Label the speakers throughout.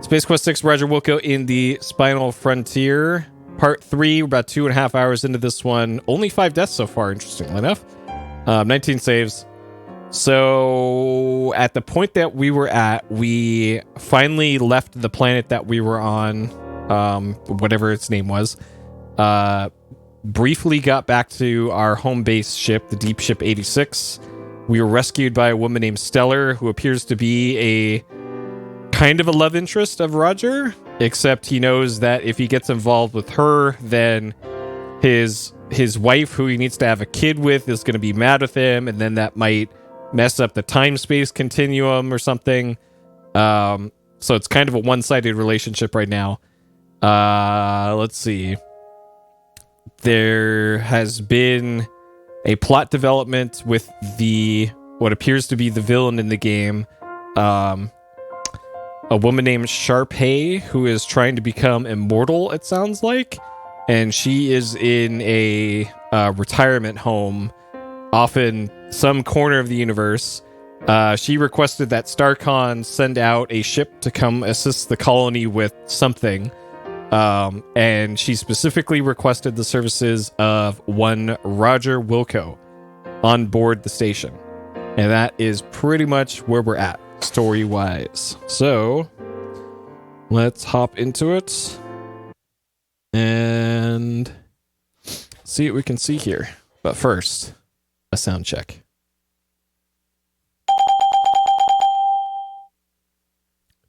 Speaker 1: Space Quest 6, Roger Wilco in the Spinal Frontier. Part 3, we're about 2.5 hours into this one. Only 5 deaths so far, interestingly enough. 19 saves. So, at the point that we were at, we finally left the planet that we were on, whatever its name was. Briefly got back to our home base ship, the Deep Ship 86. We were rescued by a woman named Stellar, who appears to be a kind of a love interest of Roger, except he knows that if he gets involved with her, then his wife, who he needs to have a kid with, is going to be mad with him, and then that might mess up the time-space continuum or something. So it's kind of a one-sided relationship right now. Let's see. There has been a plot development with what appears to be the villain in the game. A woman named Sharpay, who is trying to become immortal, it sounds like. And she is in a retirement home off in some corner of the universe. She requested that StarCon send out a ship to come assist the colony with something. And she specifically requested the services of one Roger Wilco on board the station. And that is pretty much where we're at, story-wise. So, let's hop into it and see what we can see here. But first, a sound check.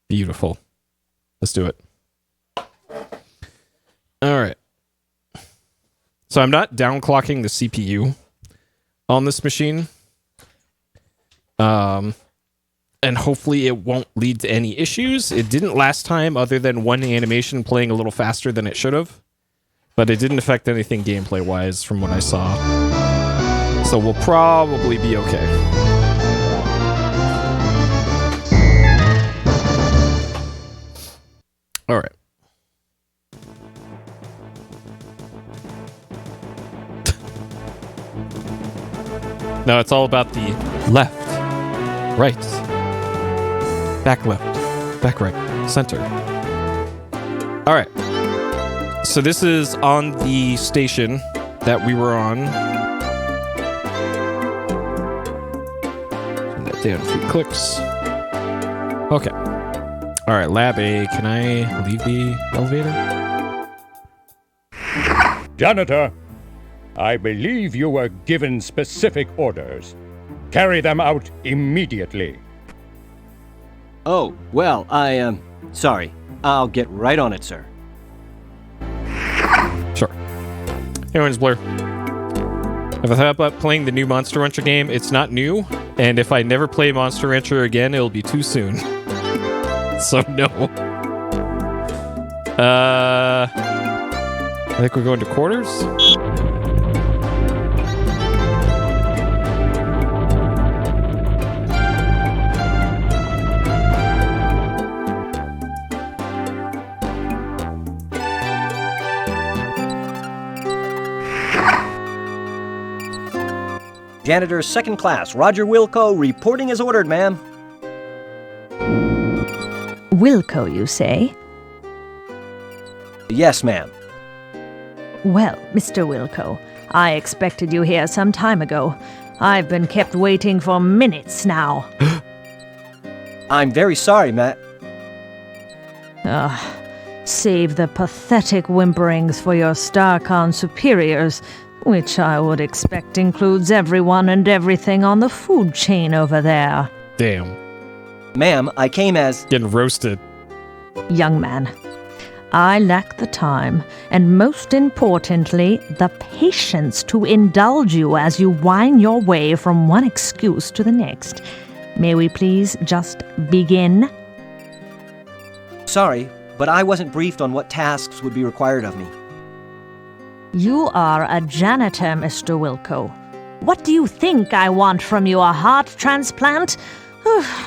Speaker 1: Beautiful. Let's do it. All right. So I'm not downclocking the CPU on this machine. And hopefully it won't lead to any issues. It didn't last time, other than one animation playing a little faster than it should have. But it didn't affect anything gameplay-wise from what I saw. So we'll probably be okay. All right. Now it's all about the left, right, back left, back right, center. All right. So this is on the station that we were on. Turn that down a few clicks. Okay. All right, Lab A, can I leave the elevator?
Speaker 2: Janitor, I believe you were given specific orders. Carry them out immediately.
Speaker 3: Oh, well, sorry. I'll get right on it, sir.
Speaker 1: Sure. Everyone's Blur. If I thought about playing the new Monster Rancher game, it's not new, and if I never play Monster Rancher again, it'll be too soon. So no. I think we're going to quarters.
Speaker 3: Janitor second class, Roger Wilco, reporting as ordered, ma'am.
Speaker 4: Wilco, you say?
Speaker 3: Yes, ma'am.
Speaker 4: Well, Mr. Wilco, I expected you here some time ago. I've been kept waiting for minutes now.
Speaker 3: I'm very sorry, Matt.
Speaker 4: Save the pathetic whimperings for your StarCon superiors, which I would expect includes everyone and everything on the food chain over there.
Speaker 1: Damn.
Speaker 3: Ma'am, I came as...
Speaker 1: Getting roasted.
Speaker 4: Young man, I lack the time, and most importantly, the patience to indulge you as you whine your way from one excuse to the next. May we please just begin?
Speaker 3: Sorry, but I wasn't briefed on what tasks would be required of me.
Speaker 4: You are a janitor, Mr. Wilco. What do you think I want from you, a heart transplant?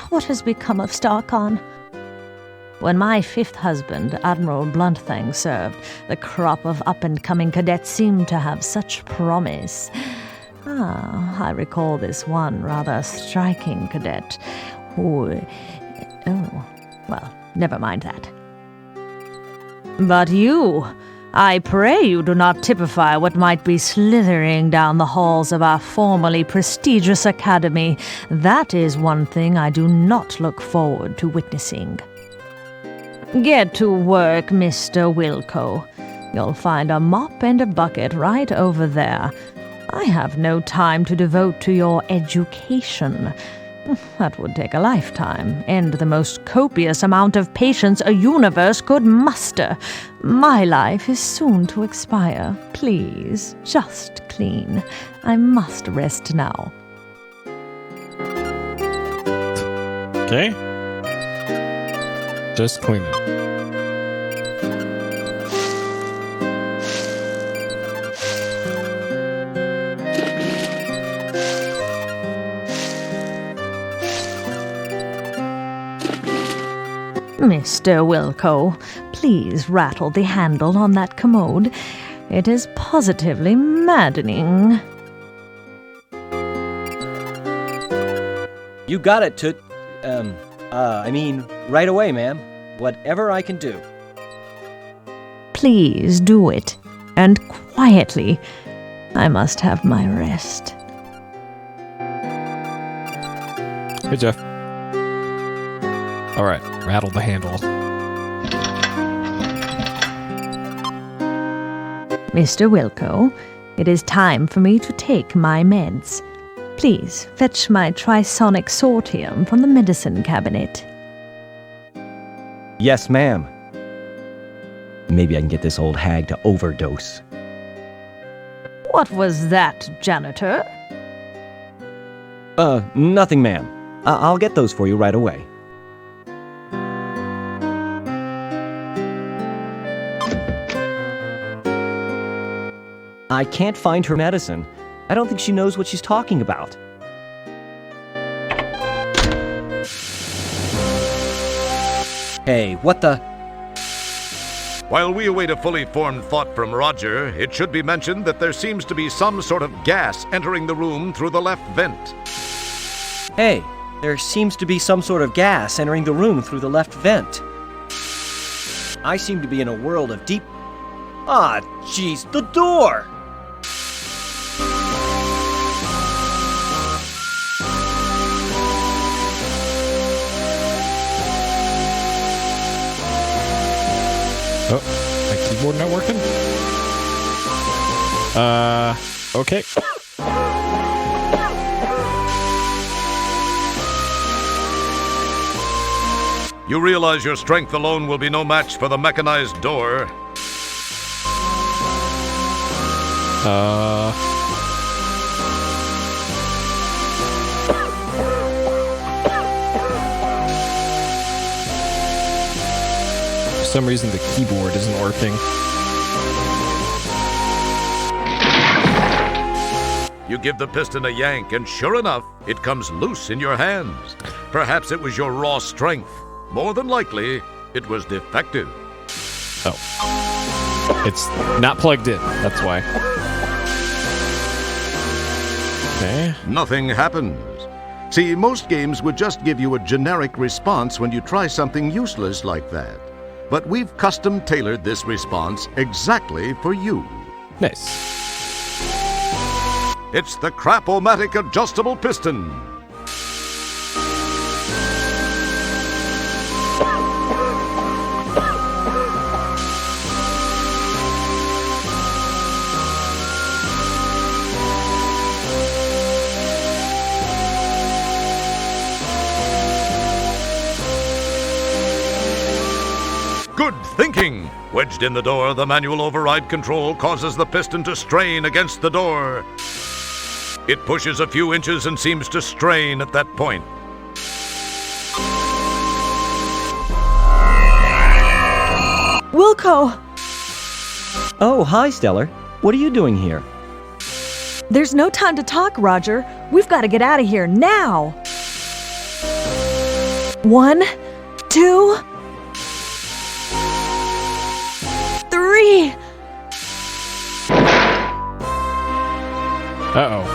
Speaker 4: What has become of StarCon? When my fifth husband, Admiral Bluntthang, served, the crop of up-and-coming cadets seemed to have such promise. I recall this one rather striking cadet who... Oh, well, never mind that. But you, I pray you do not typify what might be slithering down the halls of our formerly prestigious academy. That is one thing I do not look forward to witnessing. Get to work, Mr. Wilco. You'll find a mop and a bucket right over there. I have no time to devote to your education. That would take a lifetime, and the most copious amount of patience a universe could muster. My life is soon to expire. Please, just clean. I must rest now.
Speaker 1: Okay. Just clean it.
Speaker 4: Mr. Wilco, please rattle the handle on that commode. It is positively maddening.
Speaker 3: You got it, right away, ma'am. Whatever I can do.
Speaker 4: Please do it, and quietly. I must have my rest.
Speaker 1: Hey, Jeff. All right, rattle the handle.
Speaker 4: Mr. Wilco, it is time for me to take my meds. Please fetch my trisonic sortium from the medicine cabinet.
Speaker 3: Yes, ma'am. Maybe I can get this old hag to overdose.
Speaker 4: What was that, janitor?
Speaker 3: Nothing, ma'am. I'll get those for you right away. I can't find her medicine. I don't think she knows what she's talking about. Hey, what the?
Speaker 5: While we await a fully formed thought from Roger, it should be mentioned that there seems to be some sort of gas entering the room through the left vent.
Speaker 3: Hey, there seems to be some sort of gas entering the room through the left vent. I seem to be in a world of deep... Ah, jeez, the door!
Speaker 1: Oh, my keyboard not working? Okay.
Speaker 5: You realize your strength alone will be no match for the mechanized door.
Speaker 1: For some reason the keyboard isn't working.
Speaker 5: You give the piston a yank, and sure enough, it comes loose in your hands. Perhaps it was your raw strength. More than likely, it was defective.
Speaker 1: Oh. It's not plugged in, that's why. Okay.
Speaker 5: Nothing happens. See, most games would just give you a generic response when you try something useless like that. But we've custom-tailored this response exactly for you.
Speaker 1: Nice.
Speaker 5: It's the Crap-O-Matic Adjustable Piston. Good thinking! Wedged in the door, the manual override control causes the piston to strain against the door. It pushes a few inches and seems to strain at that point.
Speaker 4: Wilco!
Speaker 3: Oh, hi, Stellar. What are you doing here?
Speaker 4: There's no time to talk, Roger. We've got to get out of here now. 1, 2, 3.
Speaker 1: Uh-oh.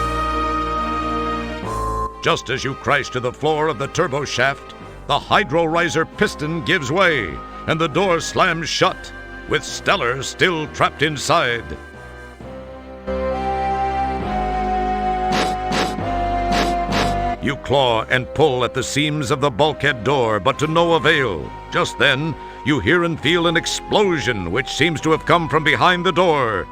Speaker 5: Just as you crash to the floor of the turbo shaft, the hydro riser piston gives way, and the door slams shut. with Stellar still trapped inside. You claw and pull at the seams of the bulkhead door, but to no avail. Just then, you hear and feel an explosion which seems to have come from behind the door.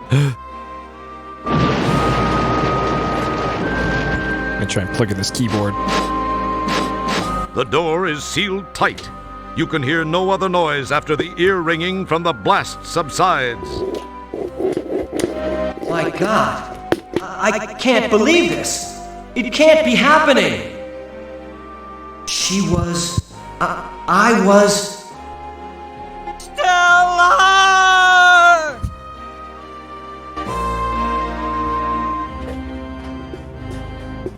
Speaker 1: I try and plug in this keyboard.
Speaker 5: The door is sealed tight. You can hear no other noise after the ear ringing from the blast subsides.
Speaker 3: My God! I can't believe this! It can't be happening! She was... I was... Stellar!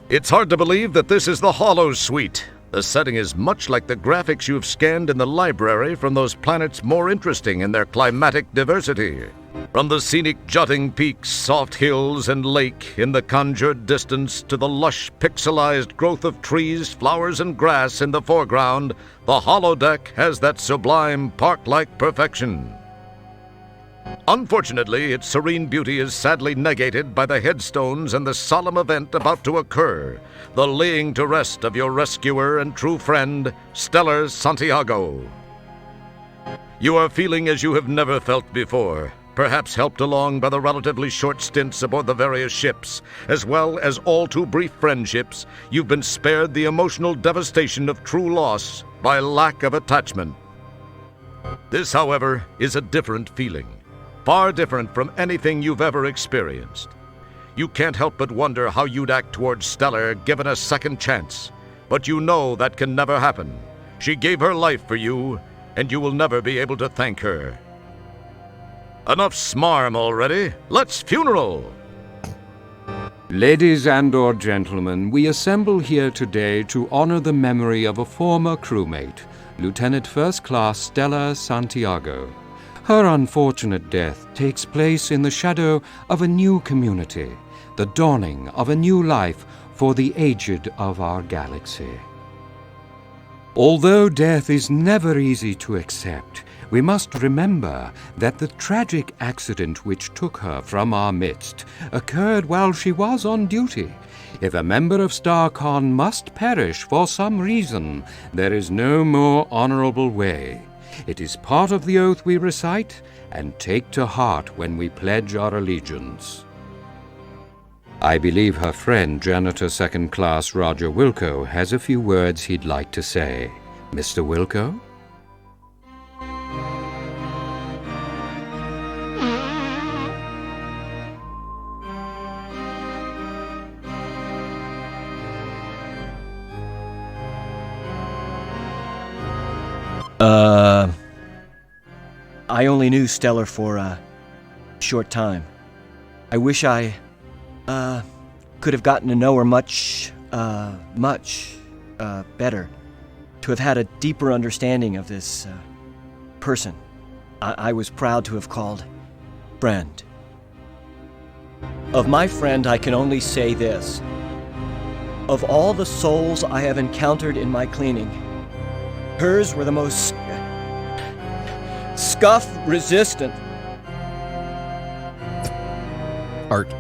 Speaker 5: It's hard to believe that this is the Hollow Suite. The setting is much like the graphics you've scanned in the library from those planets more interesting in their climatic diversity. From the scenic jutting peaks, soft hills, and lake in the conjured distance to the lush, pixelized growth of trees, flowers, and grass in the foreground, the holodeck has that sublime park-like perfection. Unfortunately, its serene beauty is sadly negated by the headstones and the solemn event about to occur, the laying to rest of your rescuer and true friend, Stellar Santiago. You are feeling as you have never felt before, perhaps helped along by the relatively short stints aboard the various ships, as well as all too brief friendships. You've been spared the emotional devastation of true loss by lack of attachment. This, however, is a different feeling. Far different from anything you've ever experienced. You can't help but wonder how you'd act towards Stellar given a second chance. But you know that can never happen. She gave her life for you, and you will never be able to thank her. Enough smarm already. Let's funeral!
Speaker 6: Ladies and/or gentlemen, we assemble here today to honor the memory of a former crewmate, Lieutenant First Class Stellar Santiago. Her unfortunate death takes place in the shadow of a new community, the dawning of a new life for the aged of our galaxy. Although death is never easy to accept, we must remember that the tragic accident which took her from our midst occurred while she was on duty. If a member of StarCon must perish for some reason, there is no more honorable way. It is part of the oath we recite and take to heart when we pledge our allegiance. I believe her friend, Janitor Second Class Roger Wilco, has a few words he'd like to say. Mr. Wilco?
Speaker 3: I only knew Stellar for a short time. I wish I, could have gotten to know her much better. To have had a deeper understanding of this, person. I was proud to have called friend. Of my friend, I can only say this. Of all the souls I have encountered in my cleaning, hers were the most scuff-resistant.
Speaker 1: Art.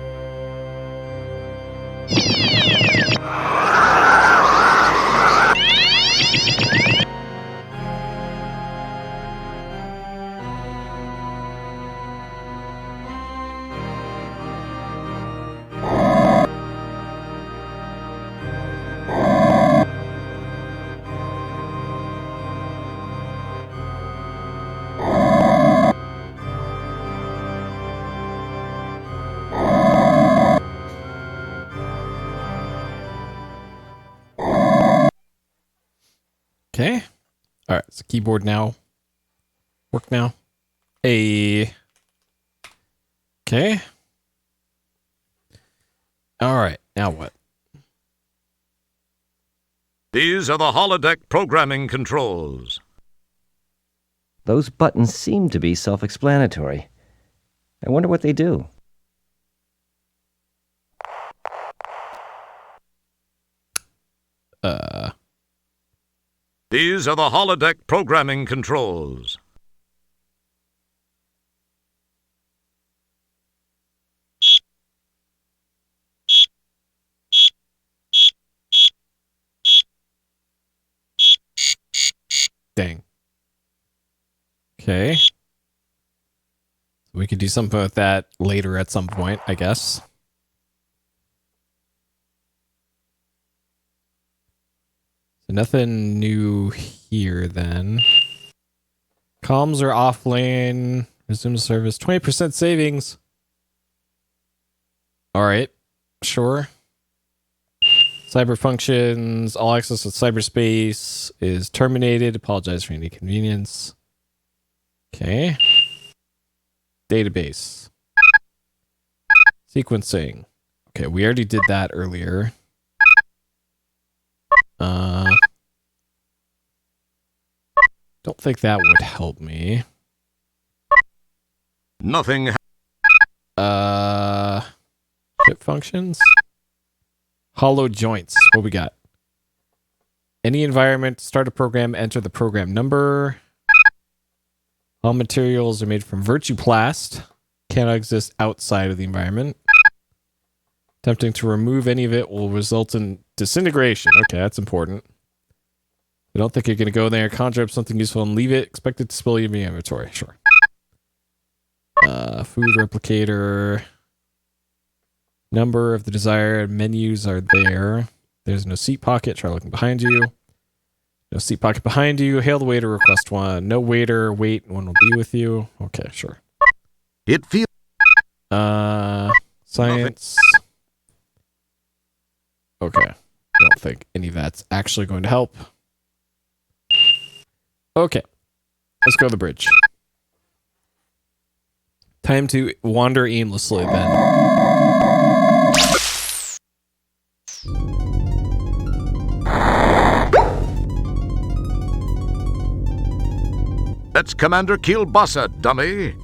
Speaker 1: Okay. All right. So keyboard now. Work now. Okay. All right. Now what?
Speaker 5: These are the holodeck programming controls.
Speaker 3: Those buttons seem to be self-explanatory. I wonder what they do.
Speaker 5: These are the holodeck programming controls.
Speaker 1: Dang. Okay. We could do something with that later at some point, I guess. So nothing new here then. Comms are offline. Resume service. 20% savings. Alright. Sure. Cyber functions. All access to cyberspace is terminated. Apologize for any inconvenience. Okay. Database. Sequencing. Okay, we already did that earlier. Don't think that would help me.
Speaker 5: Nothing.
Speaker 1: Chip functions. Hollow joints. What we got? Any environment, start a program, enter the program number. All materials are made from virtuplast. Cannot exist outside of the environment. Attempting to remove any of it will result in disintegration. Okay, that's important. I don't think you're going to go there, conjure up something useful and leave it. Expect it to spill in your inventory. Sure. Food replicator. Number of the desired menus are there. There's no seat pocket. Try looking behind you. No seat pocket behind you. Hail the waiter. Request one. No waiter. Wait. One will be with you. Okay, sure.
Speaker 5: It feels.
Speaker 1: Science. Okay. I don't think any of that's actually going to help. Okay. Let's go to the bridge. Time to wander aimlessly then.
Speaker 5: That's Commander Kielbasa, dummy.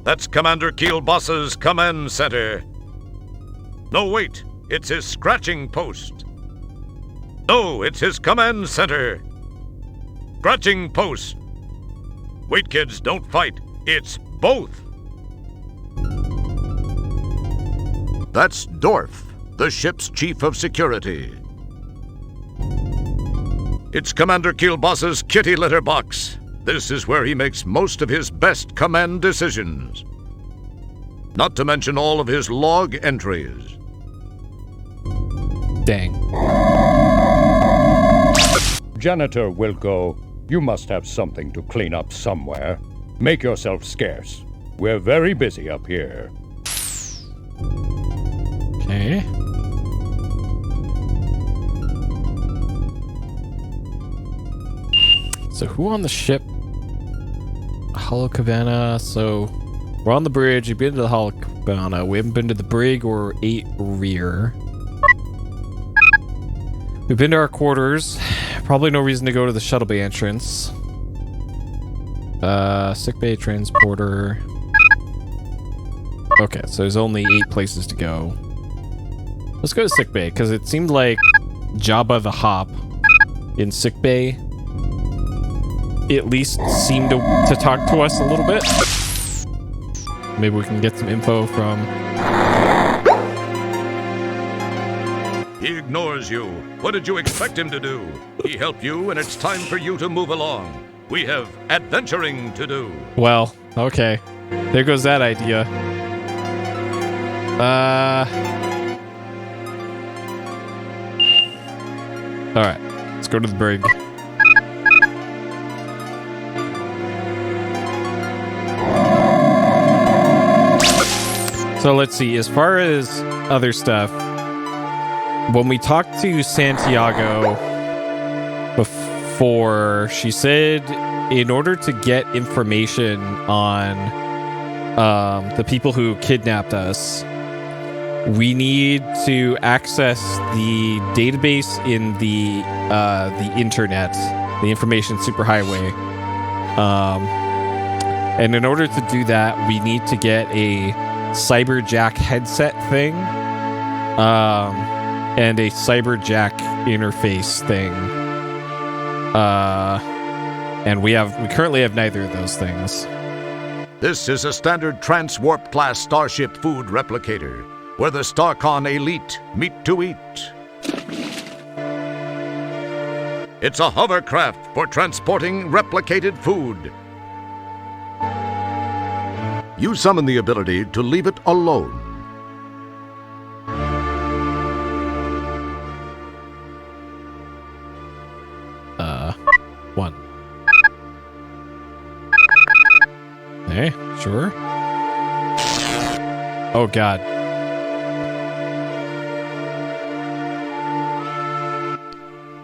Speaker 5: That's Commander Kielbasa's command center. No, wait. It's his scratching post. No, it's his command center. Scratching post. Wait, kids, don't fight. It's both. That's Dorf, the ship's chief of security. It's Commander Kielbasa's kitty litter box. This is where he makes most of his best command decisions. Not to mention all of his log entries.
Speaker 1: Dang.
Speaker 2: Janitor Wilco, you must have something to clean up somewhere. Make yourself scarce. We're very busy up here.
Speaker 1: Okay. So who on the ship? Hollow Cabana. So we're on the bridge. We've been to the Hollow Cabana. We haven't been to the brig or 8 rear. We've been to our quarters. Probably no reason to go to the shuttle bay entrance. Sick bay transporter. Okay, so there's only 8 places to go. Let's go to sick bay, because it seemed like Jabba the Hop in sick bay at least seemed to talk to us a little bit. Maybe we can get some info from...
Speaker 5: He ignores you. What did you expect him to do? He helped you, and it's time for you to move along. We have adventuring to do.
Speaker 1: Well, okay. There goes that idea. Alright. Let's go to the brig. So let's see. As far as other stuff, when we talked to Santiago before, she said in order to get information on the people who kidnapped us, we need to access the database in the internet, the information superhighway. And in order to do that, we need to get a Cyberjack headset thing. And a Cyberjack interface thing. And we currently have neither of those things.
Speaker 5: This is a standard Transwarp class starship food replicator, where the StarCon elite meet to eat. It's a hovercraft for transporting replicated food. You summon the ability to leave it alone.
Speaker 1: One. Okay, sure. Oh, God.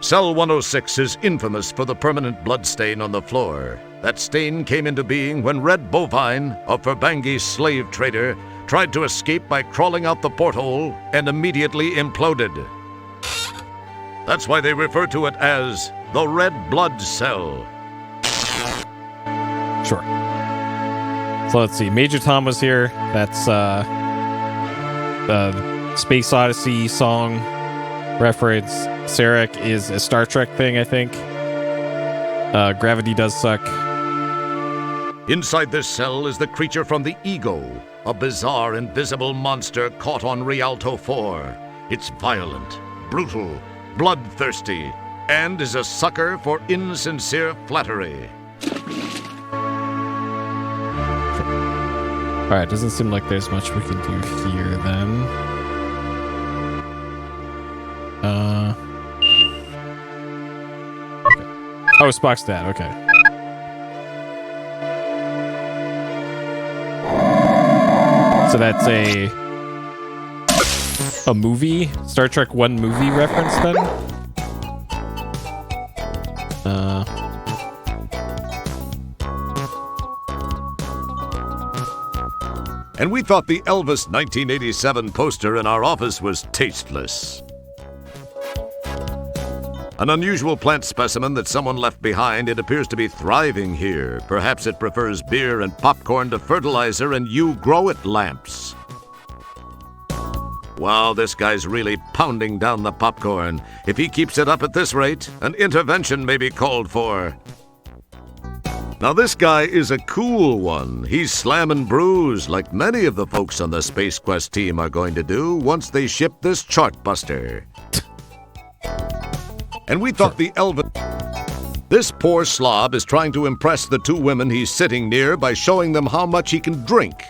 Speaker 5: Cell 106 is infamous for the permanent blood stain on the floor. That stain came into being when Red Bovine, a Ferbangi slave trader, tried to escape by crawling out the porthole and immediately imploded. That's why they refer to it as the Red Blood Cell.
Speaker 1: Sure. So let's see. Major Tom was here. That's the Space Odyssey song reference. Sarek is a Star Trek thing, I think. Gravity does suck.
Speaker 5: Inside this cell is the creature from the Ego, a bizarre invisible monster caught on Rialto 4. It's violent, brutal, bloodthirsty, and is a sucker for insincere flattery.
Speaker 1: Alright, doesn't seem like there's much we can do here then. Okay. Oh, Spock's dad, okay. So that's a movie? Star Trek 1 movie reference then?
Speaker 5: And we thought the Elvis 1987 poster in our office was tasteless. An unusual plant specimen that someone left behind, it appears to be thriving here. Perhaps it prefers beer and popcorn to fertilizer and you grow it lamps. Wow, this guy's really pounding down the popcorn. If he keeps it up at this rate, an intervention may be called for. Now this guy is a cool one. He's slamming brews like many of the folks on the Space Quest team are going to do once they ship this chartbuster. And we thought the Elvis... This poor slob is trying to impress the two women he's sitting near by showing them how much he can drink.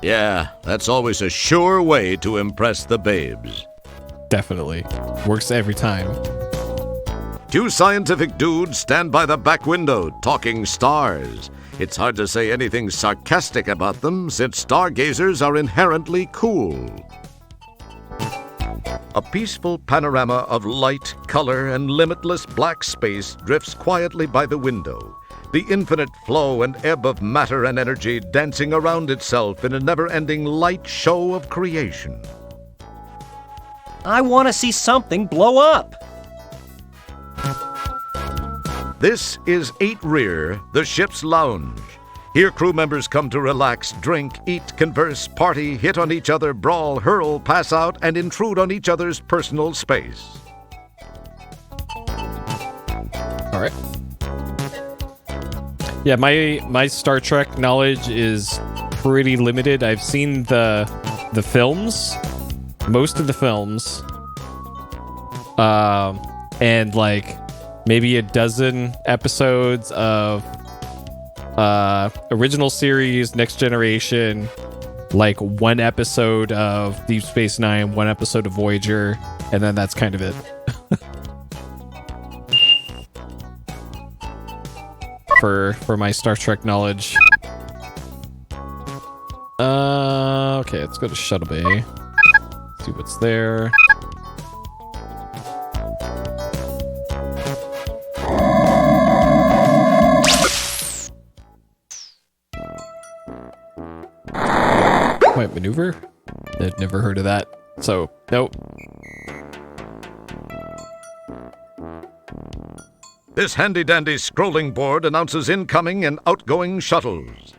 Speaker 5: Yeah, that's always a sure way to impress the babes.
Speaker 1: Definitely. Works every time.
Speaker 5: Two scientific dudes stand by the back window, talking stars. It's hard to say anything sarcastic about them, since stargazers are inherently cool. A peaceful panorama of light, color, and limitless black space drifts quietly by the window. The infinite flow and ebb of matter and energy dancing around itself in a never-ending light show of creation.
Speaker 3: I want to see something blow up.
Speaker 5: This is 8 Rear, the ship's lounge. Here crew members come to relax, drink, eat, converse, party, hit on each other, brawl, hurl, pass out, and intrude on each other's personal space.
Speaker 1: All right. Yeah, my Star Trek knowledge is pretty limited. I've seen the films, most of the films, and like maybe a dozen episodes of original series, Next Generation, like one episode of Deep Space Nine, one episode of Voyager, and then that's kind of it. for my Star Trek knowledge. Okay, let's go to Shuttle Bay. See what's there. Quiet maneuver? I've never heard of that. So, nope.
Speaker 5: This handy-dandy scrolling board announces incoming and outgoing shuttles.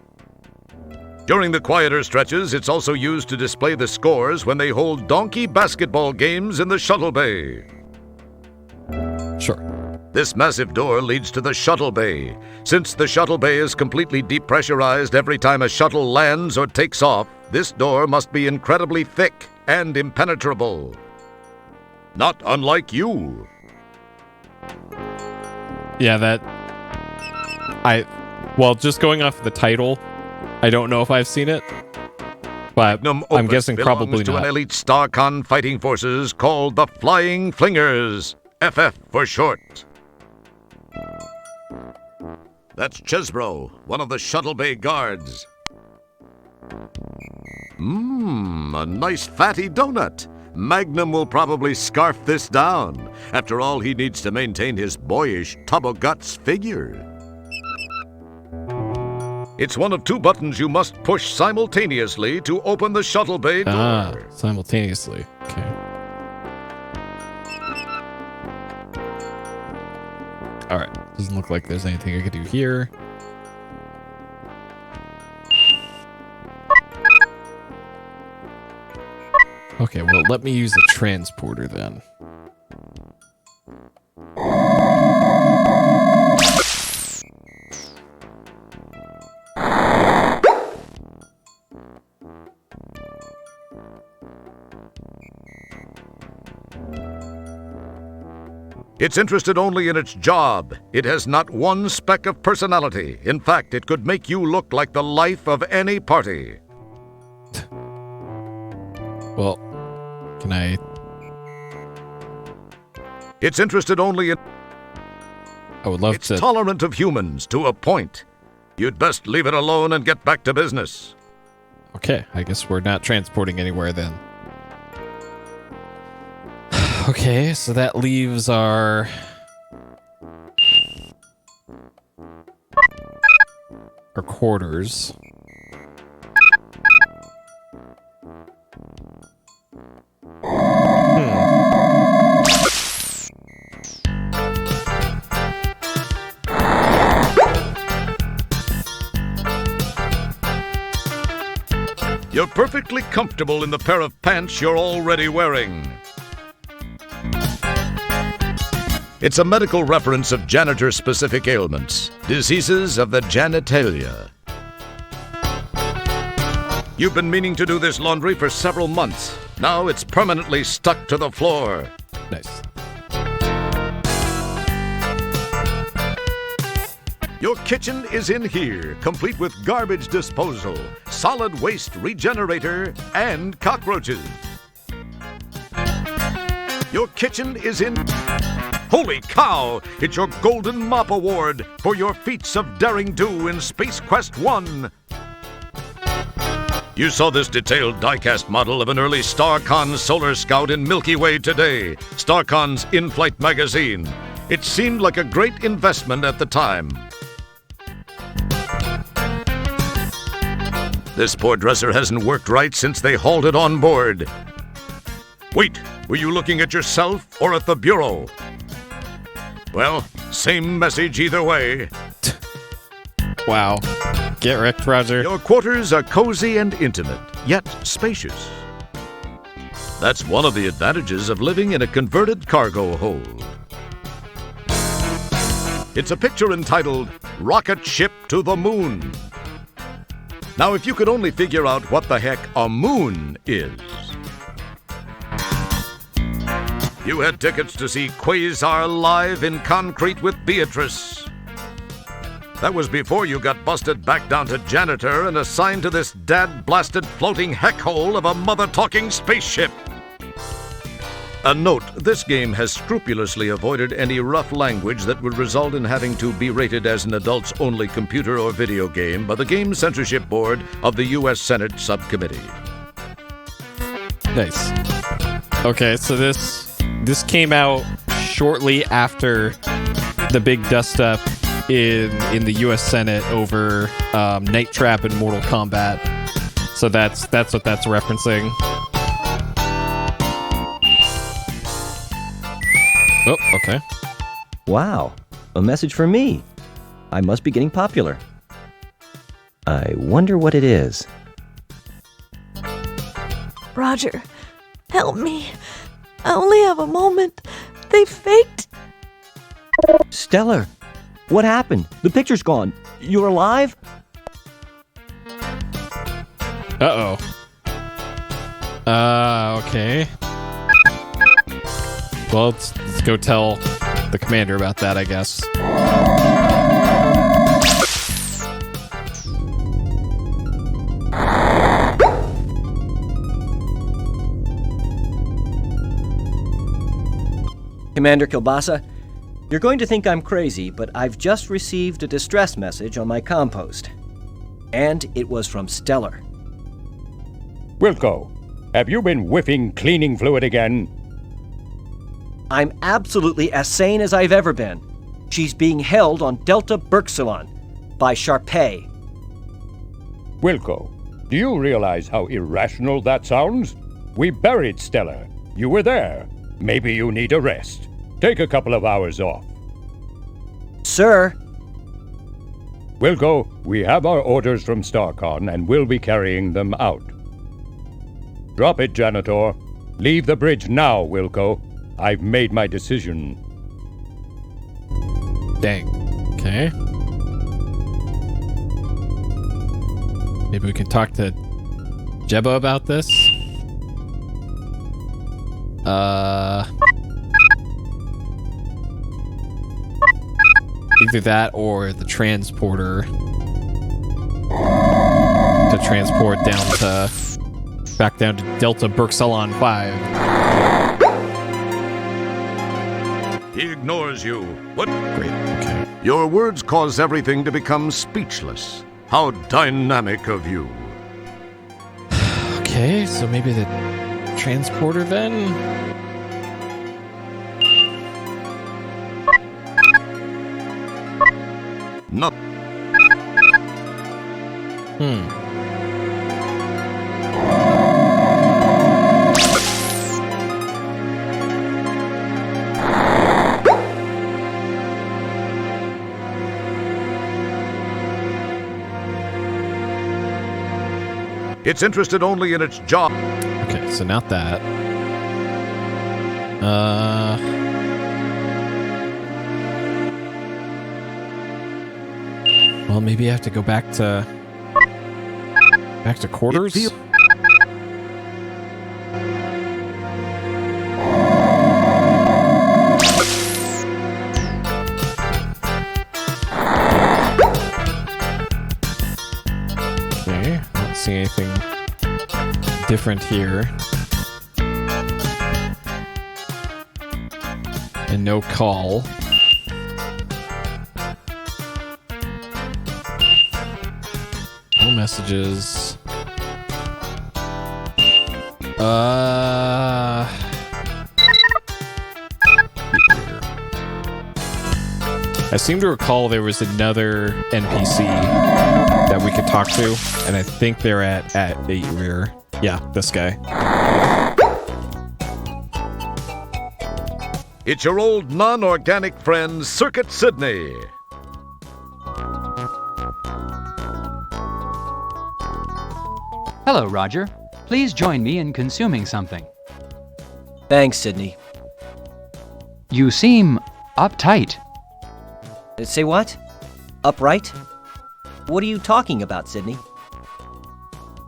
Speaker 5: During the quieter stretches, it's also used to display the scores when they hold donkey basketball games in the shuttle bay.
Speaker 1: Sure.
Speaker 5: This massive door leads to the shuttle bay. Since the shuttle bay is completely depressurized every time a shuttle lands or takes off, this door must be incredibly thick and impenetrable. Not unlike you.
Speaker 1: Yeah, well, just going off the title, I don't know if I've seen it, but I'm guessing probably
Speaker 5: to
Speaker 1: not.
Speaker 5: an elite StarCon fighting forces called the Flying Flingers, FF for short. That's Chesbro, one of the shuttle bay guards. A nice fatty donut. Magnum will probably scarf this down. After all, he needs to maintain his boyish tub-o'-guts figure. It's one of two buttons you must push simultaneously to open the shuttle bay door.
Speaker 1: Simultaneously. Okay. All right. Doesn't look like there's anything I could do here. Okay, well, let me use the transporter then.
Speaker 5: It's interested only in its job. It has not one speck of personality. In fact, it could make you look like the life of any party.
Speaker 1: Well, can I...
Speaker 5: It's interested only in...
Speaker 1: I would love
Speaker 5: It's
Speaker 1: to...
Speaker 5: tolerant of humans to a point. You'd best leave it alone and get back to business.
Speaker 1: Okay, I guess we're not transporting anywhere then. Okay, so that leaves our... quarters.
Speaker 5: You're perfectly comfortable in the pair of pants you're already wearing. It's a medical reference of janitor-specific ailments, diseases of the genitalia. You've been meaning to do this laundry for several months. Now it's permanently stuck to the floor.
Speaker 1: Nice.
Speaker 5: Your kitchen is in here, complete with garbage disposal, solid waste regenerator, and cockroaches. Your kitchen is in... Holy cow! It's your Golden Mop Award for your feats of daring do in Space Quest 1. You saw this detailed diecast model of an early StarCon Solar Scout in Milky Way today, StarCon's in-flight magazine. It seemed like a great investment at the time. This poor dresser hasn't worked right since they hauled it on board. Wait, were you looking at yourself or at the bureau? Well, same message either way.
Speaker 1: Wow. Get wrecked, Roger.
Speaker 5: Your quarters are cozy and intimate, yet spacious. That's one of the advantages of living in a converted cargo hold. It's a picture entitled, Rocket Ship to the Moon. Now, if you could only figure out what the heck a moon is. You had tickets to see Quasar live in concrete with Beatrice. That was before you got busted back down to janitor and assigned to this dad-blasted floating heck hole of a mother-talking spaceship. A note, this game has scrupulously avoided any rough language that would result in having to be rated as an adults-only computer or video game by the Game Censorship Board of the U.S. Senate Subcommittee.
Speaker 1: Nice. Okay, so this came out shortly after the big dust-up in the U.S. Senate over Night Trap and Mortal Kombat. So that's what that's referencing. Oh, okay.
Speaker 3: Wow, a message for me. I must be getting popular. I wonder what it is.
Speaker 7: Roger, help me. I only have a moment. They faked.
Speaker 3: Stellar, what happened? The picture's gone. You're alive?
Speaker 1: Uh-oh. Okay. Well, let's go tell the commander about that, I guess.
Speaker 3: Commander Kilbasa, you're going to think I'm crazy, but I've just received a distress message on my compost. And it was from Stellar.
Speaker 2: Wilco, have you been whiffing cleaning fluid again?
Speaker 3: I'm absolutely as sane as I've ever been. She's being held on Delta Berxilon by Sharpay.
Speaker 2: Wilco, do you realize how irrational that sounds? We buried Stellar. You were there. Maybe you need a rest. Take a couple of hours off.
Speaker 3: Sir!
Speaker 2: Wilco, we have our orders from StarCon and we'll be carrying them out. Drop it, Janitor. Leave the bridge now, Wilco. I've made my decision.
Speaker 1: Dang. Okay. Maybe we can talk to Jebba about this. Either that or the transporter to transport back down to Delta Berxilon 5.
Speaker 5: He ignores you. What?
Speaker 1: Great. Okay.
Speaker 5: Your words cause everything to become speechless. How dynamic of you.
Speaker 1: Okay, so maybe the transporter then?
Speaker 5: No. It's interested only in its job.
Speaker 1: Okay, so not that. Well, maybe I have to go back to quarters. Okay, I don't see anything different here. And no call. No messages. I seem to recall there was another NPC that we could talk to, and I think they're at 8 Rear. Yeah, this guy.
Speaker 5: It's your old non-organic friend, Circuit Sydney.
Speaker 8: Hello, Roger. Please join me in consuming something.
Speaker 3: Thanks, Sydney.
Speaker 8: You seem uptight.
Speaker 3: Say what? Upright? What are you talking about, Sydney?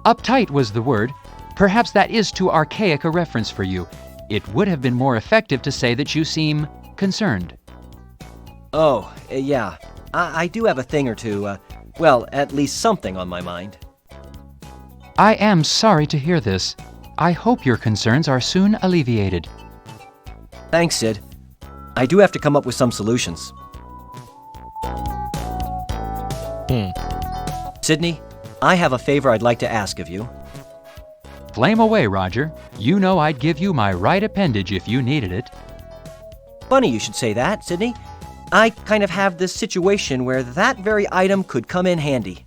Speaker 8: Uptight was the word. Perhaps that is too archaic a reference for you. It would have been more effective to say that you seem concerned.
Speaker 3: Oh, yeah. I do have a thing or two, well, at least something on my mind.
Speaker 8: I am sorry to hear this. I hope your concerns are soon alleviated.
Speaker 3: Thanks, Sid. I do have to come up with some solutions. Sydney, I have a favor I'd like to ask of you.
Speaker 8: Flame away, Roger. You know I'd give you my right appendage if you needed it.
Speaker 3: Funny you should say that, Sydney. I kind of have this situation where that very item could come in handy.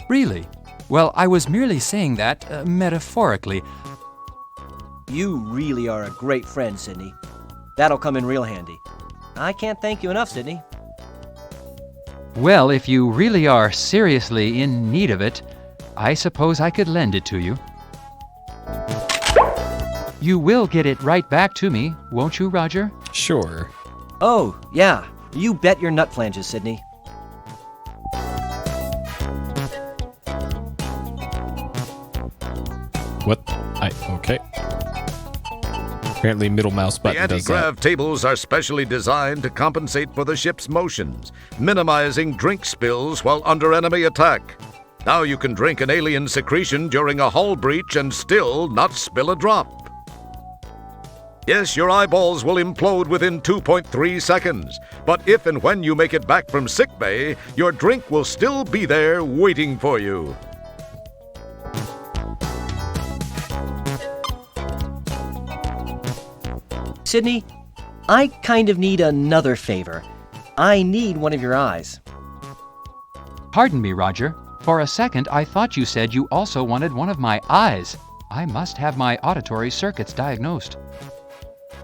Speaker 8: Really? Well, I was merely saying that metaphorically.
Speaker 3: You really are a great friend, Sydney. That'll come in real handy. I can't thank you enough, Sydney.
Speaker 8: Well, if you really are seriously in need of it, I suppose I could lend it to you. You will get it right back to me, won't you, Roger?
Speaker 1: Sure.
Speaker 3: Oh, yeah. You bet your nut flanges, Sydney.
Speaker 1: What? Okay. Apparently middle mouse
Speaker 5: The
Speaker 1: button does that.
Speaker 5: anti-grav tables are specially designed to compensate for the ship's motions, minimizing drink spills while under enemy attack. Now you can drink an alien secretion during a hull breach and still not spill a drop. Yes, your eyeballs will implode within 2.3 seconds, but if and when you make it back from sickbay, your drink will still be there waiting for you.
Speaker 3: Sydney, I kind of need another favor. I need one of your eyes.
Speaker 8: Pardon me, Roger. For a second, I thought you said you also wanted one of my eyes. I must have my auditory circuits diagnosed.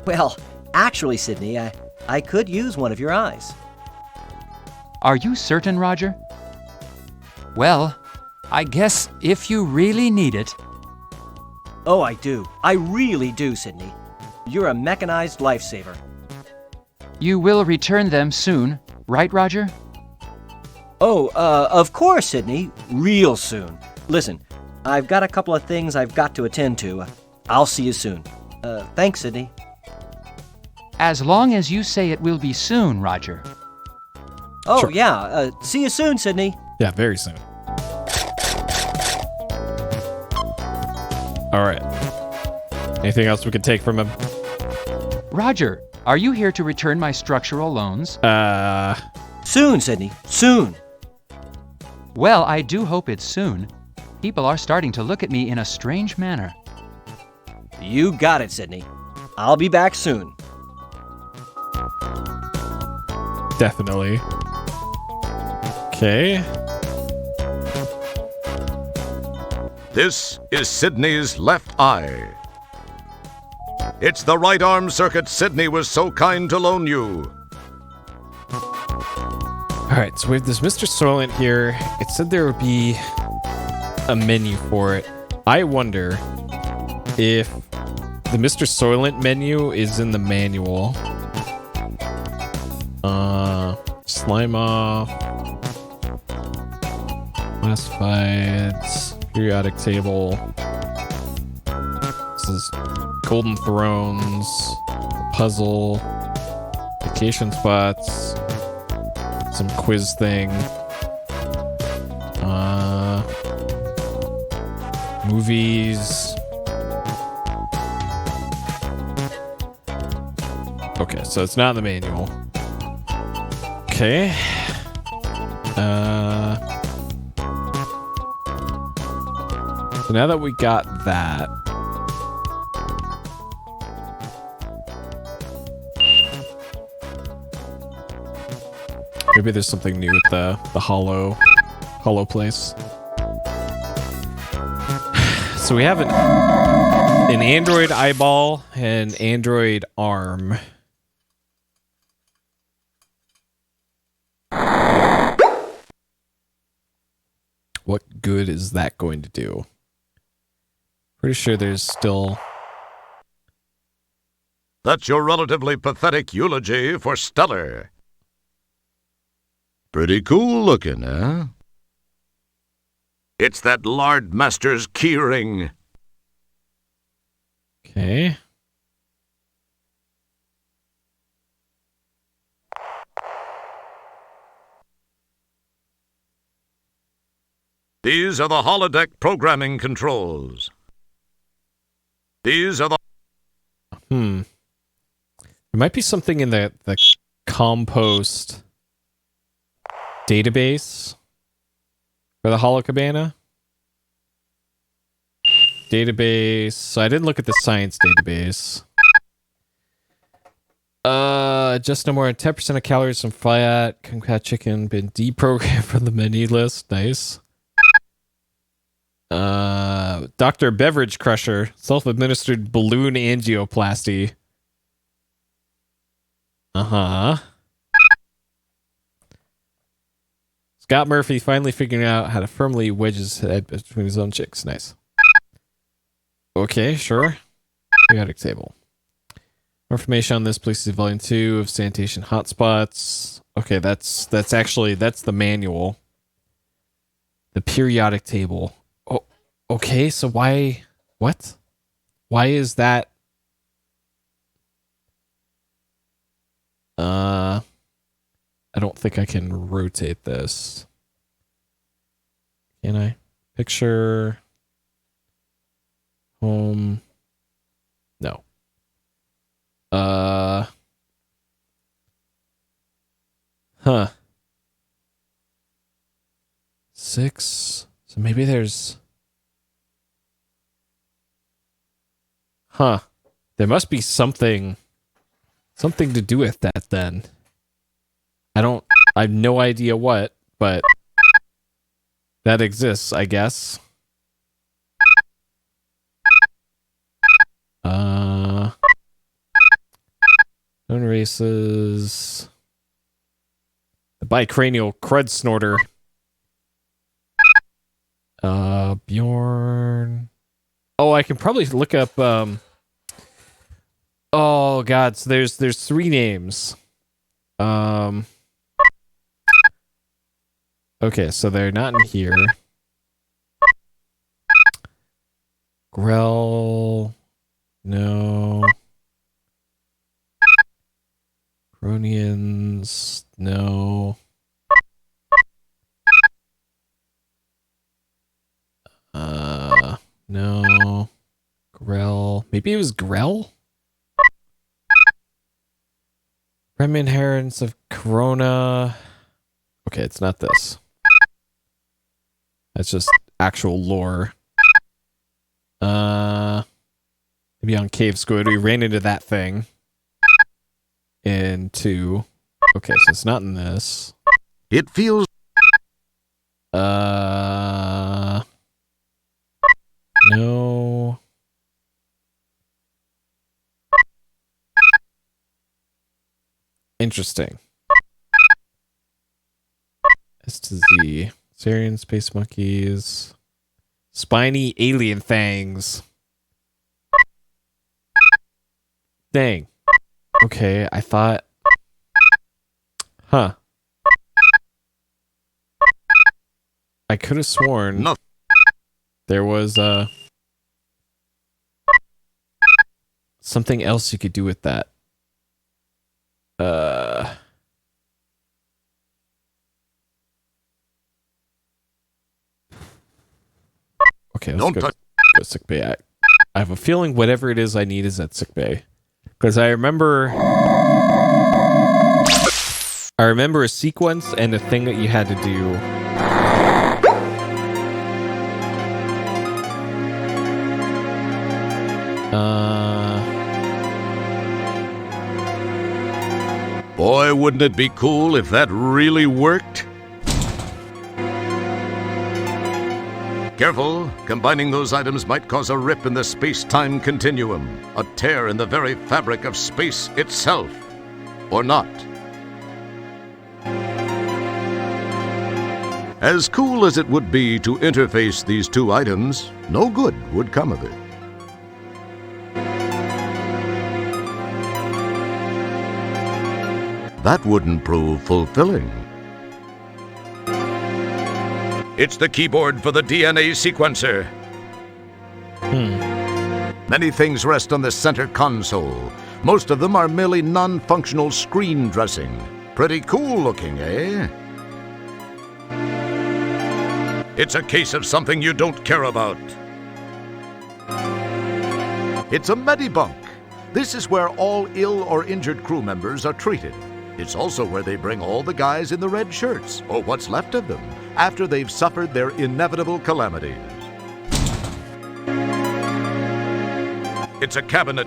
Speaker 3: Well, actually, Sydney, I could use one of your eyes.
Speaker 8: Are you certain, Roger? Well, I guess if you really need it.
Speaker 3: Oh, I do. I really do, Sydney. You're a mechanized lifesaver.
Speaker 8: You will return them soon, right, Roger?
Speaker 3: Oh, of course, Sydney. Real soon. Listen, I've got a couple of things I've got to attend to. I'll see you soon. Thanks, Sydney.
Speaker 8: As long as you say it will be soon, Roger.
Speaker 3: Oh,
Speaker 1: Sure.
Speaker 3: yeah. See you soon, Sydney.
Speaker 1: Yeah, very soon. All right. Anything else we could take from him?
Speaker 8: Roger, are you here to return my structural loans?
Speaker 3: Soon, Sydney. Soon.
Speaker 8: Well, I do hope it's soon. People are starting to look at me in a strange manner.
Speaker 3: You got it, Sydney. I'll be back soon.
Speaker 1: Definitely. Okay.
Speaker 5: This is Sydney's left eye. It's the right arm circuit Sydney was so kind to loan you.
Speaker 1: All right, so we have this Mr. Soylent here. It said there would be a menu for it. I wonder if the Mr. Soylent menu is in the manual. Slime off. Classifieds. Periodic table. This is Golden Thrones. Puzzle. Vacation spots. Some quiz thing. Movies. Okay, so it's not in the manual. Okay. So now that we got that, maybe there's something new with the hollow place. So we have an Android eyeball and Android arm. What good is that going to do? Pretty sure there's still...
Speaker 5: That's your relatively pathetic eulogy for Stellar. Pretty cool looking, huh? It's that Lard Master's keyring.
Speaker 1: Okay.
Speaker 5: These are the holodeck programming controls. These are the...
Speaker 1: There might be something in the compost database for the Holocabana. Database. So I didn't look at the science database. Just no more than 10% of calories from fat. Concat chicken been deprogrammed from the menu list. Nice. Dr. Beverage Crusher, self-administered balloon angioplasty. Scott Murphy finally figuring out how to firmly wedge his head between his own cheeks. Nice. Okay, sure. Periodic table. More information on this, please see volume 2 of sanitation hotspots. Okay, that's the manual. The periodic table. Oh, okay, so why is that I don't think I can rotate this. Can I? Picture. Home. No. Huh. 6. So maybe there's... Huh. There must be something to do with that then. I have no idea what, but that exists, I guess. Known races. The bicranial crud snorter. Bjorn. Oh, I can probably look up oh god, so there's 3 names. Okay, so they're not in here. Grell. No. Cronians. No. No. Grell. Maybe it was Grell? Remnants of Corona. Okay, it's not this. That's just actual lore. Maybe on Cave Squid, we ran into that thing. In 2. Okay, so it's not in this.
Speaker 5: It feels...
Speaker 1: No. Interesting. S to Z. Sarian space monkeys. Spiny alien fangs. Dang. Okay, I thought... Huh. I could have sworn...
Speaker 5: No.
Speaker 1: There was, something else you could do with that. Okay, let's go to sickbay. I have a feeling whatever it is I need is at sickbay. Because I remember a sequence and a thing that you had to do.
Speaker 5: Boy, wouldn't it be cool if that really worked? Careful, combining those items might cause a rip in the space-time continuum, a tear in the very fabric of space itself. Or not. As cool as it would be to interface these 2 items, no good would come of it. That wouldn't prove fulfilling. It's the keyboard for the DNA sequencer. Many things rest on the center console. Most of them are merely non-functional screen dressing. Pretty cool looking, eh? It's a case of something you don't care about. It's a medibunk. This is where all ill or injured crew members are treated. It's also where they bring all the guys in the red shirts, or what's left of them, after they've suffered their inevitable calamities. It's a cabinet.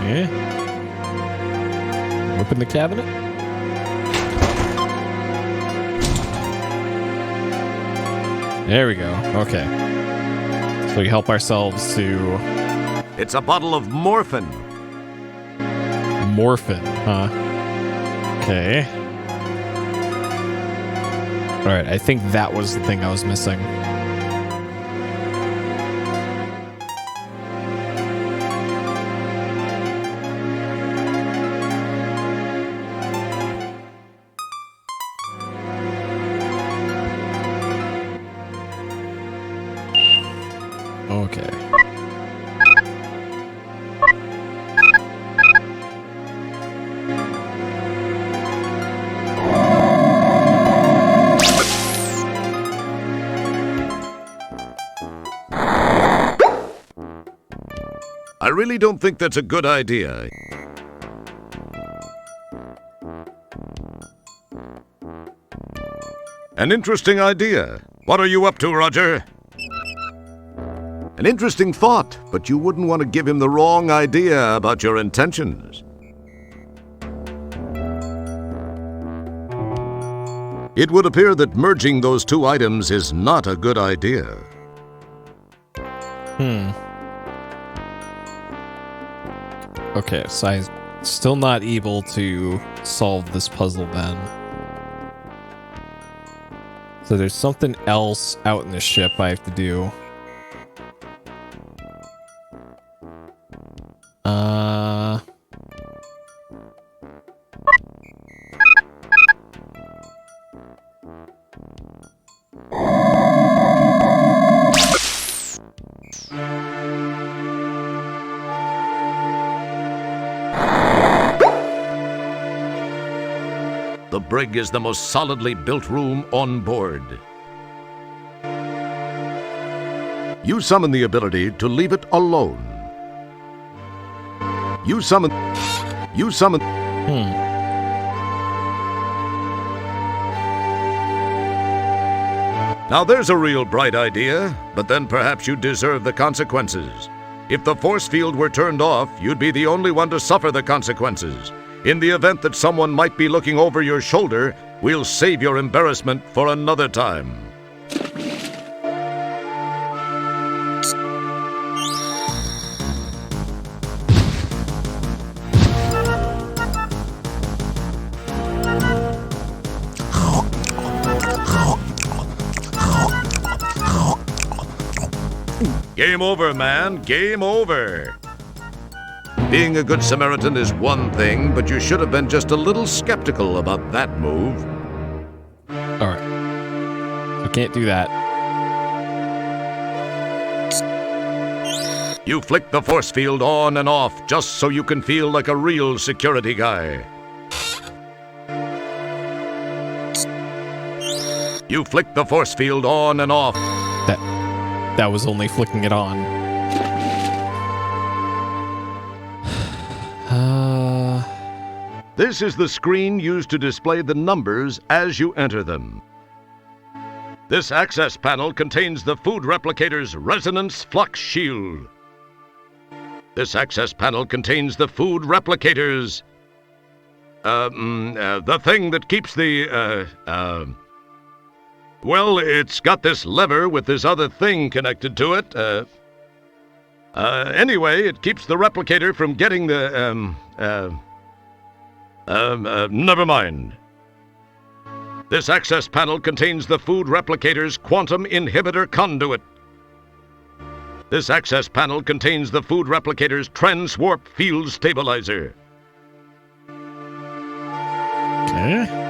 Speaker 1: Yeah. Open the cabinet. There we go. Okay. So we help ourselves to...
Speaker 5: It's a bottle of morphine.
Speaker 1: Morphin, huh? Okay. Alright, I think that was the thing I was missing. Okay.
Speaker 5: I really don't think that's a good idea. An interesting idea. What are you up to, Roger? An interesting thought, but you wouldn't want to give him the wrong idea about your intentions. It would appear that merging those two items is not a good idea.
Speaker 1: Okay, so I'm still not able to solve this puzzle then. So there's something else out in the ship I have to do.
Speaker 5: The brig is the most solidly built room on board. You summon the ability to leave it alone. You summon. Now there's a real bright idea, but then perhaps you deserve the consequences. If the force field were turned off, you'd be the only one to suffer the consequences. In the event that someone might be looking over your shoulder, we'll save your embarrassment for another time. Game over, man. Game over. Being a good Samaritan is one thing, but you should have been just a little skeptical about that move.
Speaker 1: Alright. I can't do that.
Speaker 5: You flick the force field on and off just so you can feel like a real security guy. You flick the force field on and off.
Speaker 1: That was only flicking it on.
Speaker 5: This is the screen used to display the numbers as you enter them. This access panel contains the food replicator's resonance flux shield. This access panel contains the food replicator's... the thing that keeps the, well, it's got this lever with this other thing connected to it. Anyway, it keeps the replicator from getting the, never mind. This access panel contains the food replicator's quantum inhibitor conduit. This access panel contains the food replicator's transwarp field stabilizer.
Speaker 1: Okay.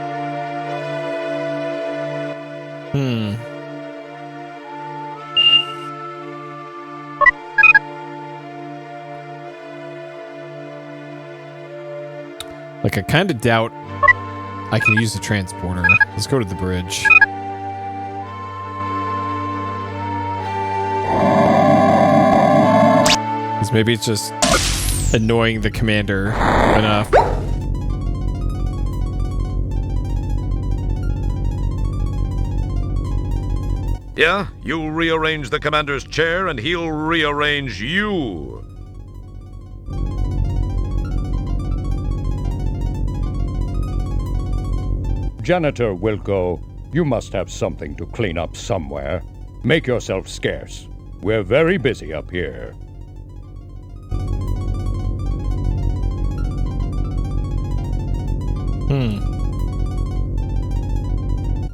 Speaker 1: Like, I kind of doubt I can use the transporter. Let's go to the bridge. Because maybe it's just annoying the commander enough.
Speaker 5: Yeah, you rearrange the commander's chair and he'll rearrange you.
Speaker 2: Janitor Wilco, you must have something to clean up somewhere. Make yourself scarce. We're very busy up here.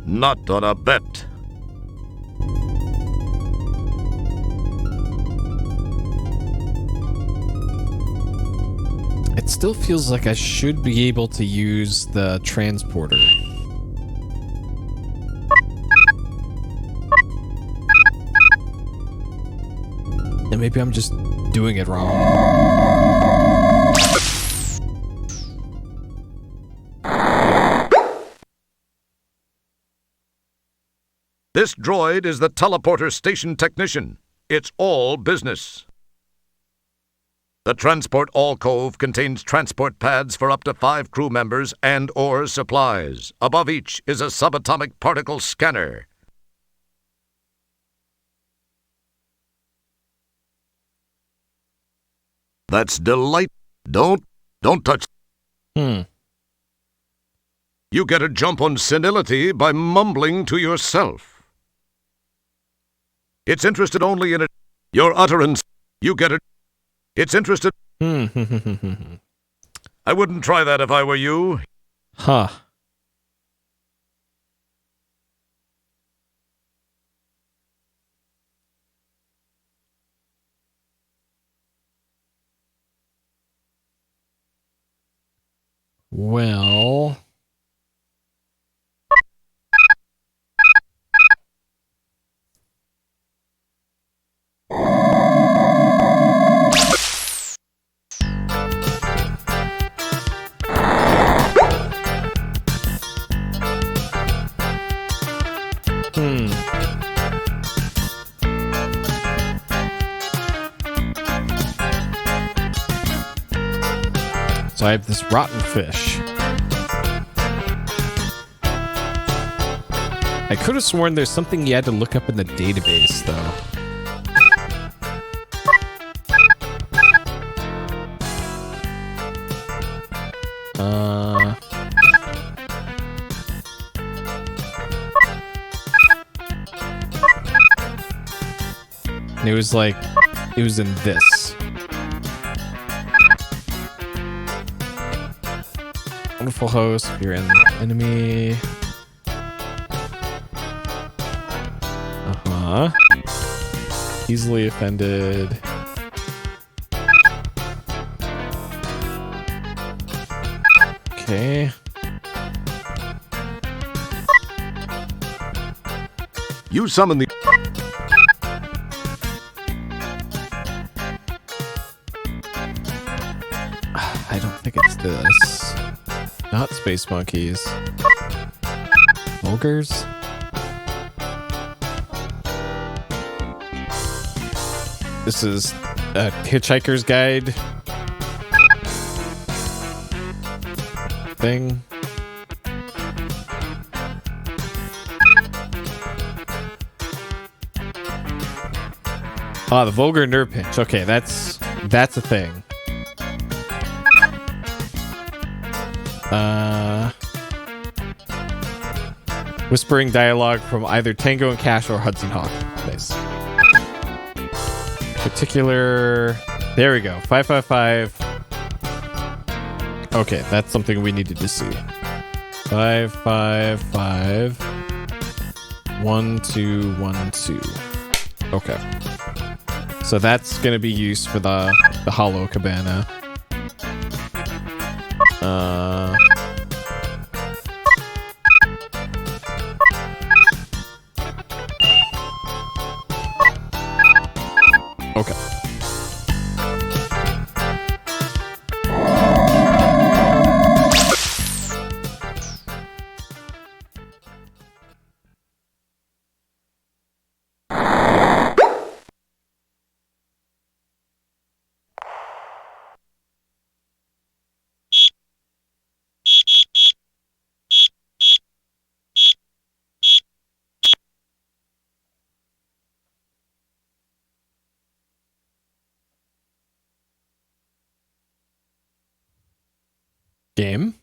Speaker 5: Not on a bet.
Speaker 1: It still feels like I should be able to use the transporter. And maybe I'm just doing it wrong.
Speaker 5: This droid is the teleporter station technician. It's all business. The transport alcove contains transport pads for up to 5 crew members and/or supplies. Above each is a subatomic particle scanner. That's delight. Don't touch. You get a jump on senility by mumbling to yourself. It's interested only in it. Your utterance. You get it. It's interested. I wouldn't try that if I were you.
Speaker 1: Huh. Well... So I have this rotten fish. I could have sworn there's something you had to look up in the database, though. And it was like, it was in this. Wonderful host, if you're an enemy. Easily offended. Okay.
Speaker 5: You summon the...
Speaker 1: I don't think it's this. Not space monkeys. Vulgars? This is a Hitchhiker's Guide thing. Ah, the Vulgar Nerve Pin. Okay, that's a thing. Whispering dialogue from either Tango and Cash or Hudson Hawk. Nice. Particular... There we go. 555. Okay, that's something we needed to see. 555. 1212. Okay. So that's going to be used for the Hollow Cabana. Okay. Game?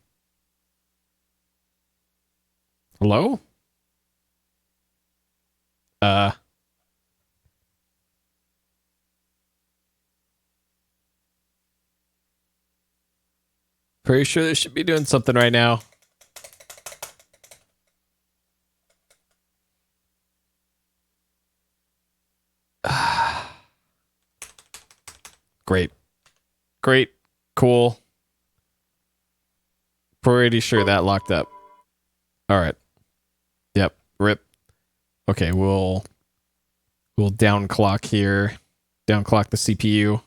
Speaker 1: Hello? Pretty sure they should be doing something right now. Great. Great. Cool. Pretty sure that locked up. All right. Yep. Rip. Okay, we'll downclock here. Downclock the CPU.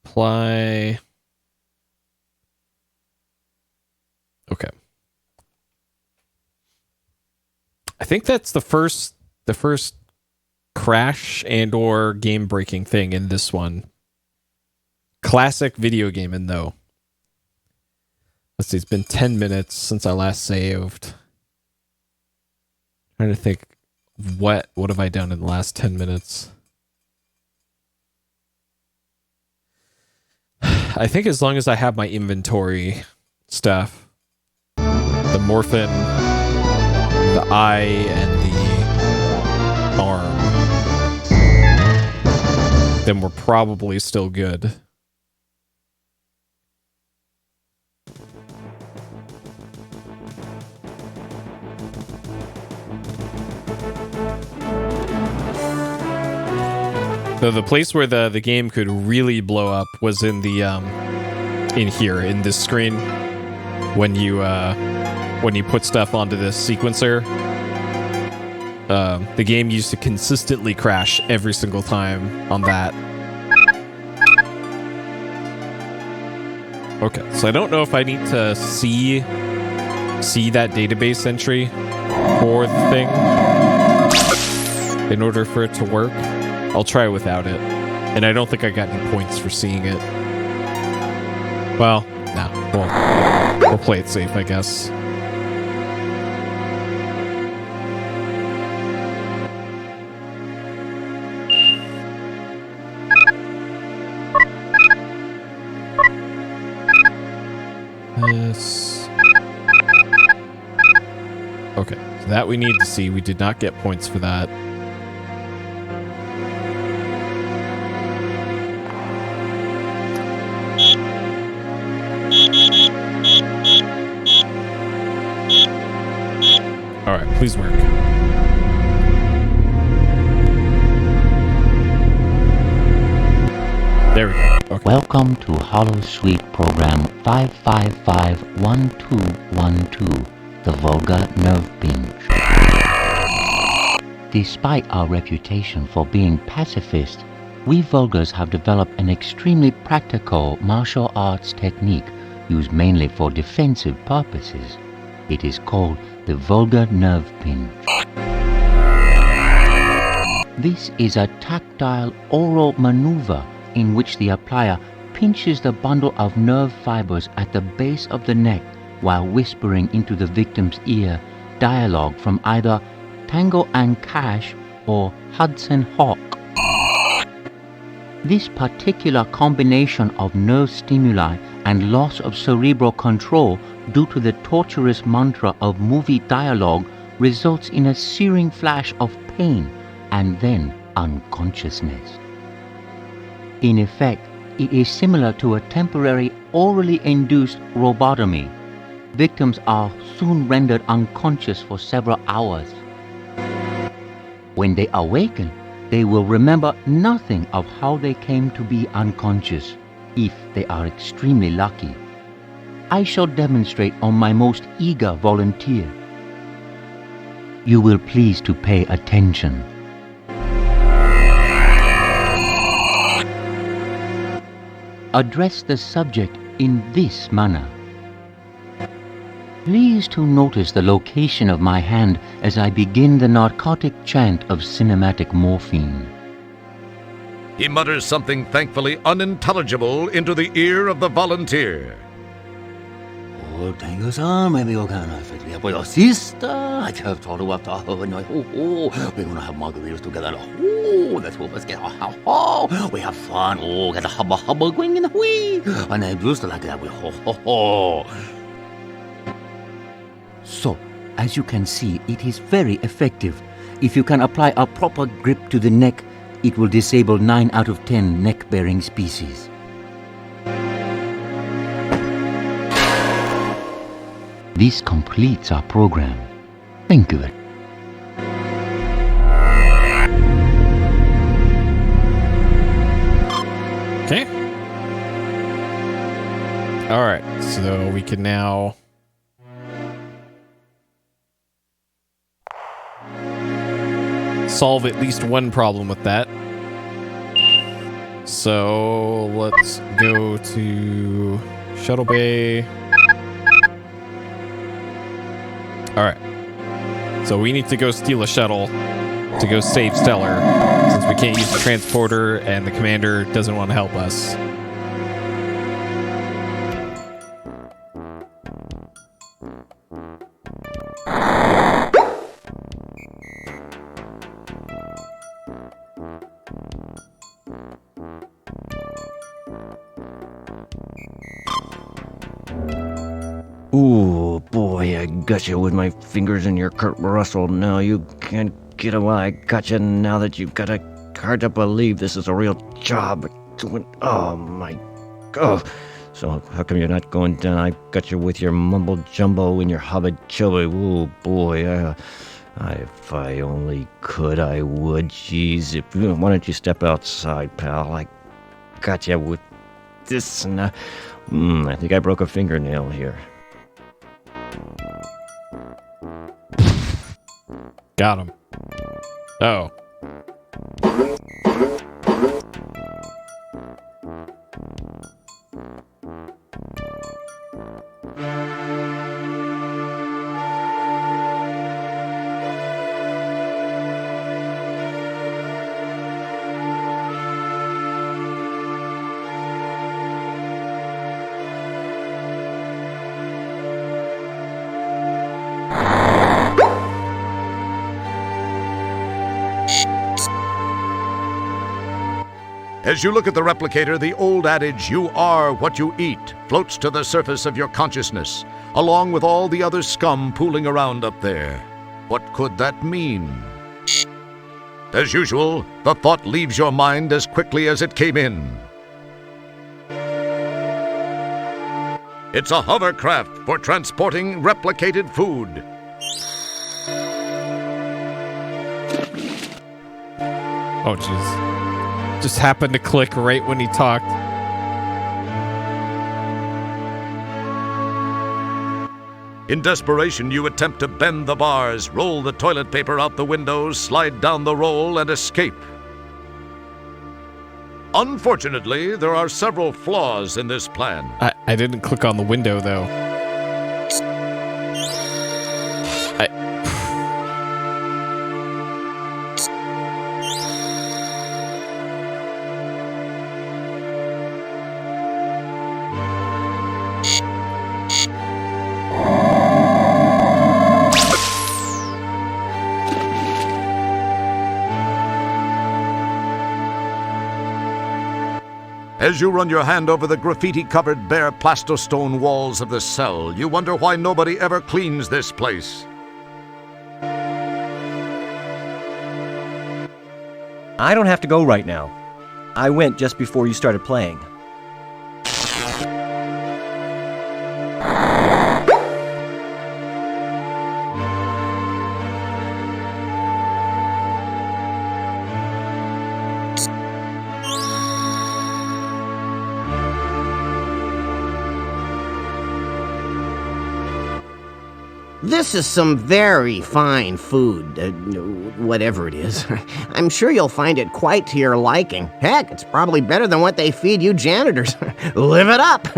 Speaker 1: Apply. Okay. I think that's the first crash and or game breaking thing in this one. Classic video gaming though. Let's see, it's been 10 minutes since I last saved. Trying to think, what have I done in the last 10 minutes? I think as long as I have my inventory stuff, the morphin, the eye, and the arm, then we're probably still good. So the place where the game could really blow up was in the in here in this screen when you put stuff onto this sequencer. The game used to consistently crash every single time on that. Okay, so I don't know if I need to see that database entry for the thing in order for it to work. I'll try without it. And I don't think I got any points for seeing it. Well, no. We'll play it safe, I guess. This. Okay, so that we need to see. We did not get points for that. Alright, please work. There we go. Okay.
Speaker 9: Welcome to Hollow Suite Program 5551212, the Vulgar Nerve Pin. Despite our reputation for being pacifist, we Vulgars have developed an extremely practical martial arts technique used mainly for defensive purposes. It is called the Vulgar Nerve Pin. This is a tactile oral maneuver in which the applier pinches the bundle of nerve fibers at the base of the neck while whispering into the victim's ear dialogue from either Tango and Cash or Hudson Hawk. This particular combination of nerve stimuli and loss of cerebral control due to the torturous mantra of movie dialogue results in a searing flash of pain and then unconsciousness. In effect, it is similar to a temporary orally induced robotomy. Victims are soon rendered unconscious for several hours. When they awaken, they will remember nothing of how they came to be unconscious, if they are extremely lucky. I shall demonstrate on my most eager volunteer. You will please to pay attention. Address the subject in this manner. Please to notice the location of my hand as I begin the narcotic chant of cinematic morphine.
Speaker 5: He mutters something thankfully unintelligible into the ear of the volunteer.
Speaker 10: Oh, thank you, sir. Maybe you can fit me your sister. I have told you after her. We're gonna have margaritas together. Oh, let's hope let's get we have fun. Oh, get a hubba going in the whee. And I used to like that.
Speaker 9: So, as you can see, it is very effective. If you can apply a proper grip to the neck, it will disable 9 out of 10 neck-bearing species. This completes our program. Thank you.
Speaker 1: Okay. Alright, so we can now solve at least one problem with that. So let's go to Shuttle Bay. Alright. So we need to go steal a shuttle to go save Stellar, since we can't use the transporter and the commander doesn't want to help us.
Speaker 3: Ooh, boy, I got you with my fingers in your Kurt Russell. Now you can't get away. I got you now that you've got a hard to believe this is a real job. Oh, my God. So how come you're not going down? I got you with your mumble jumbo and your hobbit chubby. Ooh, boy, if I only could, I would. Jeez, why don't you step outside, pal? I got you with this. And, I think I broke a fingernail here.
Speaker 1: Got him. Oh.
Speaker 5: As you look at the replicator, the old adage, "You are what you eat," floats to the surface of your consciousness, along with all the other scum pooling around up there. What could that mean? As usual, the thought leaves your mind as quickly as it came in. It's a hovercraft for transporting replicated food.
Speaker 1: Oh, jeez. Just happened to click right when he talked.
Speaker 5: In desperation, you attempt to bend the bars, roll the toilet paper out the windows, slide down the roll, and escape. Unfortunately, there are several flaws in this plan.
Speaker 1: I didn't click on the window, though.
Speaker 5: As you run your hand over the graffiti-covered bare plastostone walls of the cell, you wonder why nobody ever cleans this place.
Speaker 3: I don't have to go right now. I went just before you started playing.
Speaker 11: This is some very fine food, whatever it is. I'm sure you'll find it quite to your liking. Heck, it's probably better than what they feed you janitors. Live it up!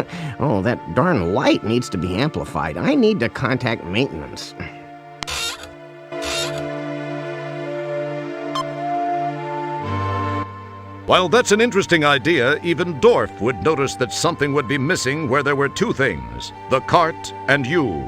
Speaker 11: Oh, that darn light needs to be amplified. I need to contact maintenance.
Speaker 5: While that's an interesting idea, even Dorf would notice that something would be missing where there were two things: the cart and you.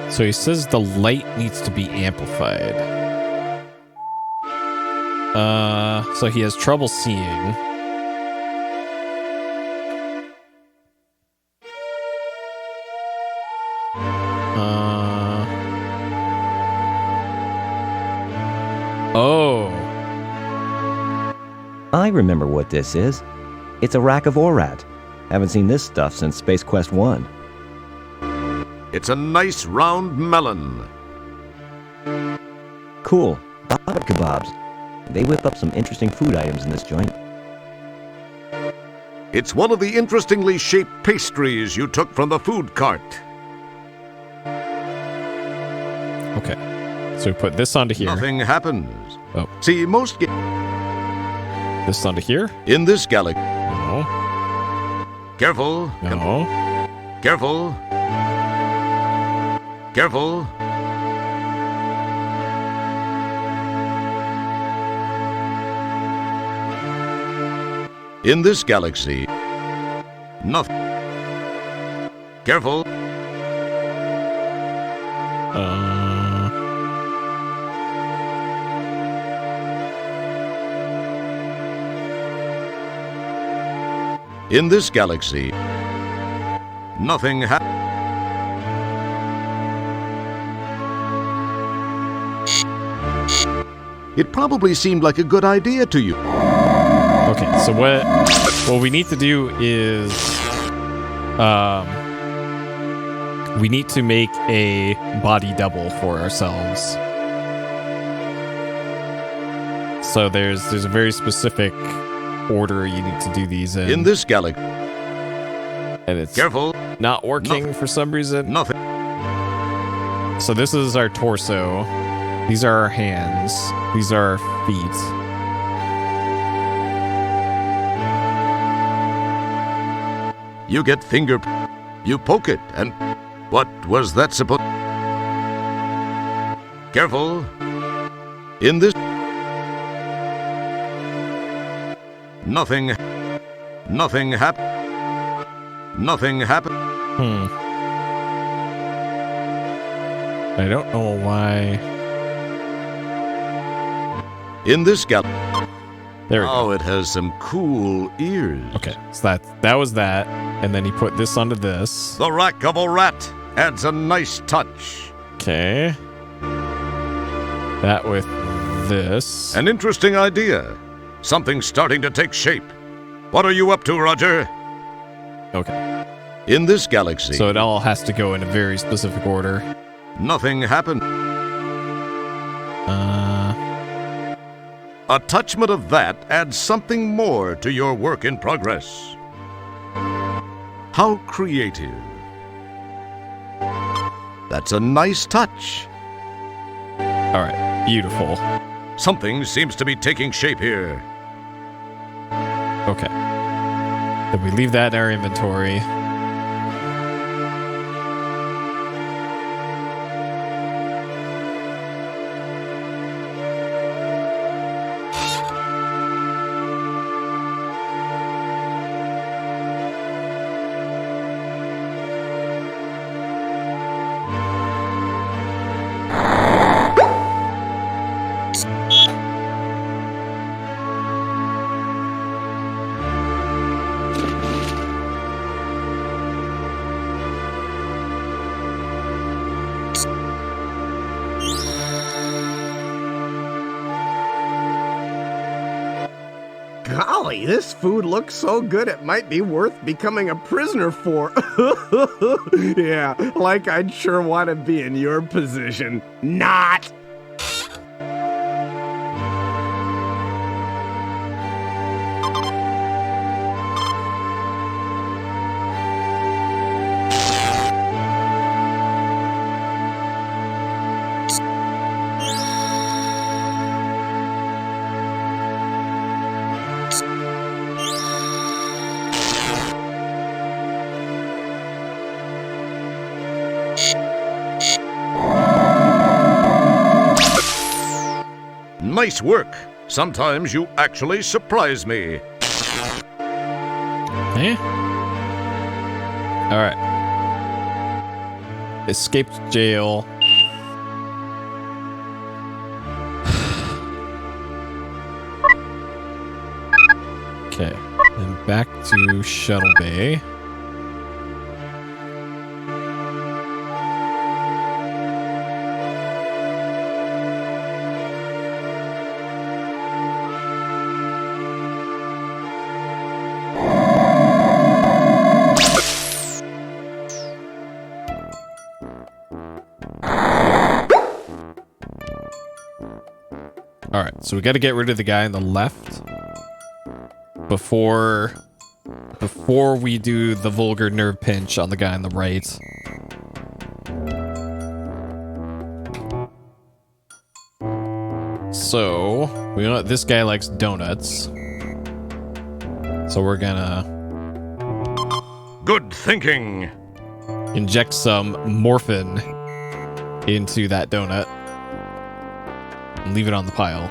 Speaker 1: So he says the light needs to be amplified. So he has trouble seeing. Oh.
Speaker 3: I remember what this is. It's a rack of Orat. Haven't seen this stuff since Space Quest 1.
Speaker 5: It's a nice round melon.
Speaker 3: Cool. Baba kebabs. They whip up some interesting food items in this joint.
Speaker 5: It's one of the interestingly shaped pastries you took from the food cart.
Speaker 1: Okay. So we put this onto here.
Speaker 5: Nothing happens.
Speaker 1: Oh.
Speaker 5: See, most
Speaker 1: this onto here.
Speaker 5: In this galaxy.
Speaker 1: No.
Speaker 5: Careful.
Speaker 1: No.
Speaker 5: Careful. Careful. In this galaxy. Nothing. Careful. In this galaxy, nothing It probably seemed like a good idea to you.
Speaker 1: Okay, so what we need to do is we need to make a body double for ourselves. So there's a very specific order you need to do these in.
Speaker 5: In this galaxy.
Speaker 1: And it's
Speaker 5: Careful.
Speaker 1: not working for some reason.
Speaker 5: Nothing.
Speaker 1: So this is our torso. These are our hands. These are our feet.
Speaker 5: You get finger. You poke it, and what was that supposed? Careful. In this. Nothing happened. Nothing happened.
Speaker 1: I don't know why.
Speaker 5: In this gap.
Speaker 1: There we go.
Speaker 5: Oh, it has some cool ears.
Speaker 1: Okay, so that was that, and then he put this onto this.
Speaker 5: The rack of a rat adds a nice touch.
Speaker 1: Okay. That with this.
Speaker 5: An interesting idea. Something's starting to take shape. What are you up to, Roger?
Speaker 1: Okay.
Speaker 5: In this galaxy.
Speaker 1: So it all has to go in a very specific order.
Speaker 5: Nothing happened. A touchment of that adds something more to your work in progress. How creative. That's a nice touch.
Speaker 1: All right, beautiful.
Speaker 5: Something seems to be taking shape here.
Speaker 1: Okay. Then we leave that in our inventory.
Speaker 11: Golly, this food looks so good it might be worth becoming a prisoner for. Yeah, like I'd sure want to be in your position. Not!
Speaker 5: Nice work. Sometimes you actually surprise me.
Speaker 1: Eh? All right. Escaped jail. Okay. Then back to Shuttle Bay. All right, so we got to get rid of the guy on the left before we do the vulgar nerve pinch on the guy on the right. So we know this guy likes donuts. So we're gonna
Speaker 5: Good thinking.
Speaker 1: inject some morphine into that donut and leave it on the pile.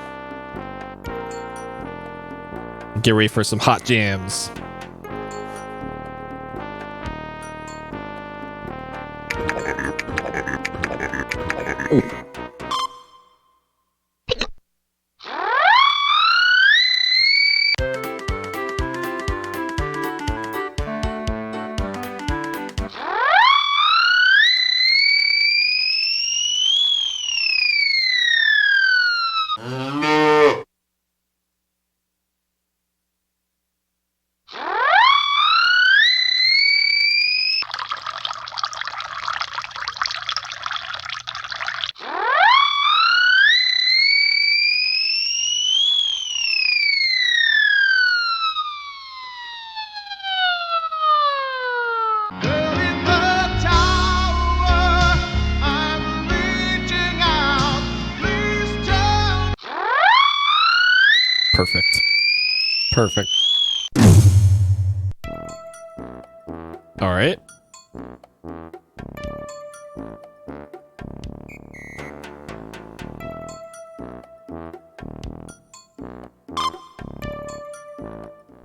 Speaker 1: Get ready for some hot jams. Perfect. Perfect. All right.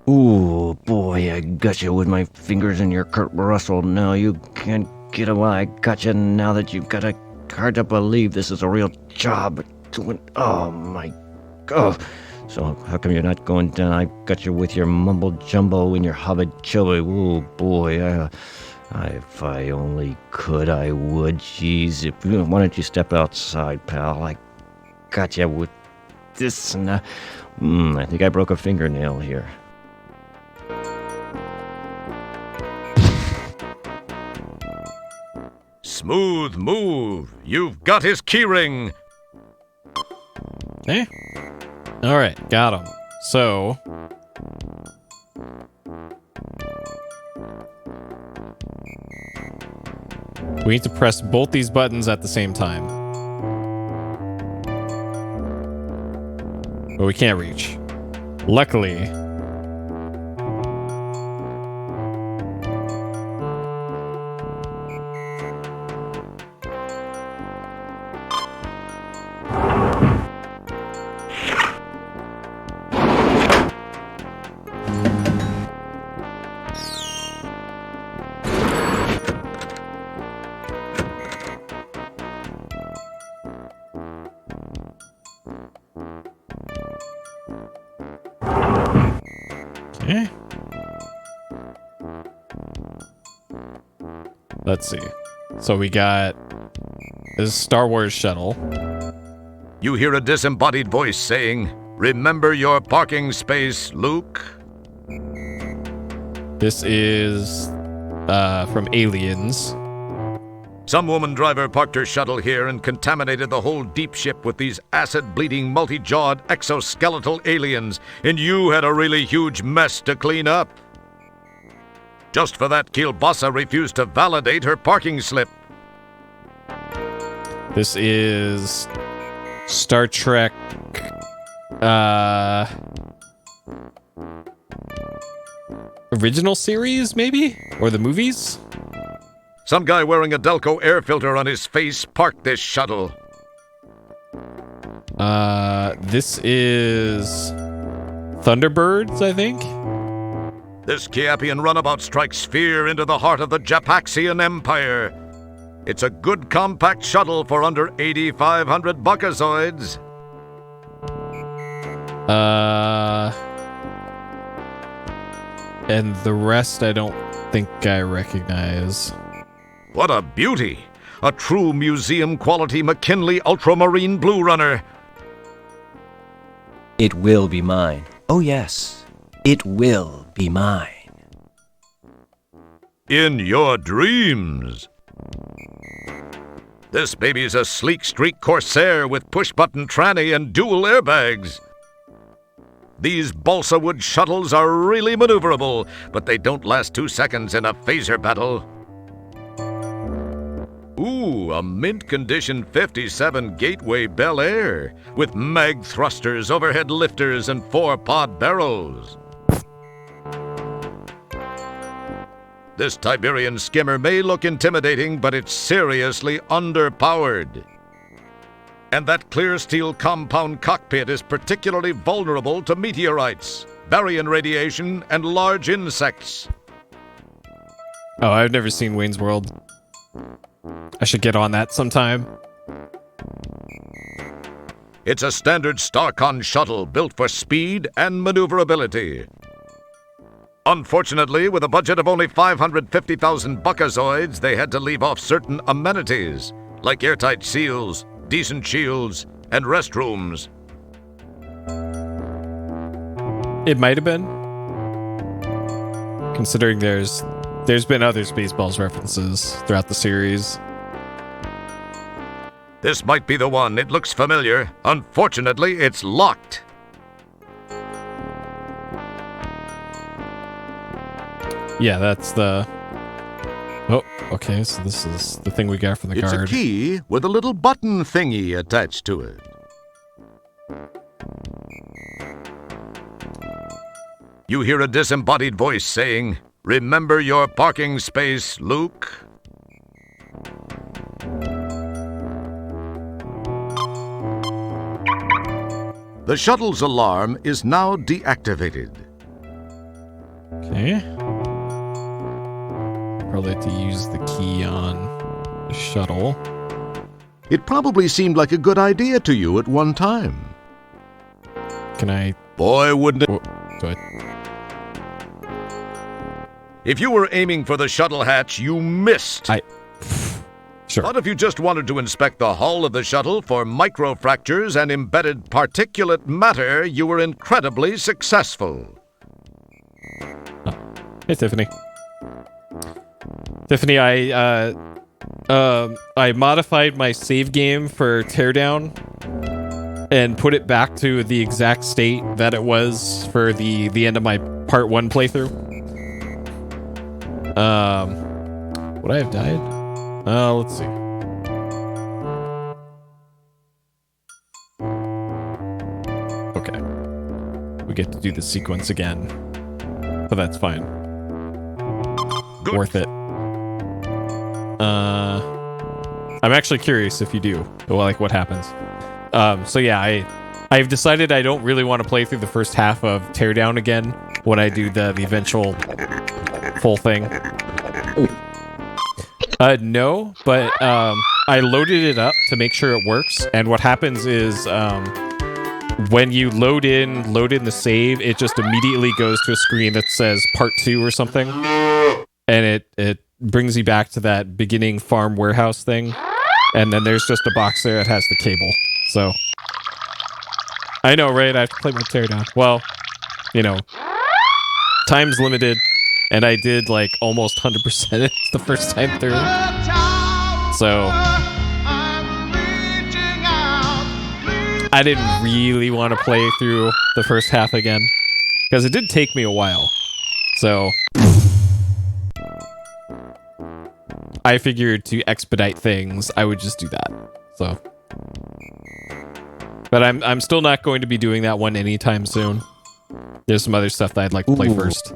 Speaker 3: Ooh, boy, I got you with my fingers in your Kurt Russell. Now you can't get away. I got you now that you've got a... Hard to believe this is a real job. Oh, my... Oh. So how come you're not going down? I got you with your mumble jumbo and your hobbit chubby. Ooh, boy, if I only could, I would. Jeez, why don't you step outside, pal? I got you with this, and I think I broke a fingernail here.
Speaker 5: Smooth move. You've got his keyring.
Speaker 1: Okay. All right, got him. So, we need to press both these buttons at the same time. But we can't reach. Luckily, okay. Let's see. So we got this Star Wars shuttle.
Speaker 5: You hear a disembodied voice saying, "Remember your parking space, Luke."
Speaker 1: This is from Aliens.
Speaker 5: Some woman driver parked her shuttle here and contaminated the whole deep ship with these acid-bleeding, multi-jawed, exoskeletal aliens, and you had a really huge mess to clean up. Just for that, Kielbasa refused to validate her parking slip.
Speaker 1: This is Star Trek original series, maybe? Or the movies?
Speaker 5: Some guy wearing a Delco air filter on his face parked this shuttle.
Speaker 1: This is Thunderbirds, I think?
Speaker 5: This Kiapian runabout strikes fear into the heart of the Japaxian Empire. It's a good compact shuttle for under 8,500 buckazoids.
Speaker 1: And the rest I don't think I recognize.
Speaker 5: What a beauty! A true museum-quality McKinley Ultramarine Blue Runner.
Speaker 3: It will be mine. Oh, yes. It will be mine.
Speaker 5: In your dreams. This baby's a sleek streak Corsair with push-button tranny and dual airbags. These balsa wood shuttles are really maneuverable, but they don't last 2 seconds in a phaser battle. Ooh, a mint-condition 57 Gateway Bel Air with mag thrusters, overhead lifters, and 4-pod barrels. This Tiberian skimmer may look intimidating, but it's seriously underpowered. And that clear steel compound cockpit is particularly vulnerable to meteorites, baryon radiation, and large insects.
Speaker 1: Oh, I've never seen Wayne's World. I should get on that sometime.
Speaker 5: It's a standard Starcon shuttle built for speed and maneuverability. Unfortunately, with a budget of only 550,000 buckazoids, they had to leave off certain amenities, like airtight seals, decent shields, and restrooms.
Speaker 1: It might have been. Considering there's been other Spaceballs references throughout the series.
Speaker 5: This might be the one. It looks familiar. Unfortunately, it's locked.
Speaker 1: Yeah, that's the... Oh, okay, so this is the thing we got from the guard.
Speaker 5: It's a key with a little button thingy attached to it. You hear a disembodied voice saying, "Remember your parking space, Luke." The shuttle's alarm is now deactivated.
Speaker 1: Okay. Probably have to use the key on the shuttle.
Speaker 5: It probably seemed like a good idea to you at one time.
Speaker 1: Can I...
Speaker 5: Boy, wouldn't it...
Speaker 1: Oh, go ahead.
Speaker 5: If you were aiming for the shuttle hatch, you missed.
Speaker 1: Sure.
Speaker 5: But if you just wanted to inspect the hull of the shuttle for microfractures and embedded particulate matter, you were incredibly successful.
Speaker 1: Oh. Hey, Tiffany. Tiffany, I modified my save game for Teardown and put it back to the exact state that it was for the end of my Part 1 playthrough. Would I have died? Let's see. Okay. We get to do the sequence again. But that's fine.
Speaker 5: Good.
Speaker 1: Worth it. I'm actually curious if you do. Like, what happens. So yeah, I've decided I don't really want to play through the first half of Teardown again when I do the eventual full thing. No, but I loaded it up to make sure it works, and what happens is when you load in the save, it just immediately goes to a screen that says Part 2 or something, and it brings you back to that beginning farm warehouse thing, and then there's just a box there that has the cable. So I know, right? I have to play my Teardown. Well, you know, time's limited. And I did like almost 100% it the first time through. So I didn't really want to play through the first half again. Because it did take me a while. So I figured to expedite things, I would just do that. So, but I'm still not going to be doing that one anytime soon. There's some other stuff that I'd like to play first.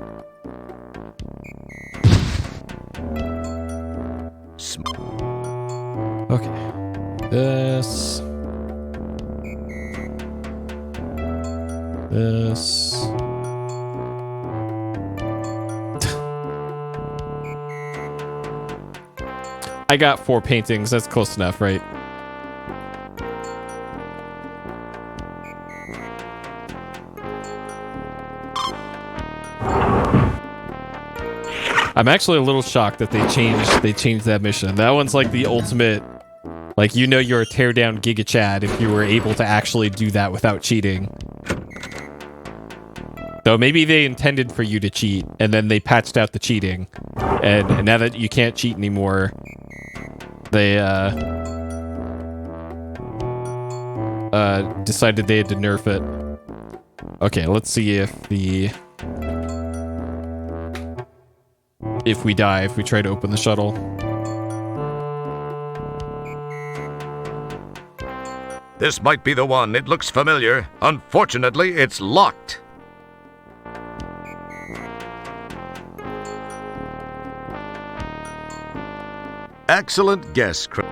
Speaker 1: Okay. This. I got 4 paintings. That's close enough, right? I'm actually a little shocked that they changed that mission. That one's like the ultimate, like, you know, you're a Teardown Giga Chad if you were able to actually do that without cheating. Though maybe they intended for you to cheat, and then they patched out the cheating, and now that you can't cheat anymore, they decided they had to nerf it. Okay, let's see if we die, if we try to open the shuttle.
Speaker 5: This might be the one. It looks familiar. Unfortunately, it's locked. Excellent guess, Chris.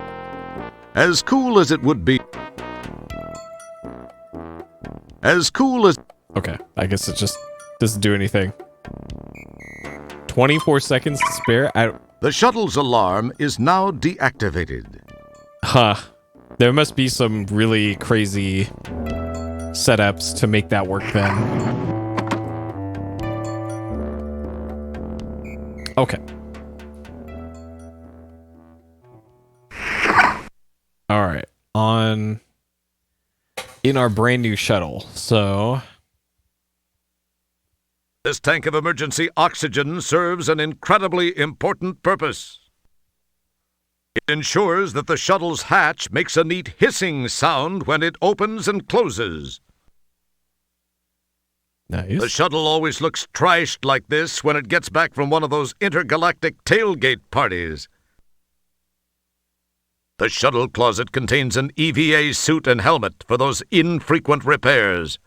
Speaker 5: As cool as it would be. As cool as...
Speaker 1: Okay, I guess it just doesn't do anything. 24 seconds to spare?
Speaker 5: The shuttle's alarm is now deactivated.
Speaker 1: Huh. There must be some really crazy setups to make that work then. Okay. Alright. In our brand new shuttle. So...
Speaker 5: This tank of emergency oxygen serves an incredibly important purpose. It ensures that the shuttle's hatch makes a neat hissing sound when it opens and closes.
Speaker 1: Nice.
Speaker 5: The shuttle always looks trashed like this when it gets back from one of those intergalactic tailgate parties. The shuttle closet contains an EVA suit and helmet for those infrequent repairs.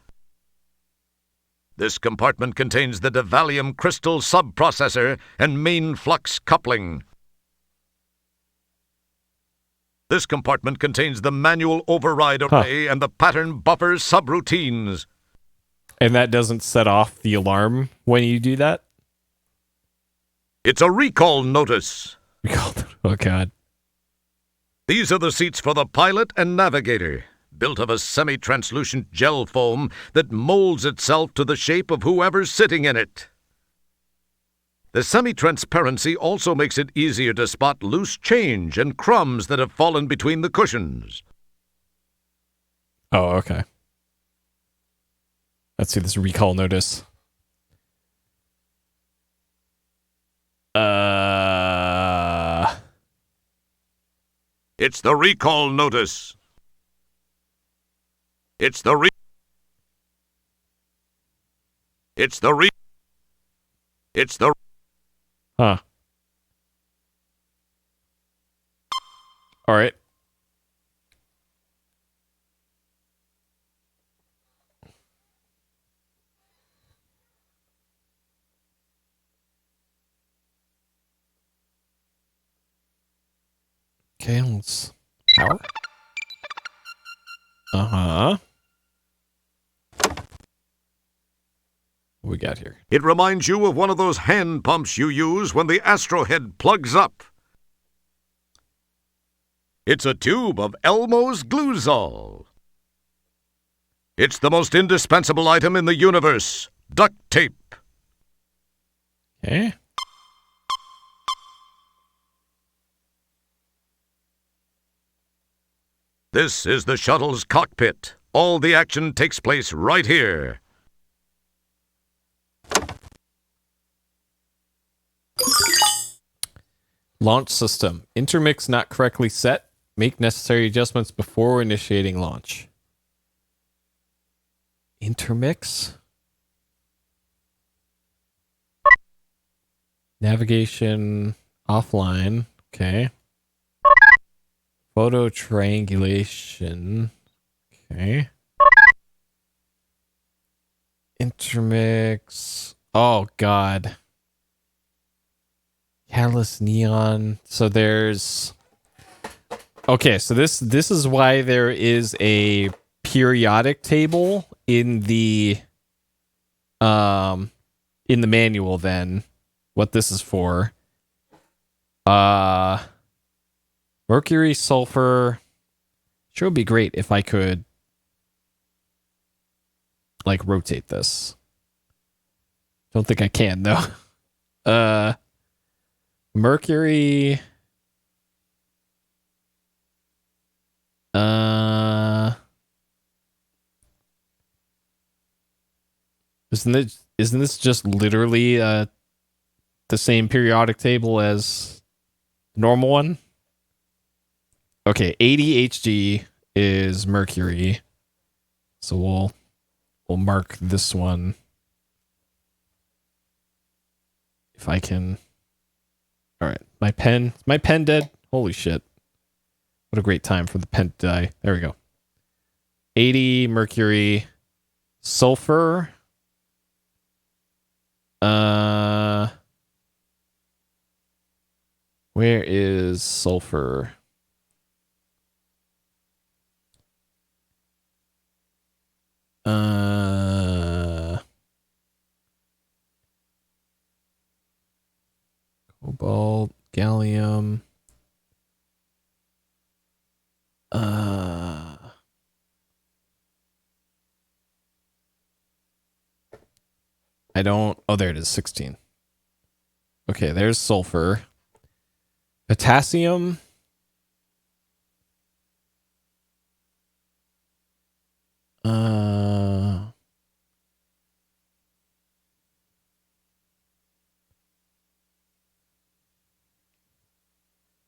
Speaker 5: This compartment contains the Devallium crystal subprocessor and main flux coupling. This compartment contains the manual override array and the pattern buffer subroutines.
Speaker 1: And that doesn't set off the alarm when you do that?
Speaker 5: It's a recall notice.
Speaker 1: Oh, God.
Speaker 5: These are the seats for the pilot and navigator, built of a semi-translucent gel foam that molds itself to the shape of whoever's sitting in it. The semi-transparency also makes it easier to spot loose change and crumbs that have fallen between the cushions.
Speaker 1: Oh, okay. Let's see this recall notice.
Speaker 5: It's the recall notice. It's the
Speaker 1: Huh. All right. Okay, let's power. Uh-huh. What we got here?
Speaker 5: It reminds you of one of those hand pumps you use when the astrohead plugs up. It's a tube of Elmo's Gluzol. It's the most indispensable item in the universe, duct tape.
Speaker 1: Okay.
Speaker 5: This is the shuttle's cockpit. All the action takes place right here.
Speaker 1: Launch system. Intermix not correctly set. Make necessary adjustments before initiating launch. Intermix? Navigation offline. Okay. Photo triangulation. Okay. Intermix. Oh, God. Catalyst neon. So there's... Okay, so this is why there is a periodic table in the manual then. What this is for. Mercury, sulfur. Sure would be great if I could like rotate this. Don't think I can though. Mercury. Isn't this just literally the same periodic table as the normal one? Okay, ADHD is Mercury. So we'll mark this one. If I can. All right, my pen dead? Holy shit. What a great time for the pen to die. There we go. 80 Mercury, sulfur. Where is sulfur? Cobalt, gallium. I don't. Oh, there it is. 16. Okay, there's sulfur. Potassium.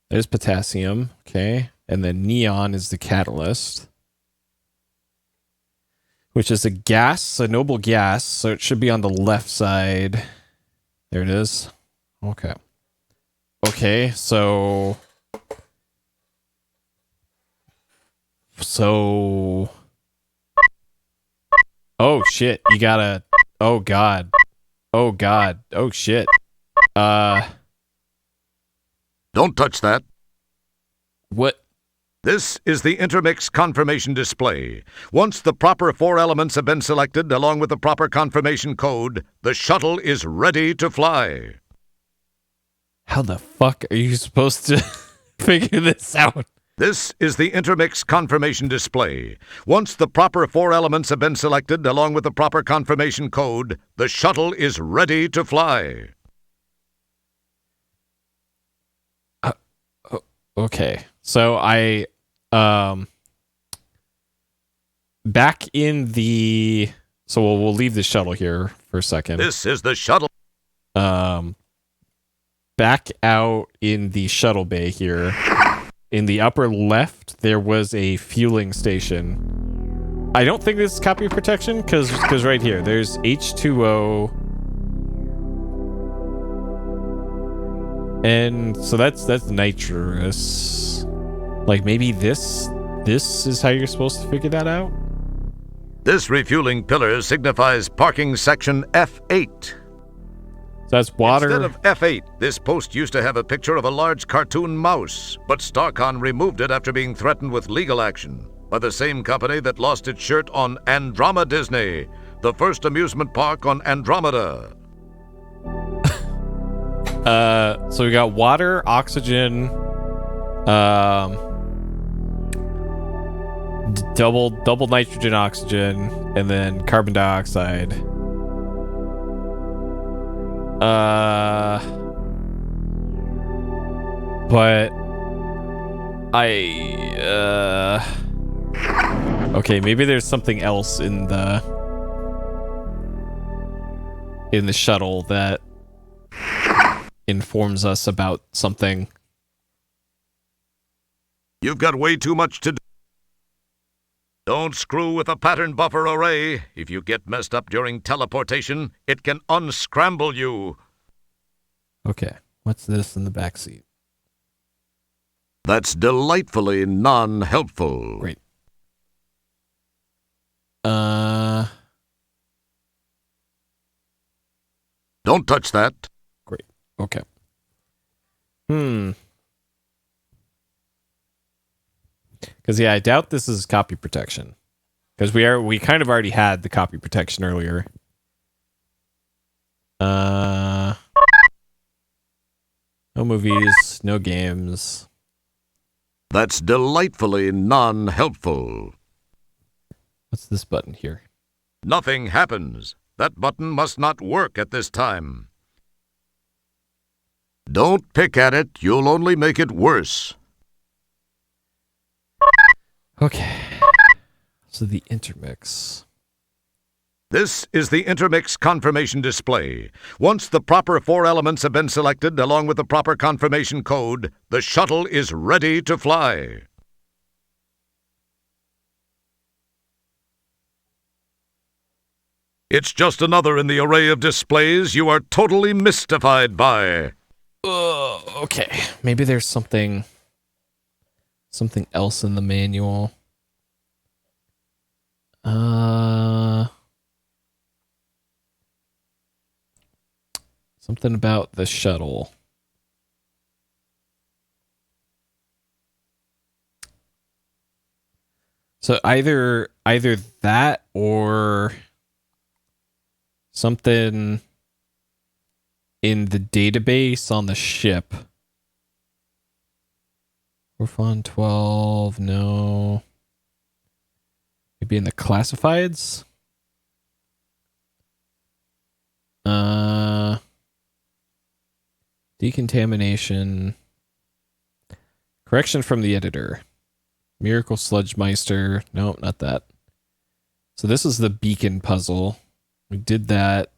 Speaker 1: There's potassium. Okay. And then neon is the catalyst, which is a gas, a noble gas. So it should be on the left side. There it is. Okay. Okay, so oh shit, you gotta, oh god, oh shit.
Speaker 5: Don't touch that.
Speaker 1: What?
Speaker 5: This is the intermix confirmation display. Once the proper 4 elements have been selected along with the proper confirmation code, the shuttle is ready to fly.
Speaker 1: How the fuck are you supposed to figure this out?
Speaker 5: This is the intermix confirmation display. Once the proper 4 elements have been selected along with the proper confirmation code, the shuttle is ready to fly.
Speaker 1: Okay, so I back in the, so we'll leave the shuttle here for a second.
Speaker 5: This is the shuttle.
Speaker 1: Back out in the shuttle bay here, in the upper left, there was a fueling station. I don't think this is copy protection because right here, there's H2O. And so that's nitrous. Like maybe this is how you're supposed to figure that out?
Speaker 5: This refueling pillar signifies parking section F8.
Speaker 1: So that's water.
Speaker 5: Instead of F8, this post used to have a picture of a large cartoon mouse, but Starcon removed it after being threatened with legal action by the same company that lost its shirt on Andromeda Disney, the first amusement park on Andromeda.
Speaker 1: So we got water, oxygen, double nitrogen, oxygen, and then carbon dioxide. But okay, maybe there's something else in the shuttle that informs us about something.
Speaker 5: You've got way too much to do. Don't screw with a pattern buffer array. If you get messed up during teleportation, it can unscramble you.
Speaker 1: Okay, what's this in the back seat?
Speaker 5: That's delightfully non-helpful.
Speaker 1: Great.
Speaker 5: Don't touch that.
Speaker 1: Great. Okay. Because yeah, I doubt this is copy protection. Because we kind of already had the copy protection earlier. No movies, no games.
Speaker 5: That's delightfully non-helpful.
Speaker 1: What's this button here?
Speaker 5: Nothing happens. That button must not work at this time. Don't pick at it. You'll only make it worse.
Speaker 1: Okay. So the intermix.
Speaker 5: This is the intermix confirmation display. Once the proper 4 elements have been selected along with the proper confirmation code, the shuttle is ready to fly. It's just another in the array of displays you are totally mystified by.
Speaker 1: Okay. Maybe there's something else in the manual. Something about the shuttle. So either that or something in the database on the ship. Orphan 12, no. Maybe in the classifieds? Decontamination. Correction from the editor. Miracle Sludgemeister. No, not that. So this is the beacon puzzle. We did that.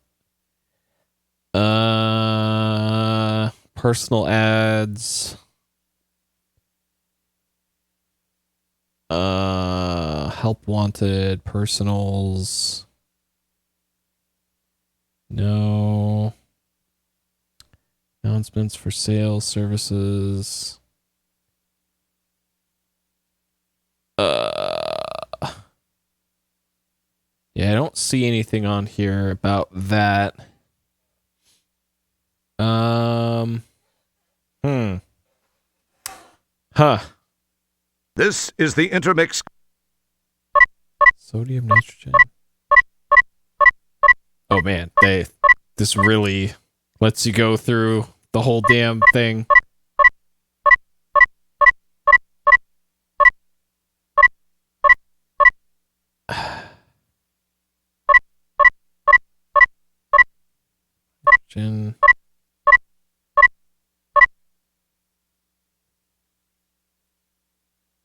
Speaker 1: Personal ads. Help wanted. Personals. No. Announcements for sales services. Yeah, I don't see anything on here about that. Huh.
Speaker 5: This is the intermix.
Speaker 1: Sodium nitrogen. Oh man, this really lets you go through the whole damn thing.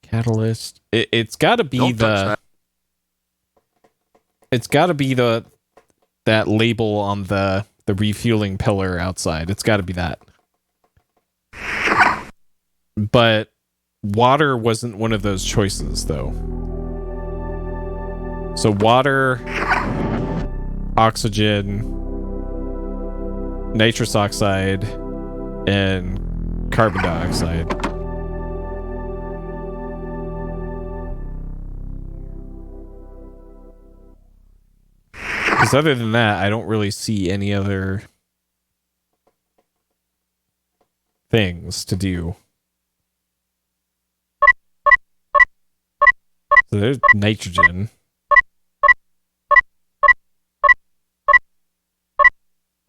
Speaker 1: Catalyst. It's got to be It's got to be that label on the refueling pillar outside. It's got to be that. But water wasn't one of those choices, though. So water, oxygen, nitrous oxide, and carbon dioxide. Because other than that, I don't really see any other things to do. So there's nitrogen.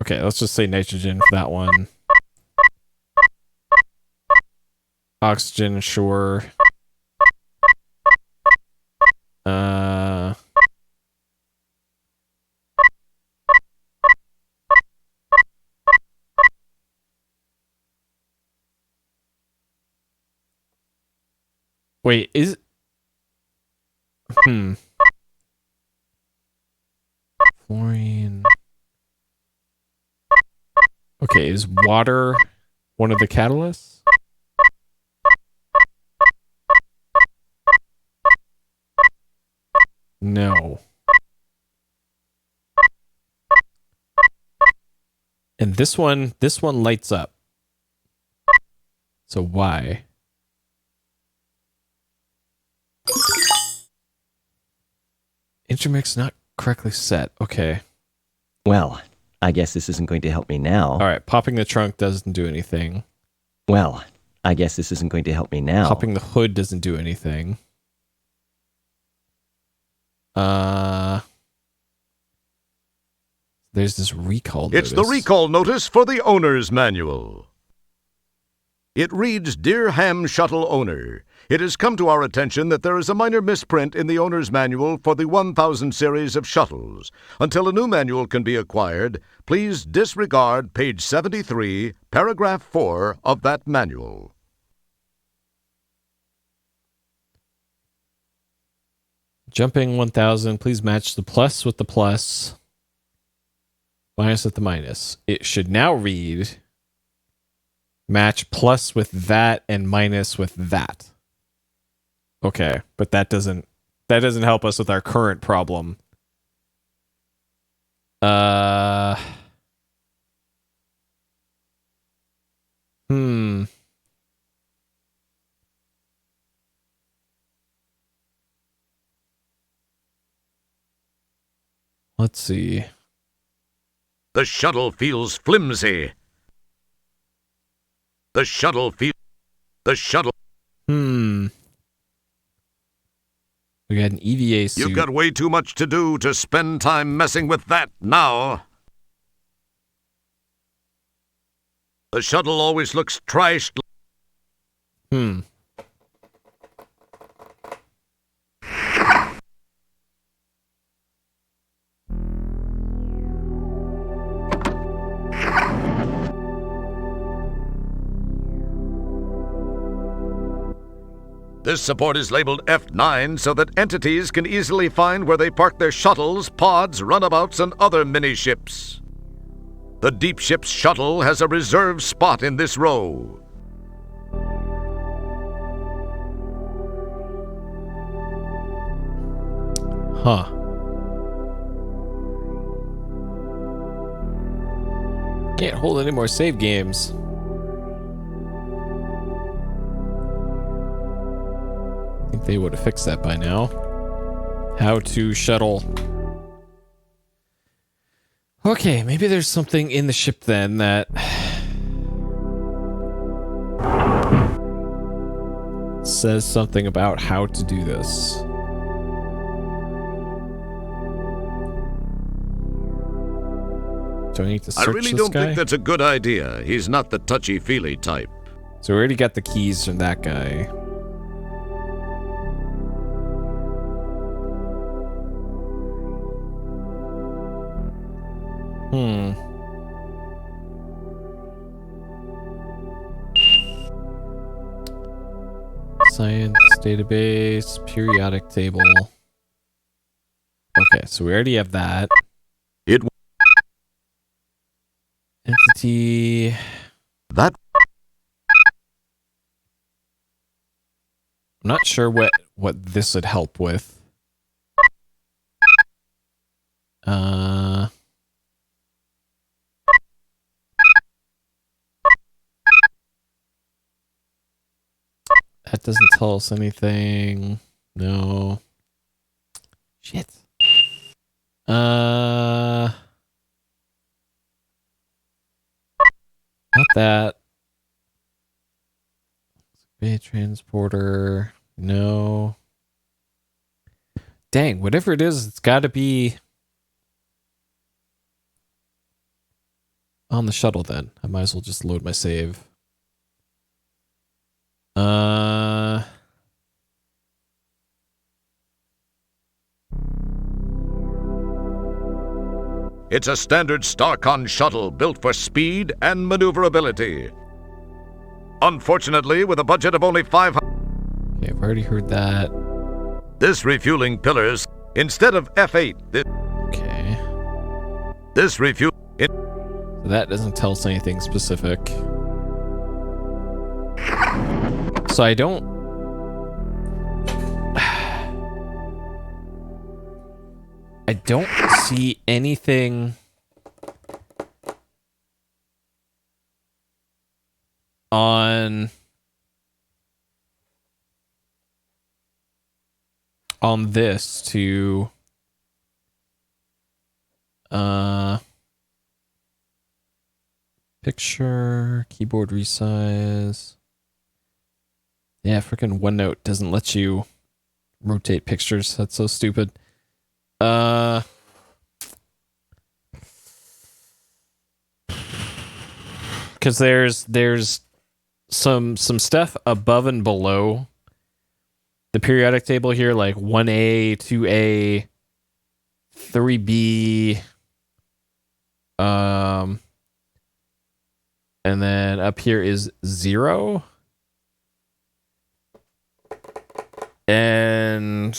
Speaker 1: Okay, let's just say nitrogen for that one. Oxygen, sure. Wait, Fluorine. Okay, is water one of the catalysts? No. And this one lights up. So why? Intermix not correctly set. Okay.
Speaker 3: Well, I guess this isn't going to help me now.
Speaker 1: All right, popping the trunk doesn't do anything.
Speaker 3: Well, I guess this isn't going to help me now.
Speaker 1: Popping the hood doesn't do anything. There's this recall notice.
Speaker 5: It's the recall notice for the owner's manual. It reads, "Dear Ham Shuttle Owner, it has come to our attention that there is a minor misprint in the owner's manual for the 1000 series of shuttles. Until a new manual can be acquired, please disregard page 73, paragraph 4 of that manual."
Speaker 1: Jumping 1000, please match the plus with the plus. Minus with the minus. It should now read match plus with that and minus with that. Okay, but that doesn't help us with our current problem. Let's see.
Speaker 5: The shuttle feels flimsy. The shuttle.
Speaker 1: We got an EVA suit.
Speaker 5: You've got way too much to do to spend time messing with that now. The shuttle always looks trashed. This support is labeled F9 so that entities can easily find where they park their shuttles, pods, runabouts, and other mini-ships. The deep ship's shuttle has a reserved spot in this row.
Speaker 1: Huh. Can't hold any more save games. I think they would have fixed that by now. How to shuttle. Okay, maybe there's something in the ship then that says something about how to do this. Do I need to search
Speaker 5: I really
Speaker 1: this
Speaker 5: don't
Speaker 1: guy?
Speaker 5: think that's a good idea. He's not the touchy-feely type.
Speaker 1: So we already got the keys from that guy. Science database, periodic table. Okay, so we already have that. Entity.
Speaker 5: That.
Speaker 1: I'm not sure what this would help with. That doesn't tell us anything. No. Shit. Not that. Bay transporter. No. Dang, whatever it is, it's got to be on the shuttle then. I might as well just load my save.
Speaker 5: It's a standard Starcon shuttle built for speed and maneuverability. Unfortunately, with a budget of only 500...
Speaker 1: Okay, I've already heard that.
Speaker 5: This refueling pillars, instead of F8...
Speaker 1: Okay.
Speaker 5: This refuel...
Speaker 1: So that doesn't tell us anything specific. So I don't... I don't see anything on this to picture, keyboard resize. Yeah, freaking OneNote doesn't let you rotate pictures. That's so stupid. Because there's some stuff above and below the periodic table here, like 1A, 2A, 3B, and then up here is 0. And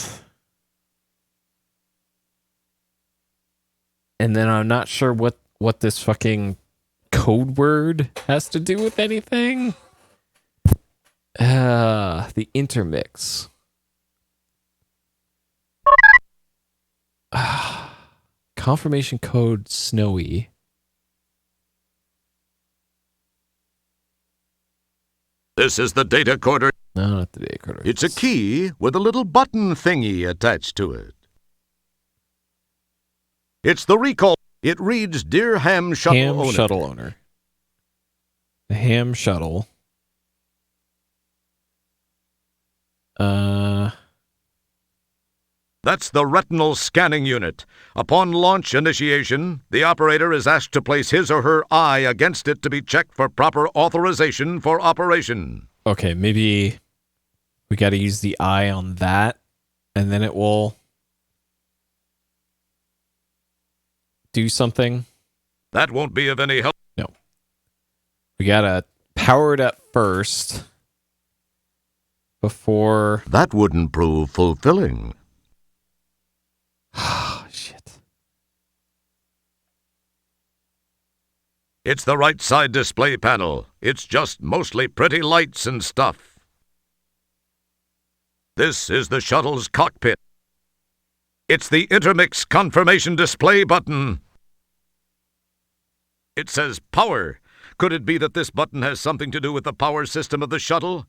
Speaker 1: then I'm not sure what this fucking code word has to do with anything. The intermix. Confirmation code snowy.
Speaker 5: This is the data coder.
Speaker 1: No, not the data coder.
Speaker 5: It's a key with a little button thingy attached to it. It's the recall. It reads, Dear Ham Shuttle Owner.
Speaker 1: Shuttle Owner. The Ham Shuttle.
Speaker 5: That's the retinal scanning unit. Upon launch initiation, the operator is asked to place his or her eye against it to be checked for proper authorization for operation.
Speaker 1: Okay, maybe we got to use the eye on that, and then it will do something.
Speaker 5: That won't be of any help.
Speaker 1: No. We got to power it up first before...
Speaker 5: That wouldn't prove fulfilling.
Speaker 1: Shit.
Speaker 5: It's the right side display panel. It's just mostly pretty lights and stuff. This is the shuttle's cockpit. It's the intermix confirmation display button. It says power. Could it be that this button has something to do with the power system of the shuttle?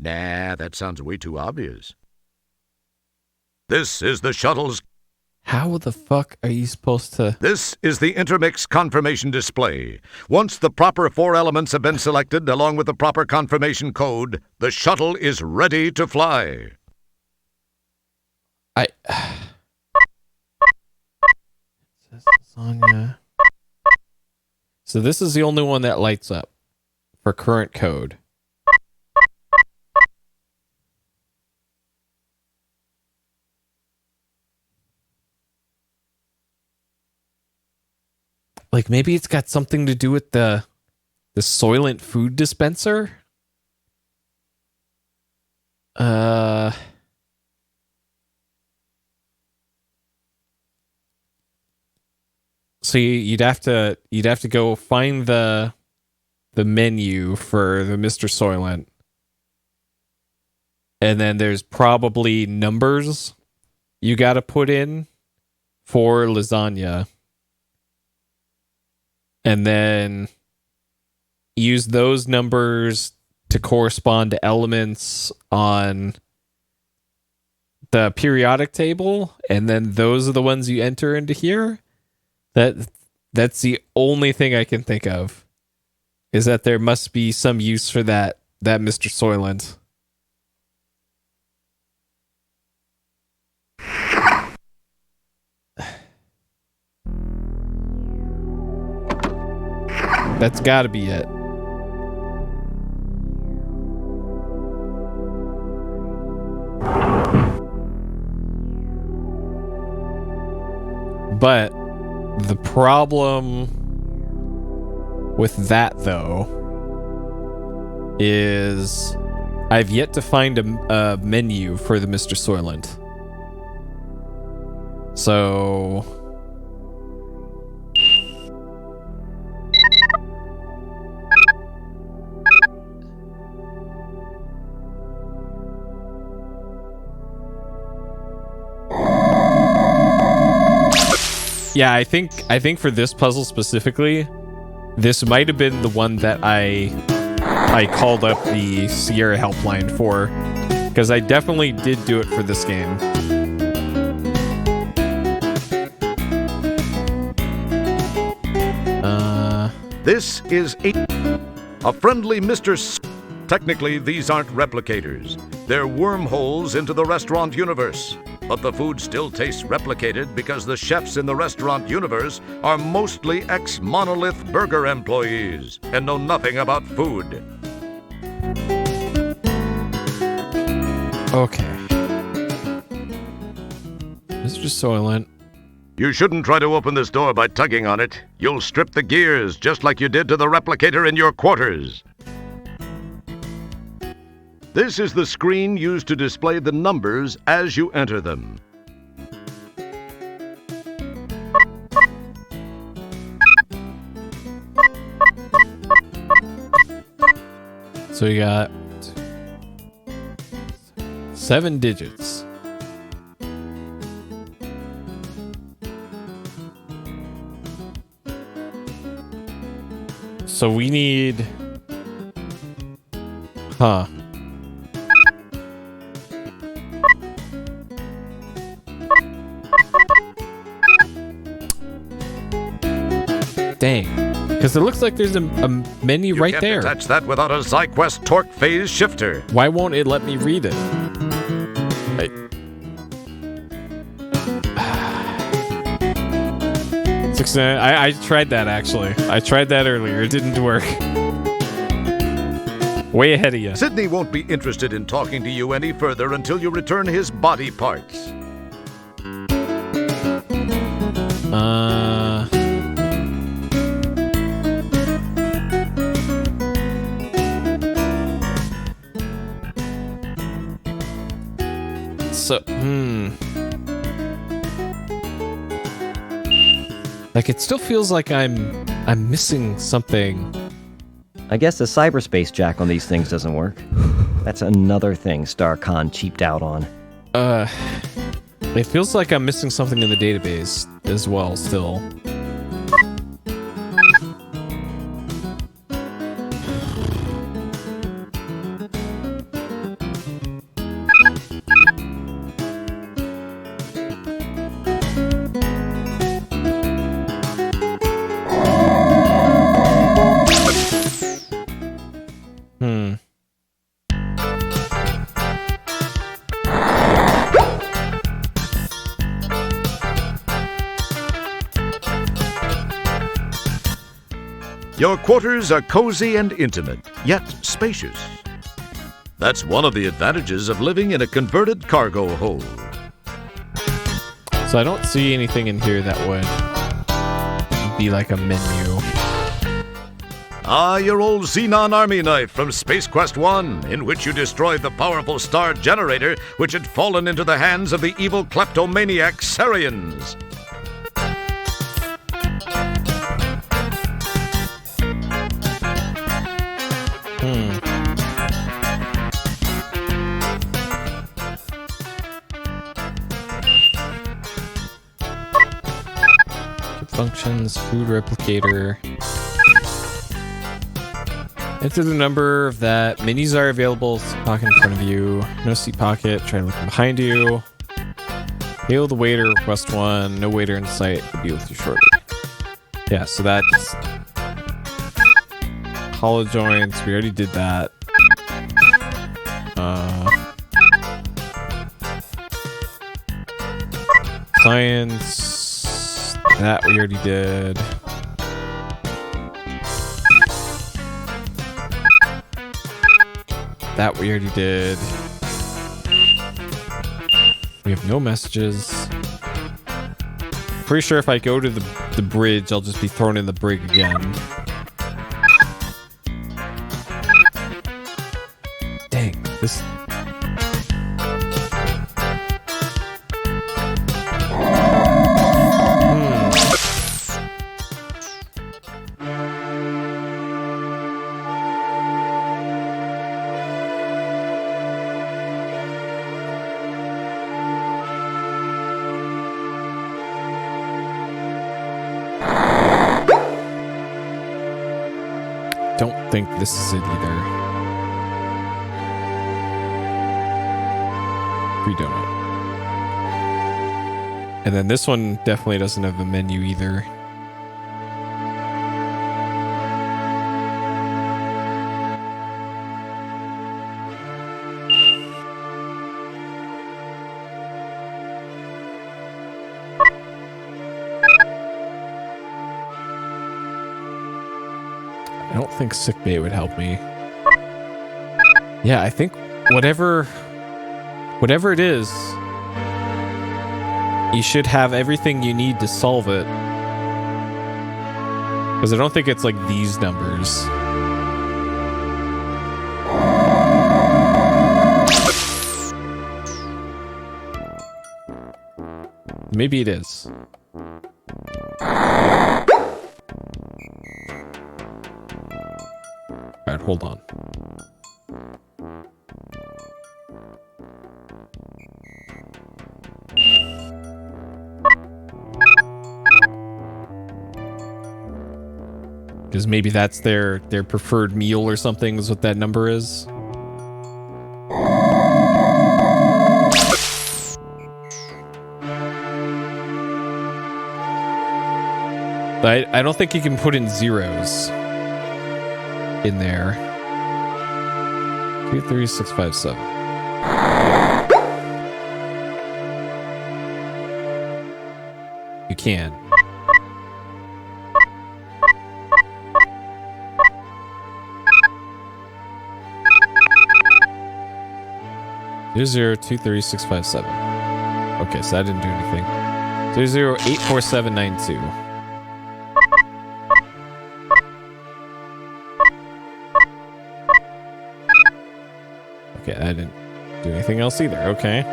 Speaker 5: Nah, that sounds way too obvious. This is the shuttle's...
Speaker 1: How the fuck are you supposed to...
Speaker 5: This is the intermix confirmation display. Once the proper 4 elements have been selected, along with the proper confirmation code, the shuttle is ready to fly.
Speaker 1: So this is the only one that lights up for current code. Like, maybe it's got something to do with the Soylent food dispenser? So you'd have to go find the menu for the Mr. Soylent. And then there's probably numbers you got to put in for lasagna. And then use those numbers to correspond to elements on the periodic table, and then those are the ones you enter into here. That's the only thing I can think of, is that there must be some use for that Mr. Soylent. That's gotta be it. But the problem with that, though, is I've yet to find a menu for the Mr. Soylent. So... yeah, I think for this puzzle specifically, this might have been the one that I called up the Sierra helpline for, because I definitely did do it for this game.
Speaker 5: This is a friendly Mr. Technically, these aren't replicators. They're wormholes into the restaurant universe. But the food still tastes replicated because the chefs in the restaurant universe are mostly ex-Monolith Burger employees and know nothing about food.
Speaker 1: Okay. Mr. Soylent.
Speaker 5: You shouldn't try to open this door by tugging on it. You'll strip the gears just like you did to the replicator in your quarters. This is the screen used to display the numbers as you enter them.
Speaker 1: So you got 7 digits. So we need... Huh. Dang. Because it looks like there's a menu right there.
Speaker 5: You can't attach that without a ZyQuest torque phase shifter.
Speaker 1: Why won't it let me read it? I tried that, actually. I tried that earlier. It didn't work. Way ahead of you.
Speaker 5: Sydney won't be interested in talking to you any further until you return his body parts.
Speaker 1: So, like, it still feels like I'm missing something.
Speaker 3: I guess the cyberspace jack on these things doesn't work. That's another thing Star Khan cheaped out on.
Speaker 1: It feels like I'm missing something in the database as well, still.
Speaker 5: Your quarters are cozy and intimate, yet spacious. That's one of the advantages of living in a converted cargo hold.
Speaker 1: So I don't see anything in here that would be like a menu.
Speaker 5: Ah, your old Xenon army knife from Space Quest 1, in which you destroyed the powerful star generator which had fallen into the hands of the evil kleptomaniac Sarians.
Speaker 1: Functions, food replicator. Enter the number that menus are available. Seat pocket in front of you. No seat pocket. Try looking behind you. Hail the waiter. Request one. No waiter in sight. Will be with you shortly. Yeah, so that's hollow joints. We already did that. Science. That we already did. That we already did. We have no messages. Pretty sure if I go to the bridge, I'll just be thrown in the brig again. Dang, this... Don't think this is it either. Free donut. And then this one definitely doesn't have a menu either. I don't think sickbay would help me. Yeah, I think whatever it is, you should have everything you need to solve it. Because I don't think it's like these numbers. Maybe it is. Alright, hold on. Because maybe that's their preferred meal or something is what that number is. I don't think you can put in zeros in there. 2, 3, 6, 5, 7. You can. 00236657. Okay, so that didn't do anything. 00844792. Okay, I didn't do anything else either. Okay.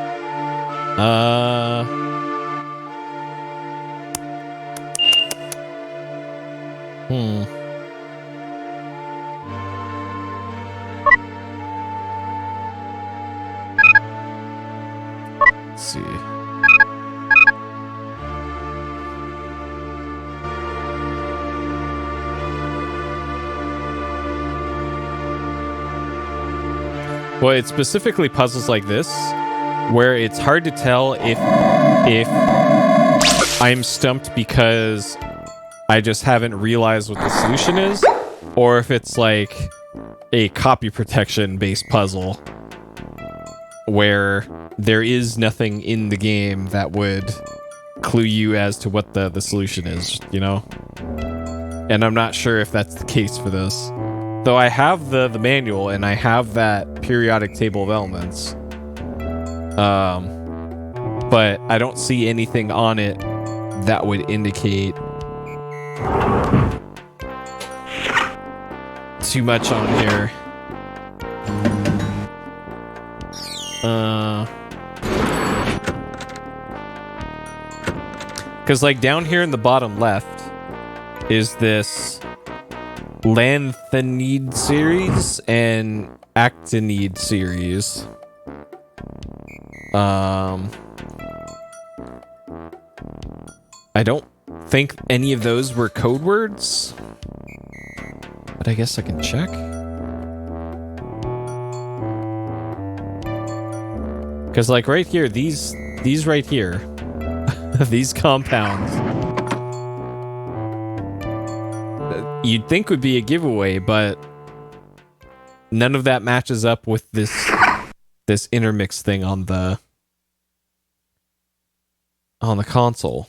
Speaker 1: Let's see. Well, it's specifically puzzles like this where it's hard to tell if I'm stumped because I just haven't realized what the solution is, or if it's like a copy protection based puzzle where there is nothing in the game that would clue you as to what the solution is, you know? And I'm not sure if that's the case for this. Though I have the manual and I have that periodic table of elements. But I don't see anything on it that would indicate too much on here. Because like down here in the bottom left is this Lanthanide series and Actinide series. I don't think any of those were code words, but I guess I can check. Because like right here, these right here, these compounds, you'd think would be a giveaway, but none of that matches up with this intermix thing on the console.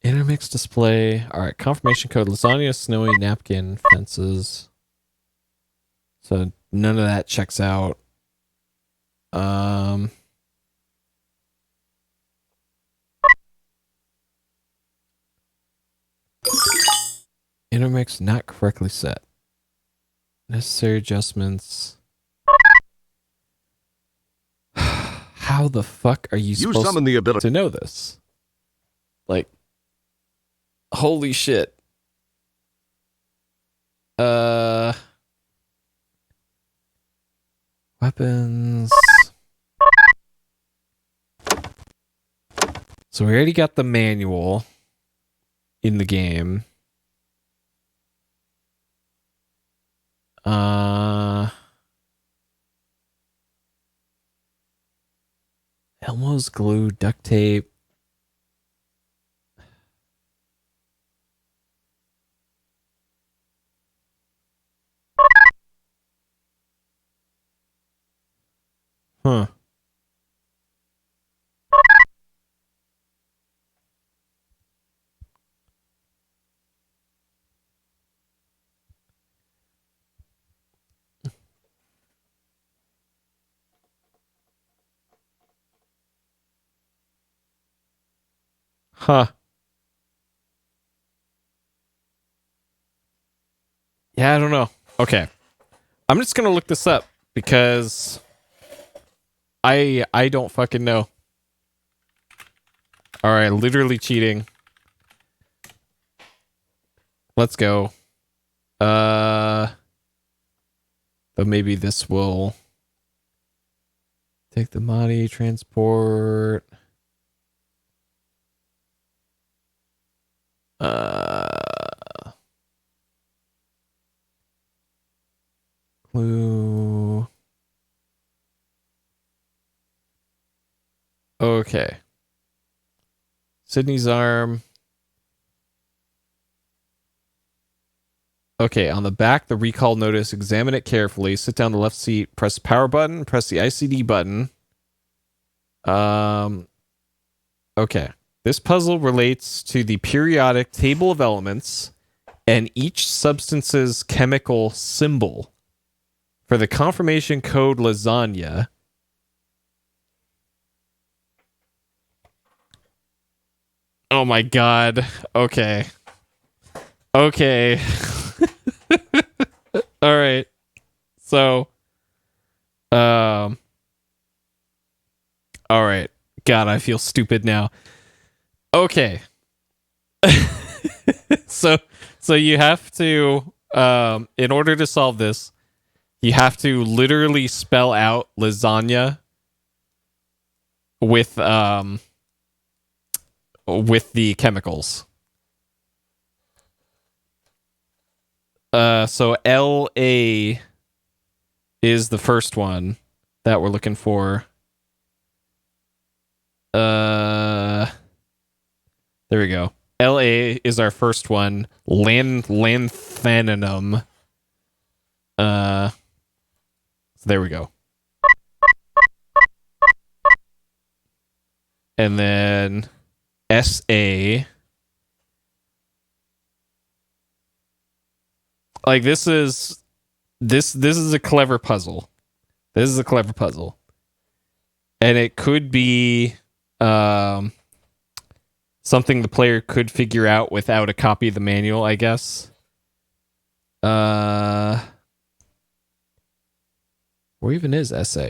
Speaker 1: Intermix display. All right, confirmation code: lasagna, snowy, napkin, fences. So none of that checks out. Intermix not correctly set. Necessary adjustments. How the fuck are you supposed
Speaker 5: summon the ability
Speaker 1: to know this? Like, holy shit. Weapons. So we already got the manual in the game. Elmo's glue, duct tape. Huh. Huh. Yeah, I don't know. Okay. I'm just gonna look this up because I don't fucking know. Alright, literally cheating. Let's go. But maybe this will take the Mahdi transport. Clue. Okay. Sydney's arm. Okay, on the back, the recall notice. Examine it carefully. Sit down the left seat. Press the power button. Press the ICD button. Okay. This puzzle relates to the periodic table of elements and each substance's chemical symbol. For the confirmation code lasagna, oh my god. Okay. All right. So, all right. God, I feel stupid now. Okay. So you have to, in order to solve this, you have to literally spell out lasagna with the chemicals. So LA is the first one that we're looking for. There we go. LA is our first one. Lanthanum. So there we go. And then SA. Like this is a clever puzzle. This is a clever puzzle. And it could be something the player could figure out without a copy of the manual, I guess. Where even is SA?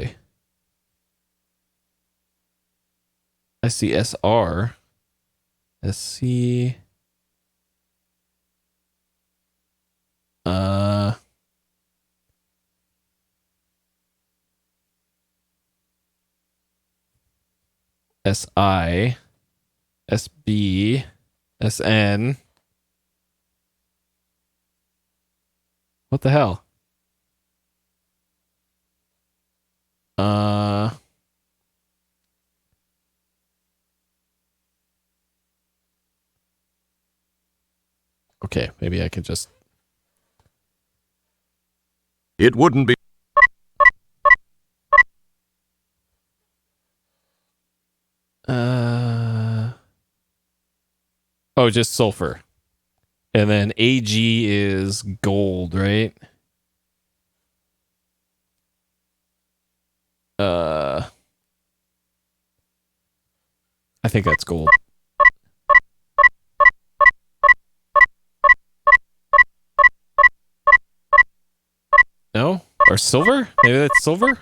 Speaker 1: I see SR. SC. SI. SB. SN. What the hell? Okay, maybe I could just...
Speaker 5: It wouldn't be...
Speaker 1: Oh, just sulfur. And then AG is gold, right? I think that's gold. No? Or silver? Maybe that's silver?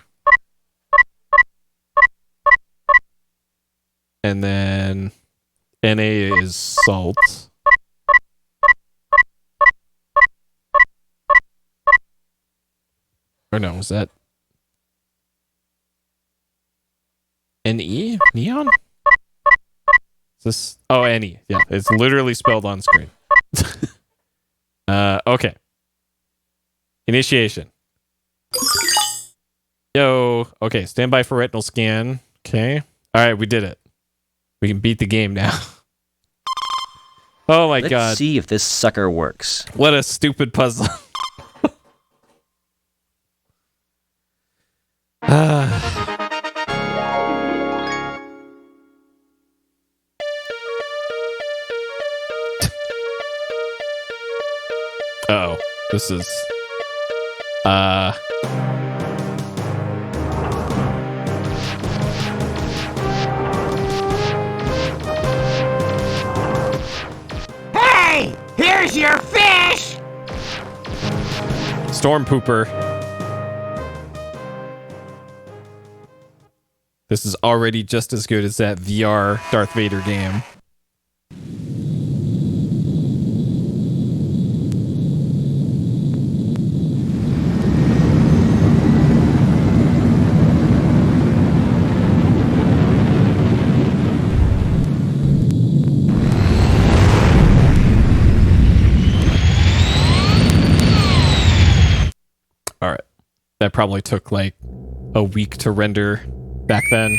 Speaker 1: And then Na is salt. Or no, is that NE? Neon? Is this... Oh, NE. Yeah, it's literally spelled on screen. Okay. Initiation. Yo. Okay, stand by for retinal scan. Okay. All right, we did it. We can beat the game now. Oh my god.
Speaker 3: Let's see if this sucker works.
Speaker 1: What a stupid puzzle. Uh-oh. This is...
Speaker 11: Hey! Here's your fish!
Speaker 1: Storm Pooper. This is already just as good as that VR Darth Vader game. That probably took like a week to render back then.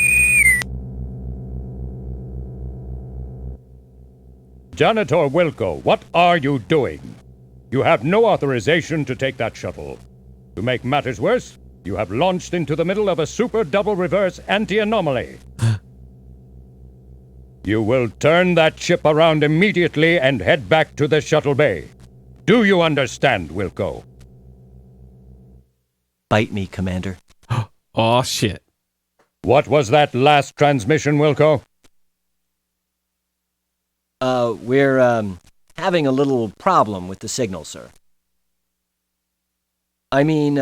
Speaker 2: Janitor Wilco, what are you doing? You have no authorization to take that shuttle. To make matters worse, you have launched into the middle of a super double reverse anti-anomaly. You will turn that ship around immediately and head back to the shuttle bay. Do you understand, Wilco?
Speaker 3: Bite me, Commander.
Speaker 1: Aw, shit.
Speaker 2: What was that last transmission, Wilco?
Speaker 3: We're having a little problem with the signal, sir. I mean,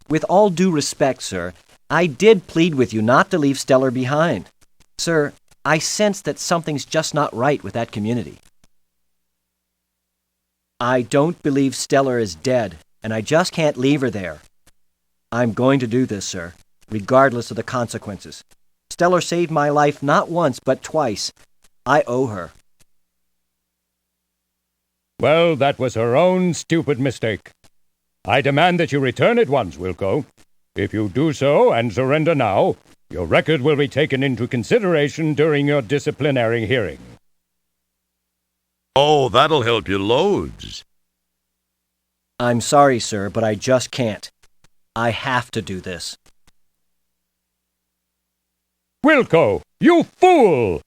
Speaker 3: with all due respect, sir, I did plead with you not to leave Stellar behind. Sir, I sense that something's just not right with that community. I don't believe Stellar is dead, and I just can't leave her there. I'm going to do this, sir, regardless of the consequences. Stellar saved my life not once, but twice. I owe her.
Speaker 2: Well, that was her own stupid mistake. I demand that you return at once, Wilco. If you do so and surrender now, your record will be taken into consideration during your disciplinary hearing.
Speaker 5: Oh, that'll help you loads.
Speaker 3: I'm sorry, sir, but I just can't. I have to do this.
Speaker 2: Wilco, you fool!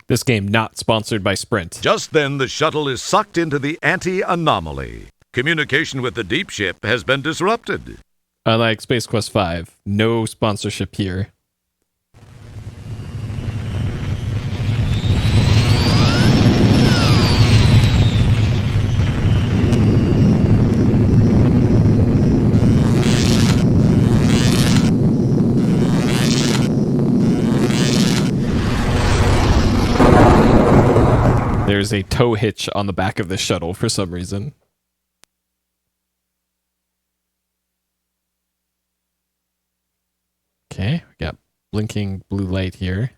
Speaker 1: This game not sponsored by Sprint.
Speaker 5: Just then, the shuttle is sucked into the anti-anomaly. Communication with the deep ship has been disrupted.
Speaker 1: Unlike Space Quest V, no sponsorship here. There's a tow hitch on the back of the shuttle for some reason. Okay, we got blinking blue light here.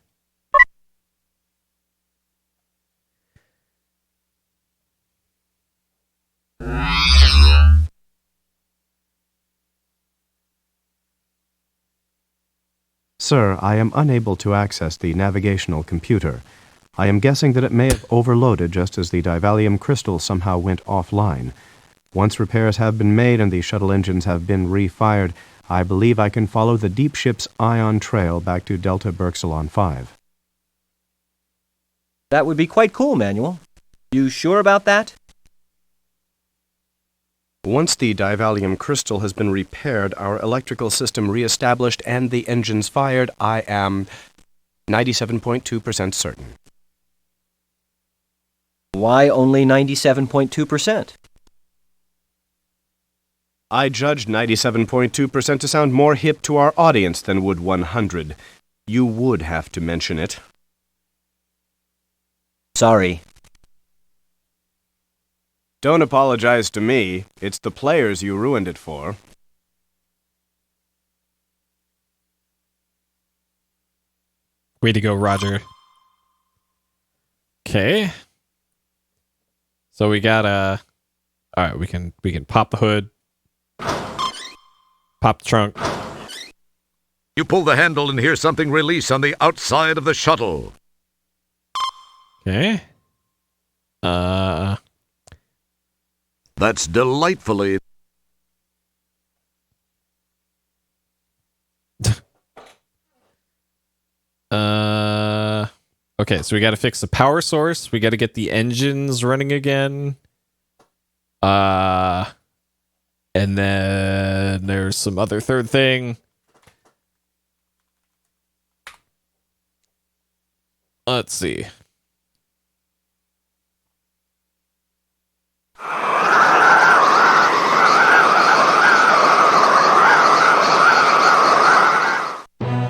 Speaker 12: Sir, I am unable to access the navigational computer. I am guessing that it may have overloaded just as the divalium crystal somehow went offline. Once repairs have been made and the shuttle engines have been refired, I believe I can follow the deep ship's ion trail back to Delta Berxilon 5.
Speaker 3: That would be quite cool, Manuel. You sure about that?
Speaker 12: Once the divalium crystal has been repaired, our electrical system reestablished, and the engines fired, I am 97.2% certain.
Speaker 3: Why only 97.2%?
Speaker 12: I judged 97.2% to sound more hip to our audience than would 100. You would have to mention it.
Speaker 3: Sorry.
Speaker 12: Don't apologize to me. It's the players you ruined it for.
Speaker 1: Way to go, Roger. Okay. So we got all right, we can pop the hood. Pop the trunk.
Speaker 5: You pull the handle and hear something release on the outside of the shuttle.
Speaker 1: Okay.
Speaker 5: That's delightfully...
Speaker 1: Okay, so we got to fix the power source. We got to get the engines running again. And then there's some other third thing. Let's see.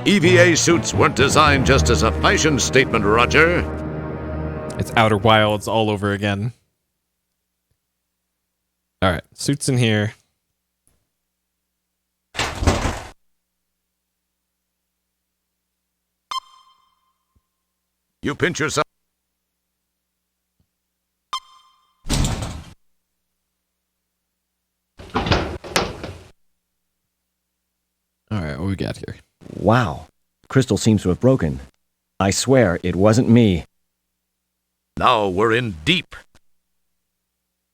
Speaker 5: EVA suits weren't designed just as a fashion statement, Roger.
Speaker 1: It's Outer Wilds all over again. All right, suits in here.
Speaker 5: You pinch yourself.
Speaker 1: All right, what we got here?
Speaker 3: Wow. Crystal seems to have broken. I swear it wasn't me.
Speaker 5: Now we're in deep.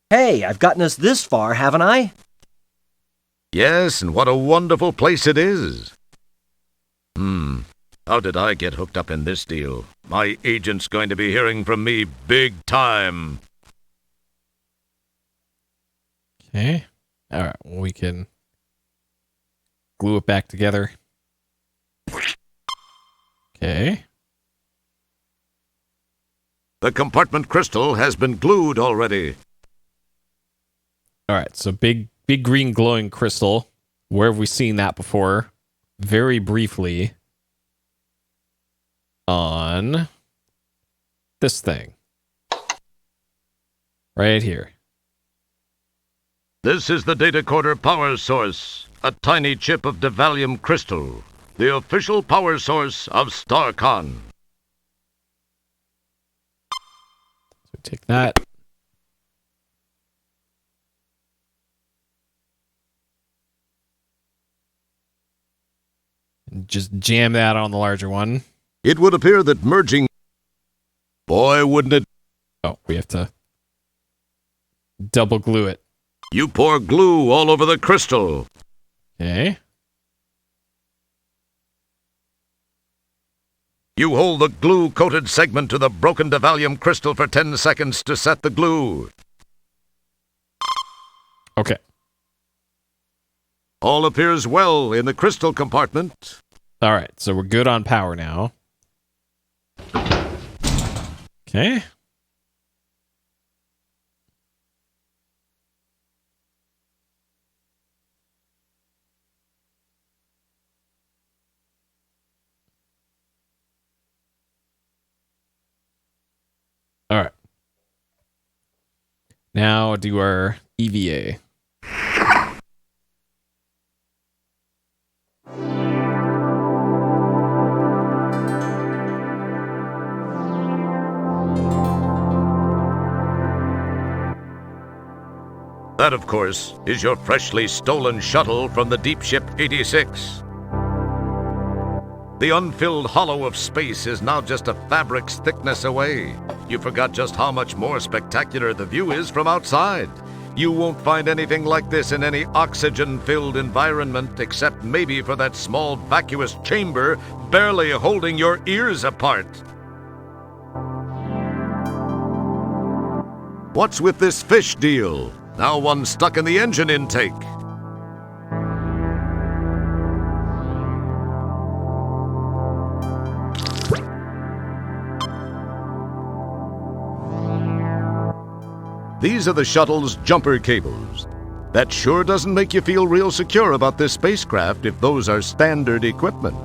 Speaker 3: Hey, I've gotten us this far, haven't I?
Speaker 5: Yes, and what a wonderful place it is. How did I get hooked up in this deal? My agent's going to be hearing from me big time.
Speaker 1: Okay. All right. Well, we can glue it back together. Okay.
Speaker 5: The compartment crystal has been glued already.
Speaker 1: All right. So big green glowing crystal. Where have we seen that before? Very briefly. On this thing. Right here.
Speaker 5: This is the data quarter power source, a tiny chip of Devalium crystal, the official power source of StarCon.
Speaker 1: So take that. And just jam that on the larger one.
Speaker 5: It would appear that merging... Boy, wouldn't it...
Speaker 1: Oh, we have to double glue it.
Speaker 5: You pour glue all over the crystal.
Speaker 1: Okay.
Speaker 5: You hold the glue-coated segment to the broken Devalium crystal for 10 seconds to set the glue.
Speaker 1: Okay.
Speaker 5: All appears well in the crystal compartment.
Speaker 1: All right, so we're good on power now. Okay. All right. Now do our EVA.
Speaker 5: That, of course, is your freshly stolen shuttle from the Deep Ship 86. The unfilled hollow of space is now just a fabric's thickness away. You forgot just how much more spectacular the view is from outside. You won't find anything like this in any oxygen-filled environment except maybe for that small vacuous chamber barely holding your ears apart. What's with this fish deal? Now one stuck in the engine intake. These are the shuttle's jumper cables. That sure doesn't make you feel real secure about this spacecraft if those are standard equipment.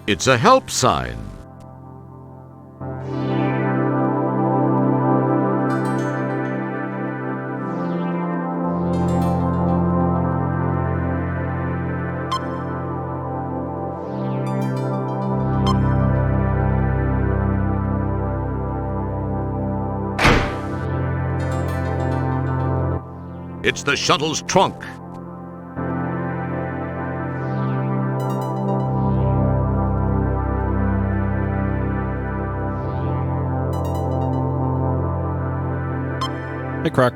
Speaker 5: It's a help sign. It's the shuttle's trunk.
Speaker 1: Hey, Croc.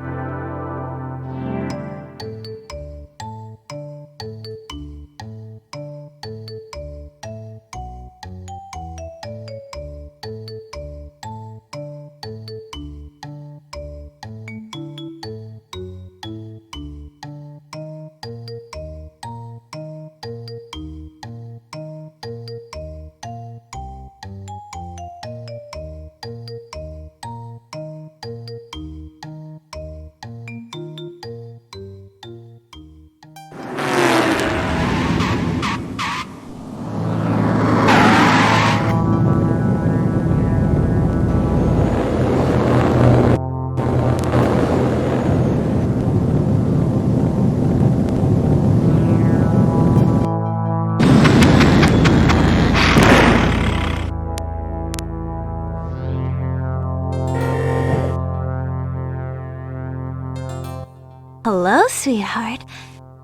Speaker 7: Hello, sweetheart.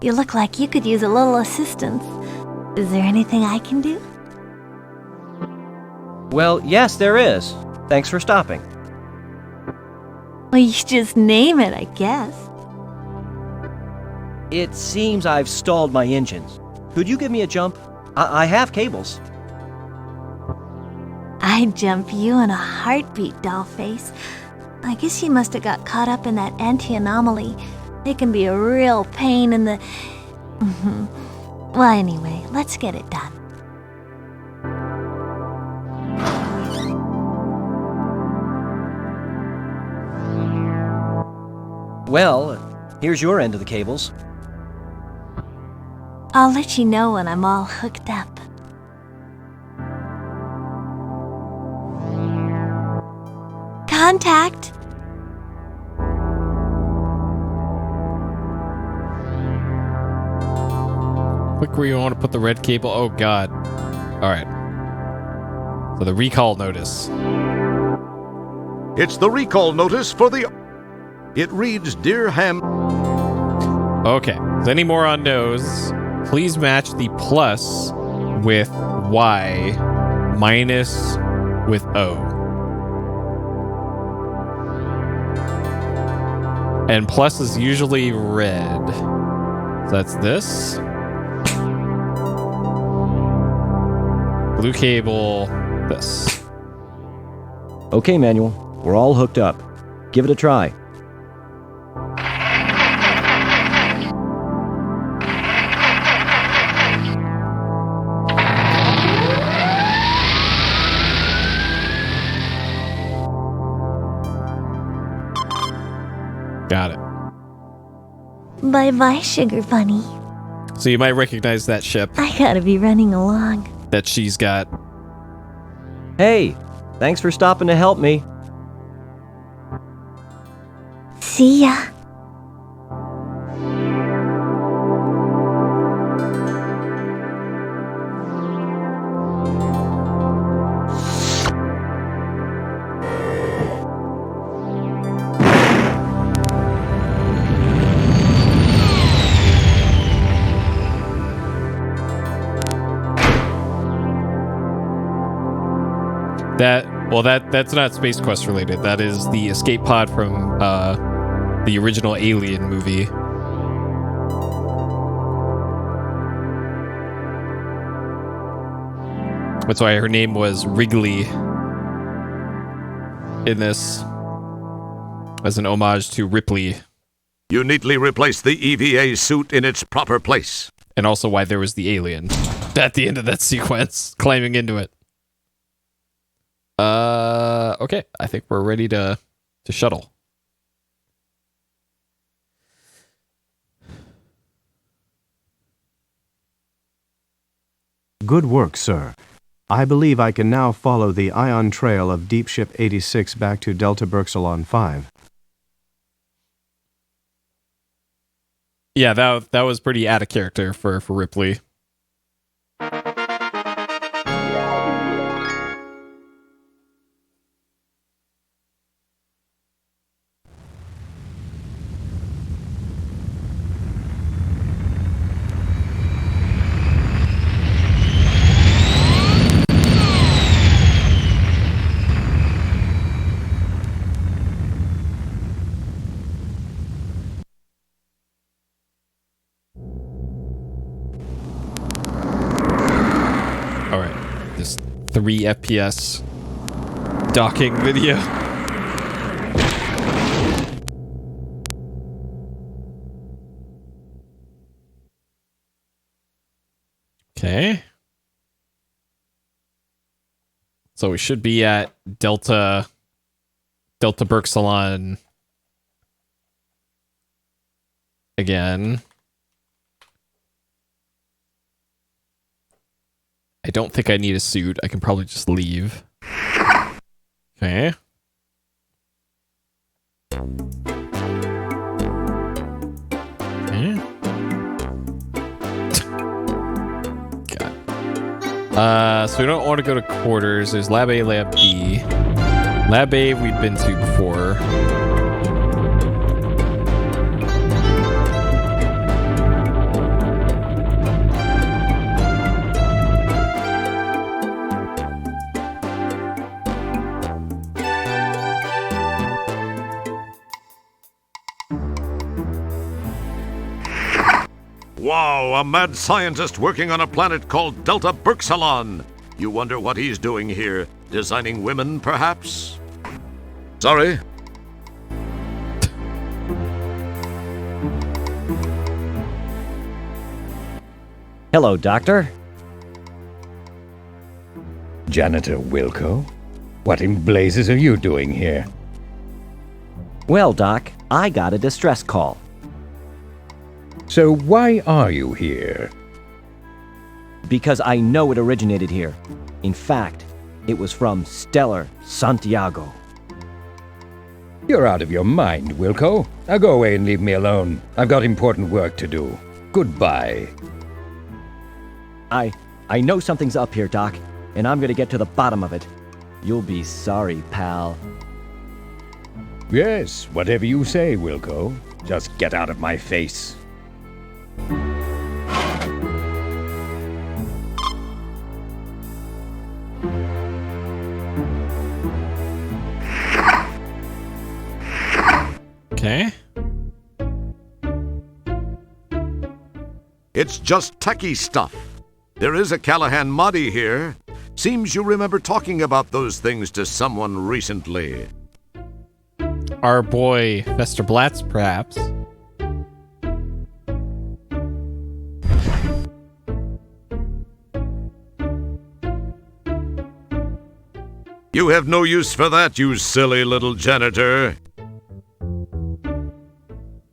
Speaker 7: You look like you could use a little assistance. Is there anything I can do?
Speaker 3: Well, yes, there is. Thanks for stopping.
Speaker 7: Well, you just name it, I guess.
Speaker 3: It seems I've stalled my engines. Could you give me a jump? I have cables.
Speaker 7: I'd jump you in a heartbeat, Dollface. I guess you must have got caught up in that anti-anomaly. It can be a real pain in the... Well, anyway, let's get it done.
Speaker 3: Well, here's your end of the cables.
Speaker 7: I'll let you know when I'm all hooked up. Contact!
Speaker 1: Click where you want to put the red cable. Oh, God. All right. So the recall notice.
Speaker 5: It's the recall notice for the... It reads, Dear Ham...
Speaker 1: Okay. So any moron knows, please match the plus with Y minus with O. And plus is usually red. So that's this. Blue cable, this.
Speaker 3: Okay, Manuel. We're all hooked up. Give it a try.
Speaker 1: Got it.
Speaker 7: Bye-bye, Sugar Bunny.
Speaker 1: So you might recognize that ship
Speaker 7: I gotta be running along.
Speaker 1: that she's got.
Speaker 3: Hey, thanks for stopping to help me.
Speaker 7: See ya.
Speaker 1: That's not Space Quest related. That is the escape pod from the original Alien movie. That's why her name was Wrigley in this, as an homage to Ripley.
Speaker 5: You neatly replace the EVA suit in its proper place.
Speaker 1: And also why there was the alien at the end of that sequence, climbing into it. Okay, I think we're ready to shuttle.
Speaker 12: Good work, sir. I believe I can now follow the ion trail of Deep Ship 86 back to Delta Berxalon 5.
Speaker 1: Yeah, that was pretty out of character for Ripley. All right, this 3 FPS docking video. Okay. So we should be at Delta Berxalon again. I don't think I need a suit. I can probably just leave. Okay. Okay. God. So we don't want to go to quarters. There's Lab A, Lab B. Lab A we've been to before.
Speaker 5: Wow, a mad scientist working on a planet called Delta Berksalon. You wonder what he's doing here? Designing women, perhaps? Sorry.
Speaker 3: Hello, Doctor.
Speaker 2: Janitor Wilco? What in blazes are you doing here?
Speaker 3: Well, Doc, I got a distress call.
Speaker 2: So why are you here?
Speaker 3: Because I know it originated here. In fact, it was from Stellar Santiago.
Speaker 2: You're out of your mind, Wilco. Now go away and leave me alone. I've got important work to do. Goodbye.
Speaker 3: I know something's up here, Doc, and I'm gonna get to the bottom of it. You'll be sorry, pal.
Speaker 2: Yes, whatever you say, Wilco. Just get out of my face.
Speaker 1: Okay.
Speaker 5: It's just techie stuff. There is a Callahan Mahdi here. Seems you remember talking about those things to someone recently.
Speaker 1: Our boy, Vesterblatz, perhaps.
Speaker 5: You have no use for that, you silly little janitor.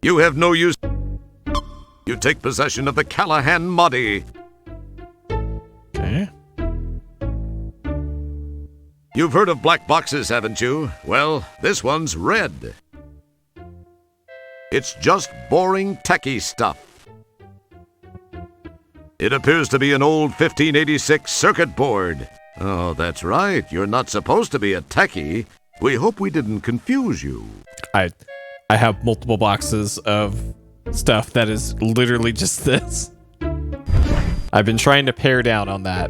Speaker 5: You have no use. You take possession of the Callahan Mahdi.
Speaker 1: Okay.
Speaker 5: You've heard of black boxes, haven't you? Well, this one's red. It's just boring techie stuff. It appears to be an old 1586 circuit board. Oh, that's right. You're not supposed to be a techie. We hope we didn't confuse you.
Speaker 1: I have multiple boxes of stuff that is literally just this. I've been trying to pare down on that.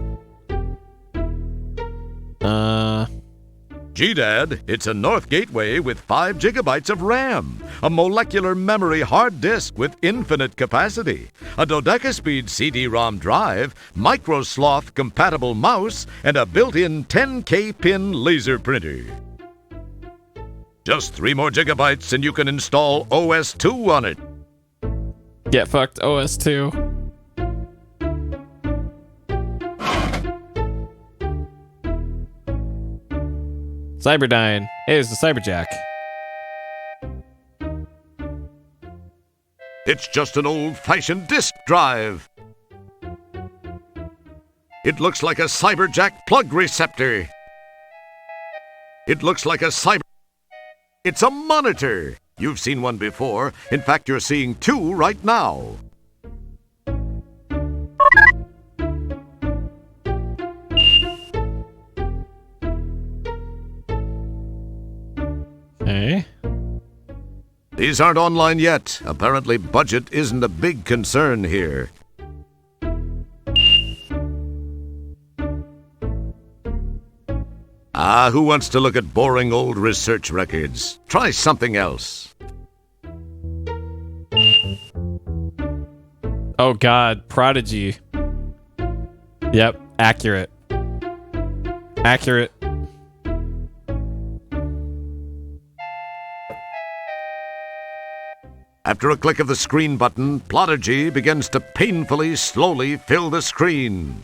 Speaker 5: G-Dad, it's a North Gateway with 5 gigabytes of RAM, a molecular memory hard disk with infinite capacity, a dodecaspeed CD-ROM drive, micro-sloth compatible mouse, and a built-in 10K pin laser printer. Just 3 more gigabytes and you can install OS2 on it.
Speaker 1: Get fucked, OS2. Cyberdyne. Hey, it's the Cyberjack.
Speaker 5: It's just an old-fashioned disk drive. It looks like a Cyberjack plug receptor. It looks like a cyber... It's a monitor. You've seen one before. In fact, you're seeing 2 right now.
Speaker 1: Okay.
Speaker 5: These aren't online yet. Apparently, budget isn't a big concern here. Who wants to look at boring old research records? Try something else.
Speaker 1: Oh god, Prodigy. Yep, accurate. Accurate.
Speaker 5: After a click of the screen button, Prodigy begins to painfully, slowly fill the screen.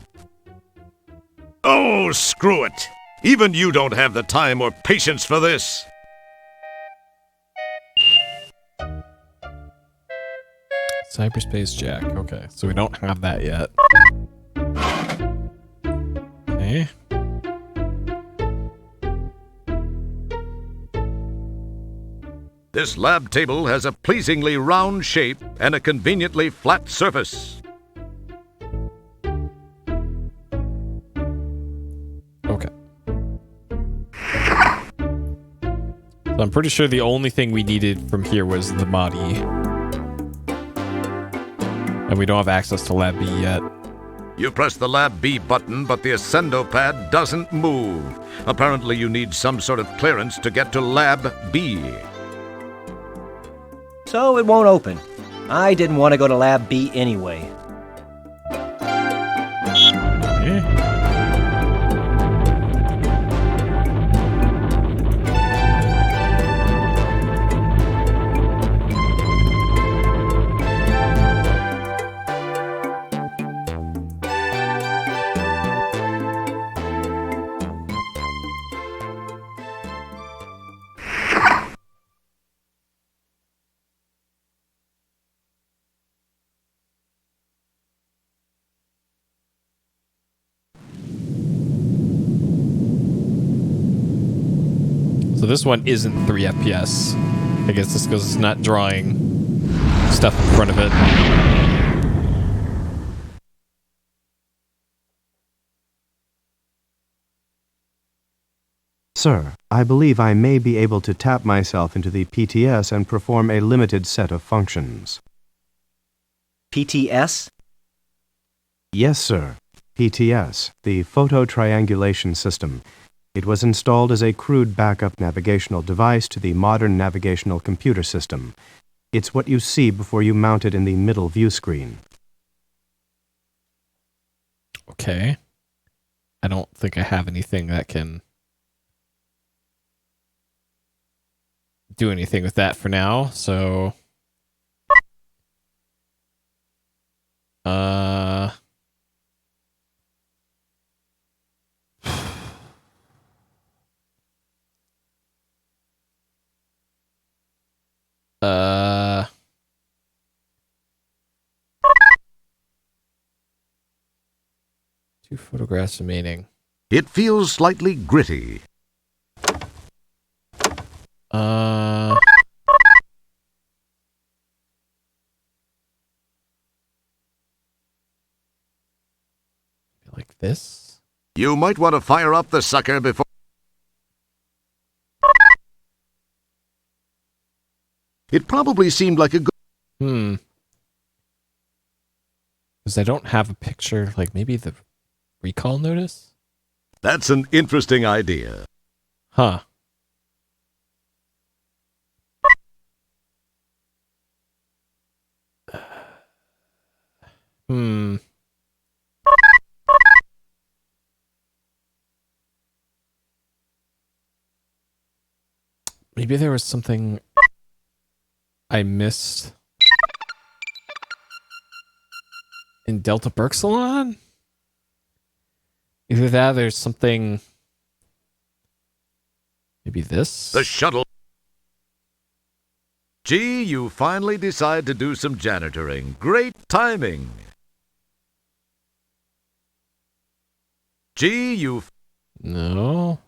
Speaker 5: Oh, screw it! Even you don't have the time or patience for this.
Speaker 1: Cyberspace Jack. Okay, so we don't have that yet. Okay.
Speaker 5: This lab table has a pleasingly round shape and a conveniently flat surface.
Speaker 1: Okay. So I'm pretty sure the only thing we needed from here was the Mahdi. And we don't have access to Lab B yet.
Speaker 5: You press the Lab B button, but the Ascendo pad doesn't move. Apparently you need some sort of clearance to get to Lab B.
Speaker 3: So it won't open. I didn't want to go to Lab B anyway.
Speaker 1: So this one isn't 3 FPS. I guess this because it's not drawing stuff in front of it.
Speaker 12: Sir, I believe I may be able to tap myself into the PTS and perform a limited set of functions.
Speaker 3: PTS?
Speaker 12: Yes, sir. PTS, the Photo Triangulation System. It was installed as a crude backup navigational device to the modern navigational computer system. It's what you see before you mount it in the middle view screen.
Speaker 1: Okay. I don't think I have anything that can do anything with that for now, so... Two photographs remaining.
Speaker 5: It feels slightly gritty.
Speaker 1: Like this?
Speaker 5: You might want to fire up the sucker before... It probably seemed like a good...
Speaker 1: Because I don't have a picture, like maybe the recall notice?
Speaker 5: That's an interesting idea.
Speaker 1: Huh. Maybe there was something I missed in Delta Berxalon? Either that or there's something... Maybe this?
Speaker 5: The shuttle. Gee, you finally decide to do some janitoring. Great timing. Gee, you...
Speaker 1: No.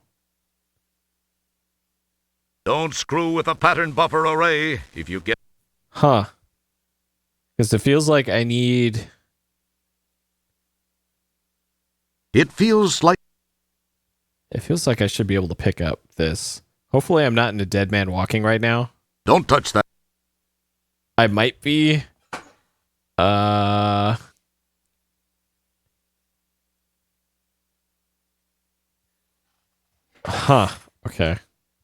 Speaker 5: Don't screw with a pattern buffer array if you get...
Speaker 1: Huh. Because it feels like I need...
Speaker 5: It feels like...
Speaker 1: It feels like I should be able to pick up this. Hopefully I'm not in a dead man walking right now.
Speaker 5: Don't touch that.
Speaker 1: I might be. Huh. Okay.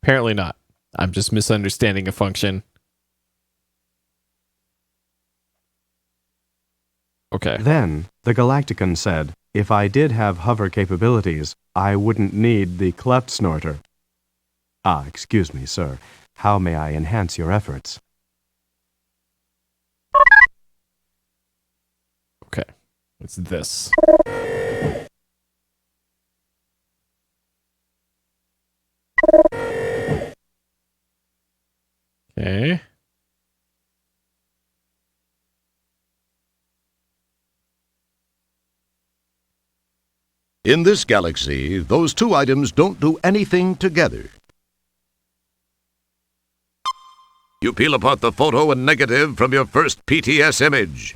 Speaker 1: Apparently not. I'm just misunderstanding a function. Okay.
Speaker 12: Then, the Galactican said, if I did have hover capabilities, I wouldn't need the cleft snorter. Excuse me, sir. How may I enhance your efforts?
Speaker 1: Okay. It's this. Okay.
Speaker 5: In this galaxy, those two items don't do anything together. You peel apart the photo and negative from your first PTS image.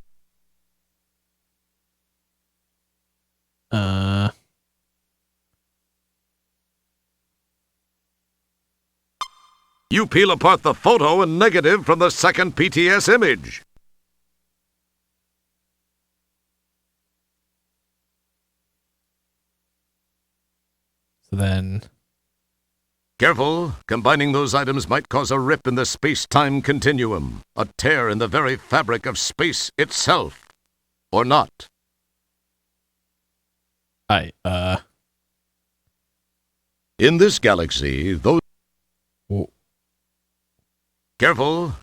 Speaker 5: You peel apart the photo and negative from the second PTS image.
Speaker 1: So then...
Speaker 5: Careful, combining those items might cause a rip in the space-time continuum, a tear in the very fabric of space itself. Or not. In this galaxy, those...
Speaker 1: Whoa.
Speaker 5: Careful.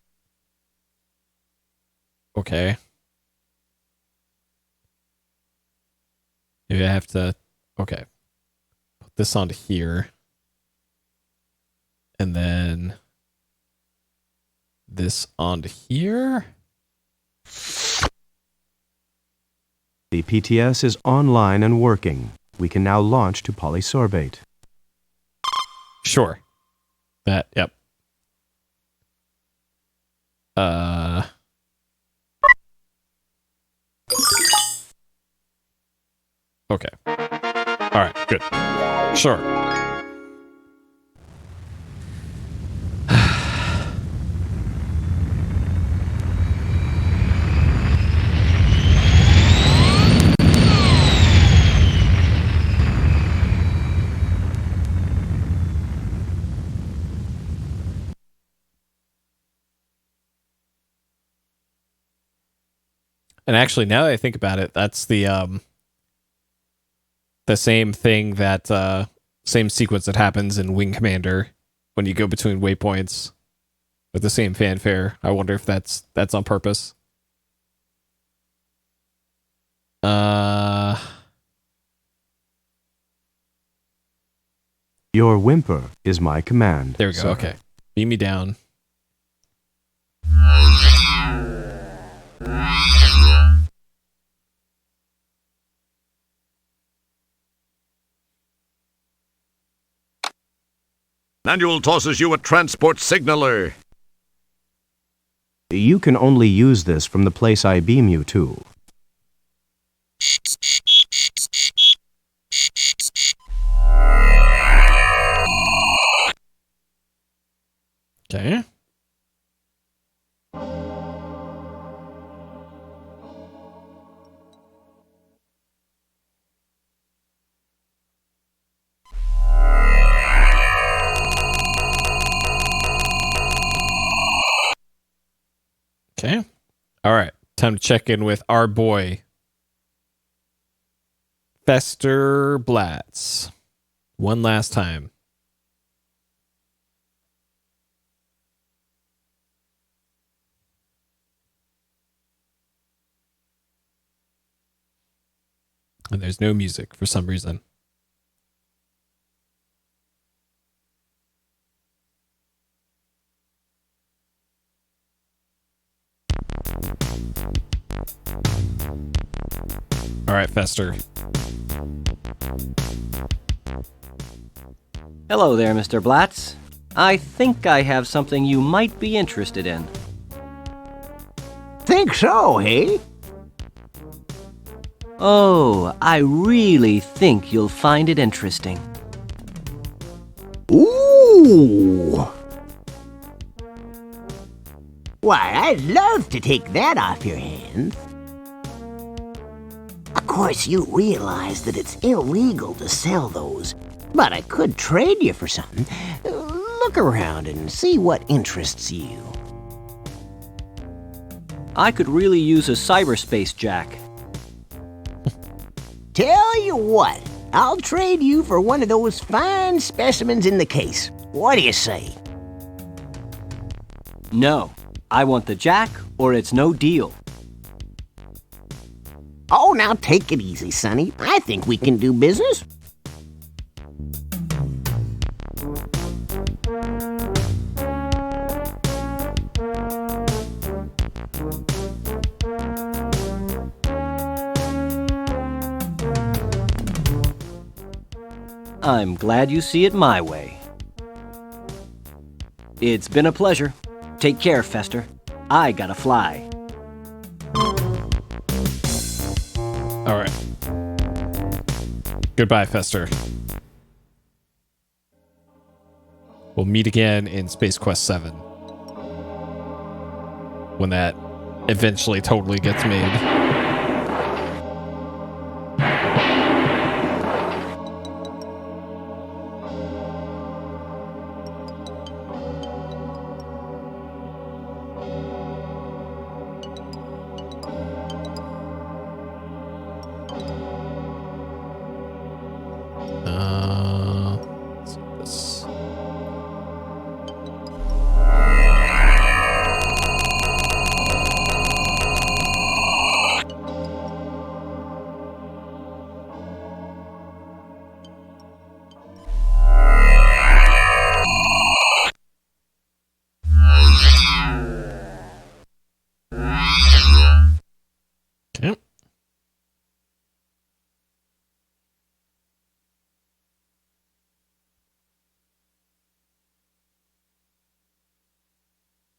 Speaker 1: Okay. Maybe I have to... Okay. Put this onto here. And then... this onto here?
Speaker 12: The PTS is online and working. We can now launch to polysorbate.
Speaker 1: Sure. Yep. Okay. All right, good. Sure. And actually, now that I think about it, that's the same thing that same sequence that happens in Wing Commander when you go between waypoints with the same fanfare. I wonder if that's on purpose.
Speaker 12: Your whimper is my command.
Speaker 1: There we go.
Speaker 12: Sir.
Speaker 1: Okay. Beam me down.
Speaker 5: Manual tosses you a transport signaler.
Speaker 12: You can only use this from the place I beam you to.
Speaker 1: Okay. Okay. All right. Time to check in with our boy, Fester Blatz. One last time. And there's no music for some reason. All right, Fester.
Speaker 3: Hello there, Mr. Blatz. I think I have something you might be interested in.
Speaker 11: Think so, hey?
Speaker 3: Oh, I really think you'll find it interesting.
Speaker 11: Ooh! Why, I'd love to take that off your hands. Of course, you realize that it's illegal to sell those, but I could trade you for something. Look around and see what interests you.
Speaker 3: I could really use a cyberspace jack.
Speaker 11: Tell you what, I'll trade you for one of those fine specimens in the case. What do you say?
Speaker 3: No, I want the jack or it's no deal.
Speaker 11: Oh, now take it easy, Sonny. I think we can do business.
Speaker 3: I'm glad you see it my way. It's been a pleasure. Take care, Fester. I gotta fly.
Speaker 1: All right. Goodbye, Fester. We'll meet again in Space Quest 7. When that eventually totally gets made.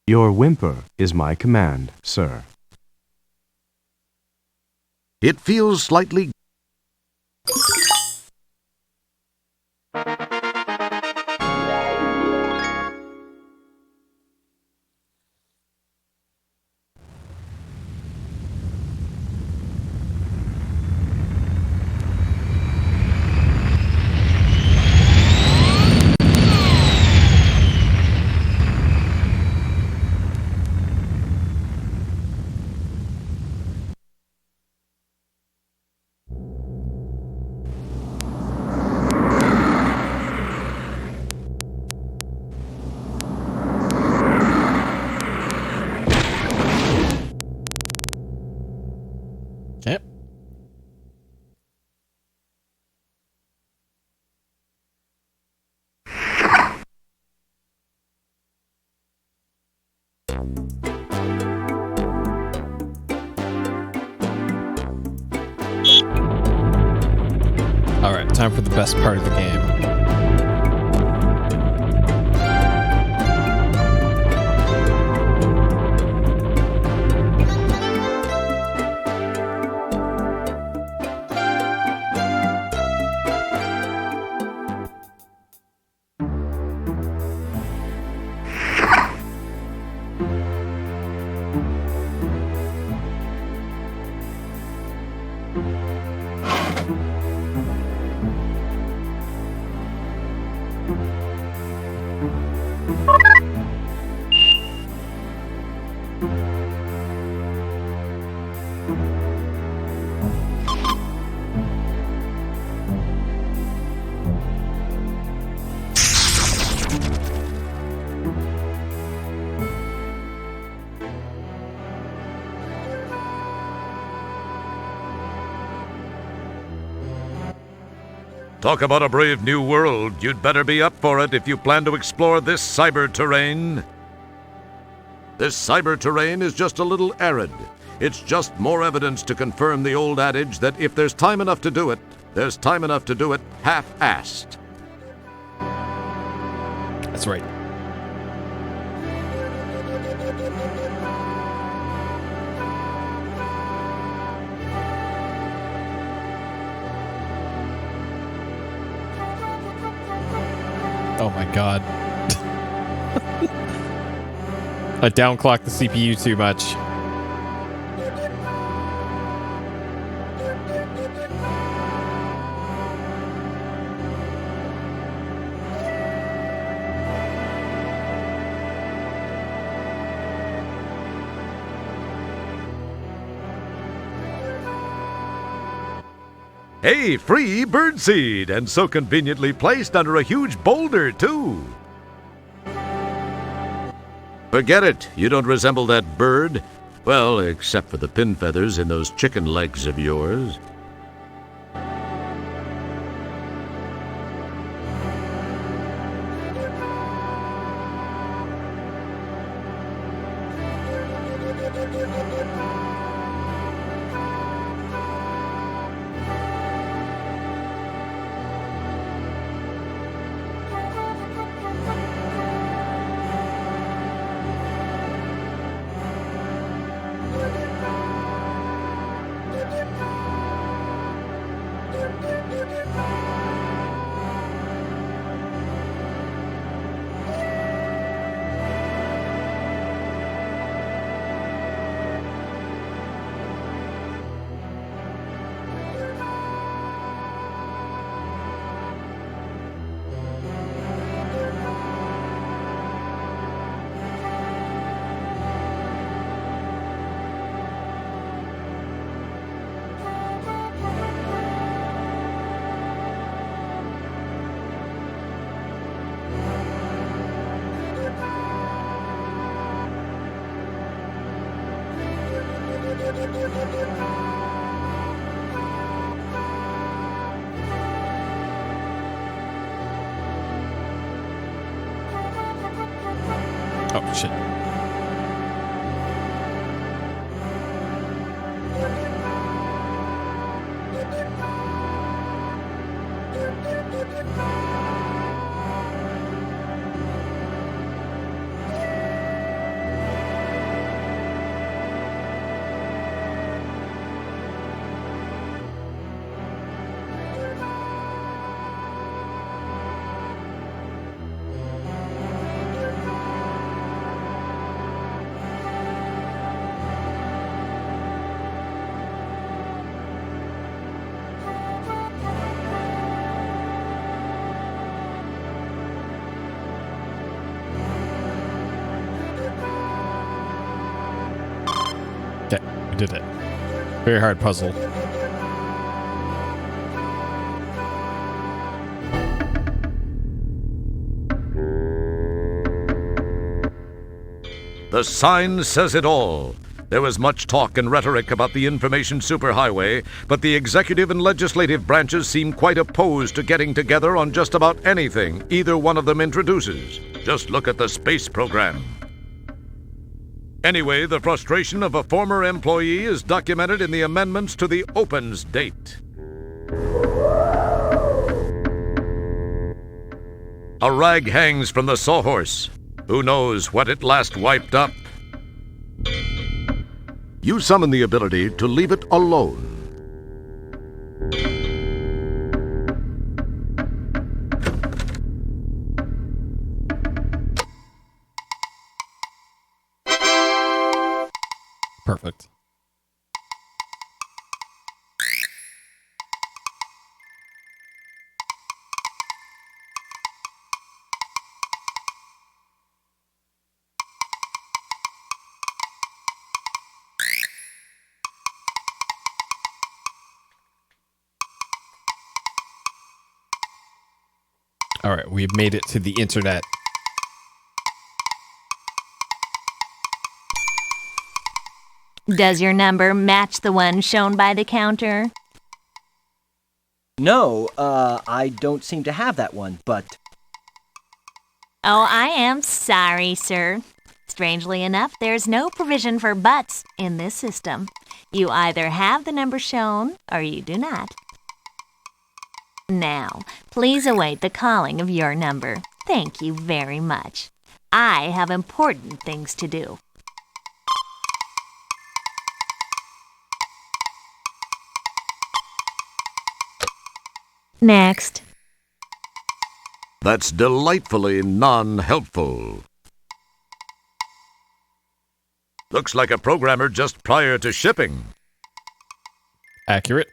Speaker 12: Your whimper is my command, sir.
Speaker 5: It feels slightly...
Speaker 1: Yep. All right, time for the best part of the game.
Speaker 5: Talk about a brave new world. You'd better be up for it if you plan to explore this cyber terrain. This cyber terrain is just a little arid. It's just more evidence to confirm the old adage that if there's time enough to do it, there's time enough to do it half-assed.
Speaker 1: That's right. Oh my god. I downclocked the CPU too much.
Speaker 5: Hey, free birdseed, and so conveniently placed under a huge boulder, too. Forget it, you don't resemble that bird. Well, except for the pin feathers in those chicken legs of yours.
Speaker 1: Oh, shit. did it. Very hard puzzle.
Speaker 5: The sign says it all. There was much talk and rhetoric about the information superhighway, but the executive and legislative branches seem quite opposed to getting together on just about anything either one of them introduces. Just look at the space program. Anyway, the frustration of a former employee is documented in the amendments to the opens date. A rag hangs from the sawhorse. Who knows what it last wiped up? You summon the ability to leave it alone.
Speaker 1: Perfect. All right, we've made it to the internet.
Speaker 4: Does your number match the one shown by the counter?
Speaker 3: No, I don't seem to have that one, but...
Speaker 4: Oh, I am sorry, sir. Strangely enough, there's no provision for buts in this system. You either have the number shown or you do not. Now, please await the calling of your number. Thank you very much. I have important things to do. Next.
Speaker 5: That's delightfully non-helpful. Looks like a programmer just prior to shipping.
Speaker 1: Accurate.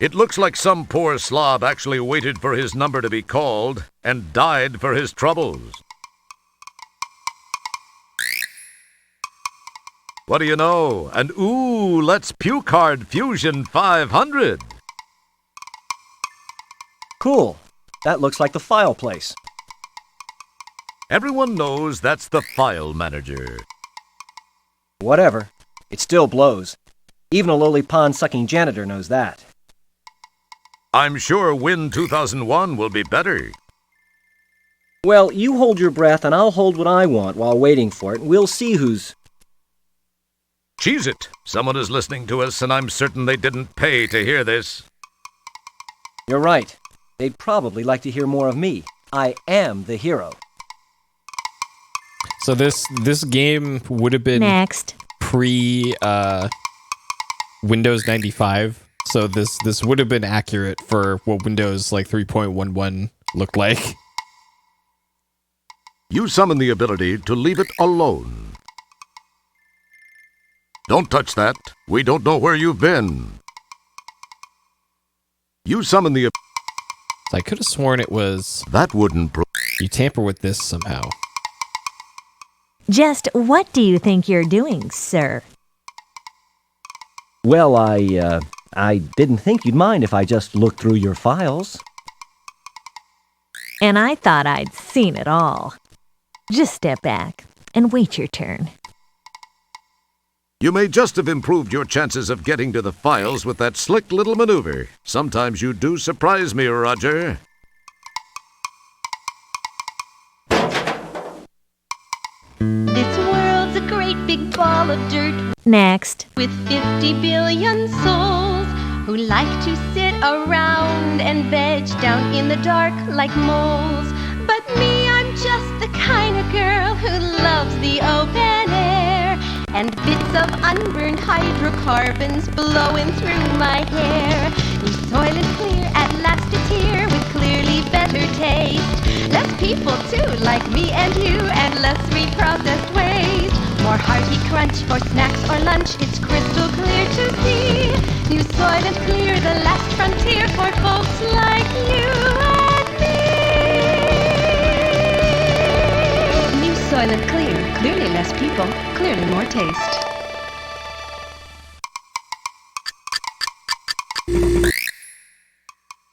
Speaker 5: It looks like some poor slob actually waited for his number to be called and died for his troubles. What do you know? And ooh, let's puke hard Fusion 500.
Speaker 3: Cool. That looks like the file place.
Speaker 5: Everyone knows that's the file manager.
Speaker 3: Whatever. It still blows. Even a lowly pond-sucking janitor knows that.
Speaker 5: I'm sure Win 2001 will be better.
Speaker 3: Well, you hold your breath and I'll hold what I want while waiting for it, and we'll see who's...
Speaker 5: Cheese it! Someone is listening to us, and I'm certain they didn't pay to hear this.
Speaker 3: You're right. They'd probably like to hear more of me. I am the hero.
Speaker 1: So this game would have been
Speaker 4: Next.
Speaker 1: pre Windows 95. So this would have been accurate for what Windows like 3.11 looked like.
Speaker 5: You summon the ability to leave it alone. Don't touch that. We don't know where you've been. You summon the...
Speaker 1: So I could have sworn it was...
Speaker 5: That wouldn't...
Speaker 1: You tamper with this somehow.
Speaker 4: Just what do you think you're doing, sir?
Speaker 3: Well, I didn't think you'd mind if I just looked through your files.
Speaker 4: And I thought I'd seen it all. Just step back and wait your turn.
Speaker 5: You may just have improved your chances of getting to the files with that slick little maneuver. Sometimes you do surprise me, Roger.
Speaker 13: This world's a great big ball of dirt
Speaker 4: Next.
Speaker 13: with 50 billion souls who like to sit around and veg down in the dark like moles. But me, I'm just the kind of girl who loves the open air and bits of unburned hydrocarbons blowing through my hair. New soil is clear, at last it's here with clearly better taste. Less people too, like me and you, and less reprocessed waste. More hearty crunch for snacks or lunch, it's crystal clear to see. New soil is clear, the last frontier for folks like you and me. New soil is clear, clearly less people, clearly more taste.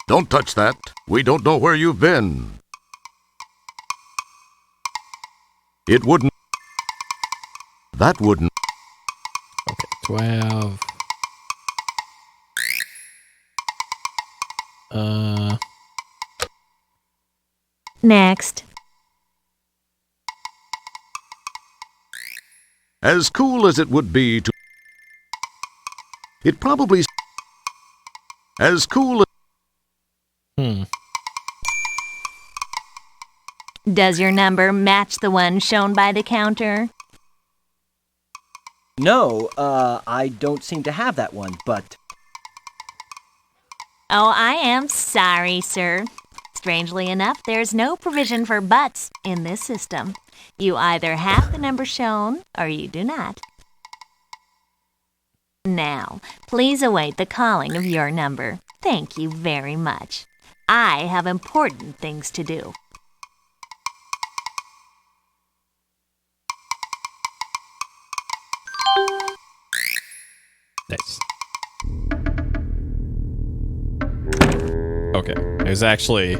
Speaker 5: Don't touch that. We don't know where you've been. It wouldn't. That wouldn't.
Speaker 1: Okay, 12.
Speaker 4: Next.
Speaker 5: As cool as it would be to... It probably... As cool as...
Speaker 4: Does your number match the one shown by the counter?
Speaker 3: No, I don't seem to have that one, but...
Speaker 4: Oh, I am sorry, sir. Strangely enough, there's no provision for buts in this system. You either have the number shown or you do not. Now, please await the calling of your number. Thank you very much. I have important things to do.
Speaker 1: Nice. Okay, it was actually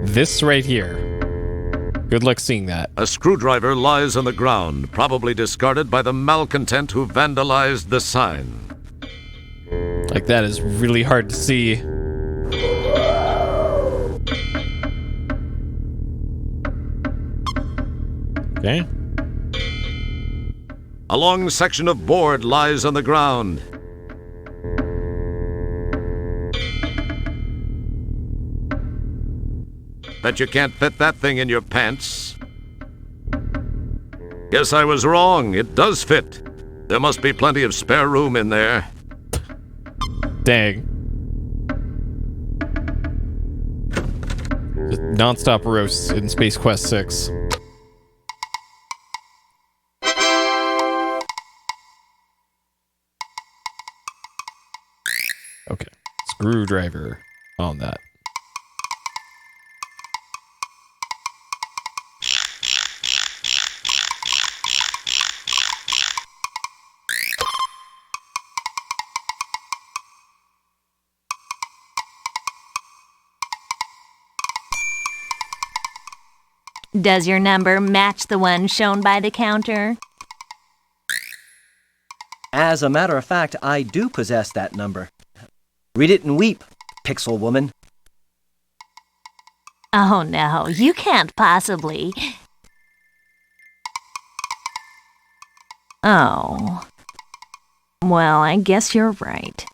Speaker 1: this right here. Good luck seeing that.
Speaker 5: A screwdriver lies on the ground, probably discarded by the malcontent who vandalized the sign.
Speaker 1: Like, that is really hard to see. Okay.
Speaker 5: A long section of board lies on the ground. Bet you can't fit that thing in your pants. Guess I was wrong. It does fit. There must be plenty of spare room in there.
Speaker 1: Dang. Just non-stop roasts in Space Quest 6. Okay. Screwdriver on that.
Speaker 4: Does your number match the one shown by the counter?
Speaker 3: As a matter of fact, I do possess that number. Read it and weep, Pixel Woman.
Speaker 4: Oh no, you can't possibly. Oh. Well, I guess you're right.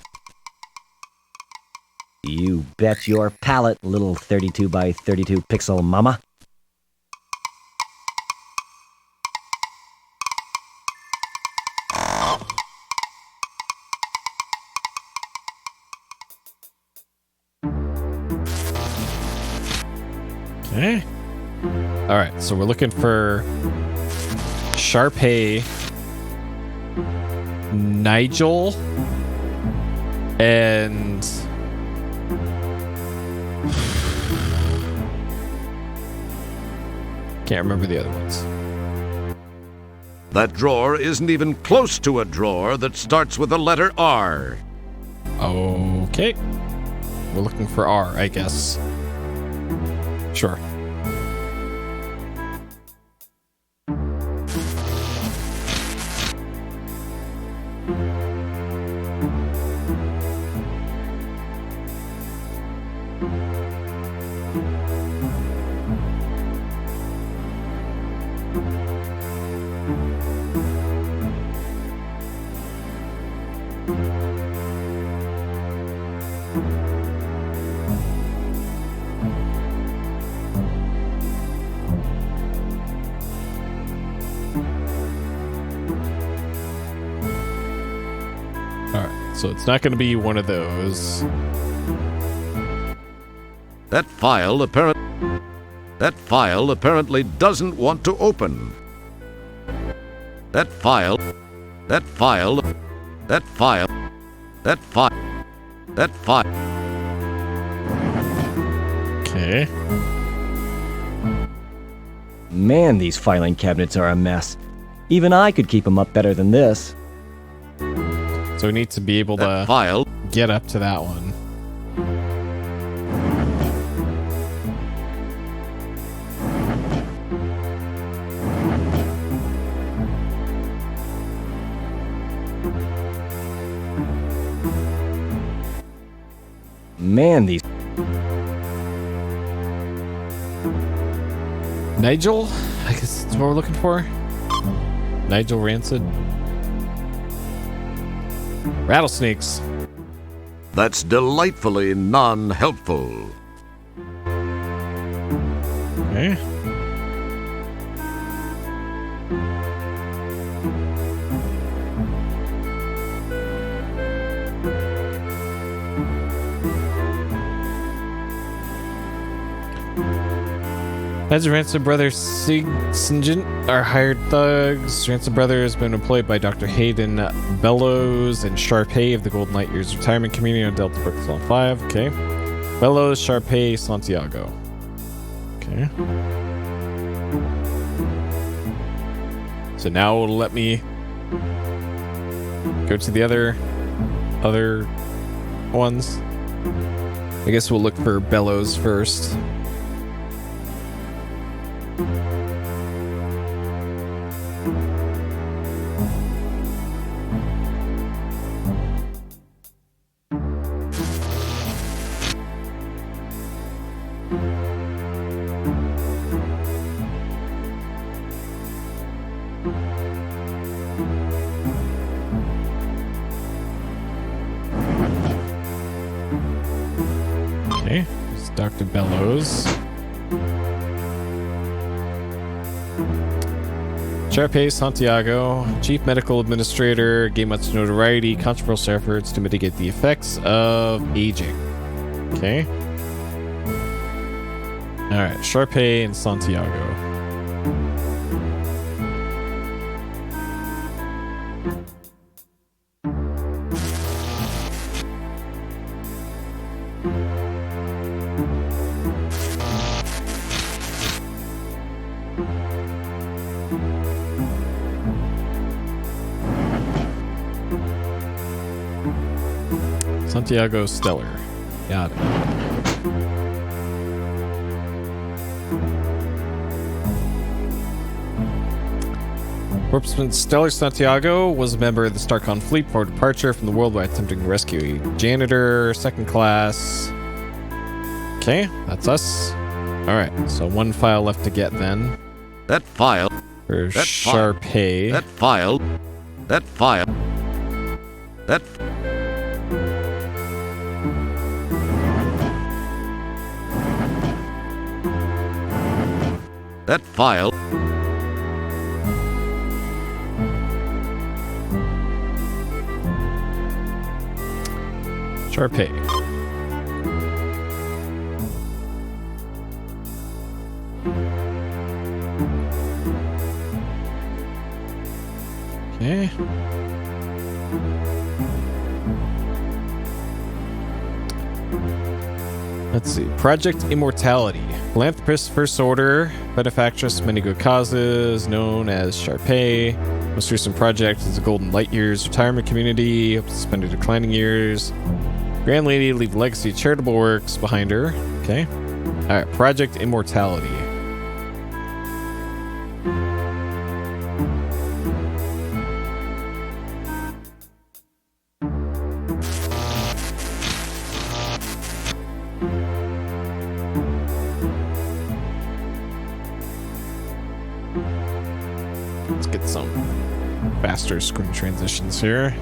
Speaker 3: You bet your palate, little 32 by 32 pixel mama.
Speaker 1: Okay. Alright, so we're looking for Sharpay, Nigel, and can't remember the other ones.
Speaker 5: That drawer isn't even close to a drawer that starts with the letter R.
Speaker 1: Okay. We're looking for R, I guess. Sure. So it's not going to be one of those.
Speaker 5: That file apparently doesn't want to open. That file.
Speaker 1: Okay.
Speaker 3: Man, these filing cabinets are a mess. Even I could keep them up better than this.
Speaker 1: So we need to be able to get up to that one.
Speaker 3: Man, these...
Speaker 1: Nigel? I guess that's what we're looking for. Nigel Rancid. Rattlesnakes.
Speaker 5: That's delightfully non-helpful.
Speaker 1: Okay. As Ransom Brothers Singent are hired thugs. Ransom Brothers has been employed by Dr. Hayden Bellows and Sharpay of the Golden Light Years Retirement Community on Delta Brooks 5. Okay. Bellows, Sharpay, Santiago. Okay. So now it'll let me go to the other ones. I guess we'll look for Bellows first. Okay, it's Dr. Bellows. Sharpay Santiago, Chief Medical Administrator, gained much notoriety, controversial efforts to mitigate the effects of aging. Okay. Alright, Sharpay and Santiago. Santiago Stellar. Got it. Corpsman Stellar Santiago was a member of the Starcon fleet before departure from the world by attempting to rescue a janitor, second class. Okay, that's us. Alright, so one file left to get then.
Speaker 5: That file.
Speaker 1: For Sharpay.
Speaker 5: That file. That file. That. That file.
Speaker 1: Sharpay. Okay. Let's see. Project Immortality. Philanthropist First Order, benefactress, many good causes, known as Sharpay. Most recent project is the Golden Light Years Retirement Community. Hopes to spend her declining years. Grand Lady leave legacy charitable works behind her. Okay. Alright, Project Immortality. Let's get some faster screen transitions here.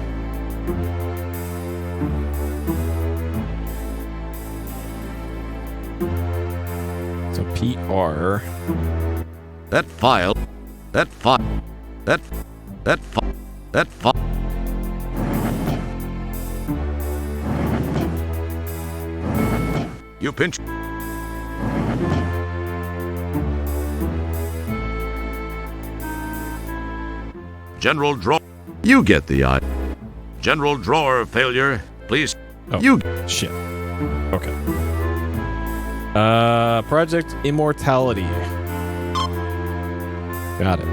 Speaker 1: So PR.
Speaker 5: That file. That file. That file. That file. You pinch. General Drawer. You get the eye. General Drawer failure. Please.
Speaker 1: Oh,
Speaker 5: you.
Speaker 1: Shit. Okay. Project Immortality. Got it.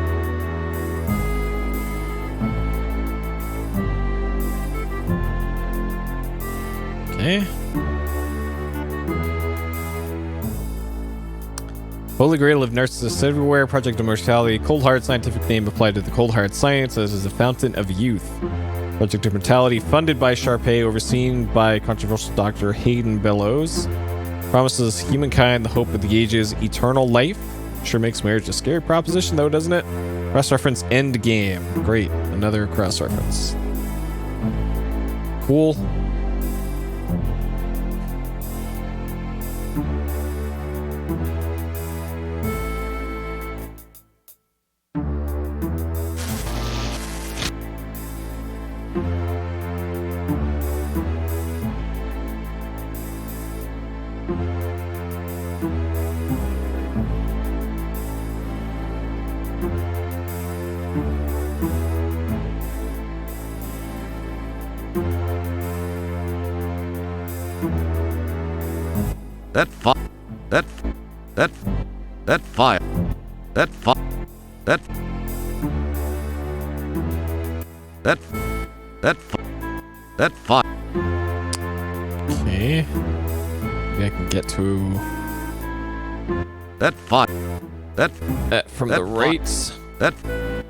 Speaker 1: Okay. Holy Grail of Narcissists everywhere. Project Immortality. Cold Heart scientific name applied to the cold heart science as is a fountain of youth. Project Immortality, funded by Sharpay, overseen by controversial Dr. Hayden Bellows. Promises humankind the hope of the ages, eternal life. Sure makes marriage a scary proposition, though, doesn't it? Cross-reference end game. Great. Another cross-reference. Cool.
Speaker 5: That file. That file. That file. That file.
Speaker 1: Okay. Maybe I can get to
Speaker 5: that file. That
Speaker 1: from the right.
Speaker 5: That file.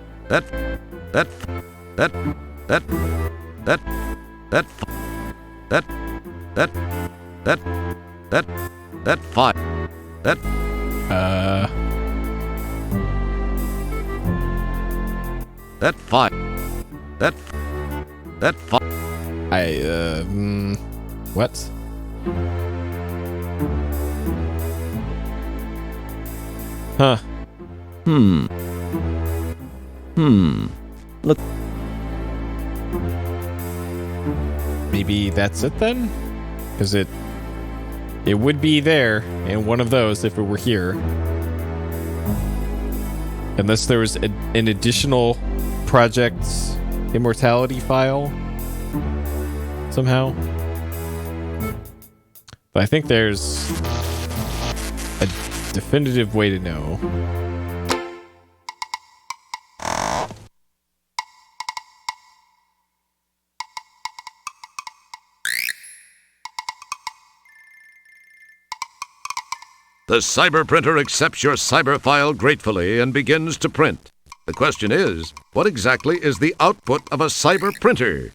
Speaker 5: That file. That file.
Speaker 1: What? Huh.
Speaker 3: Look.
Speaker 1: Maybe that's it then? Because it would be there in one of those if it were here. Unless there was an additional Project Immortality file somehow. But I think there's a definitive way to know.
Speaker 5: The cyber printer accepts your cyber file gratefully and begins to print. The question is, what exactly is the output of a cyber printer?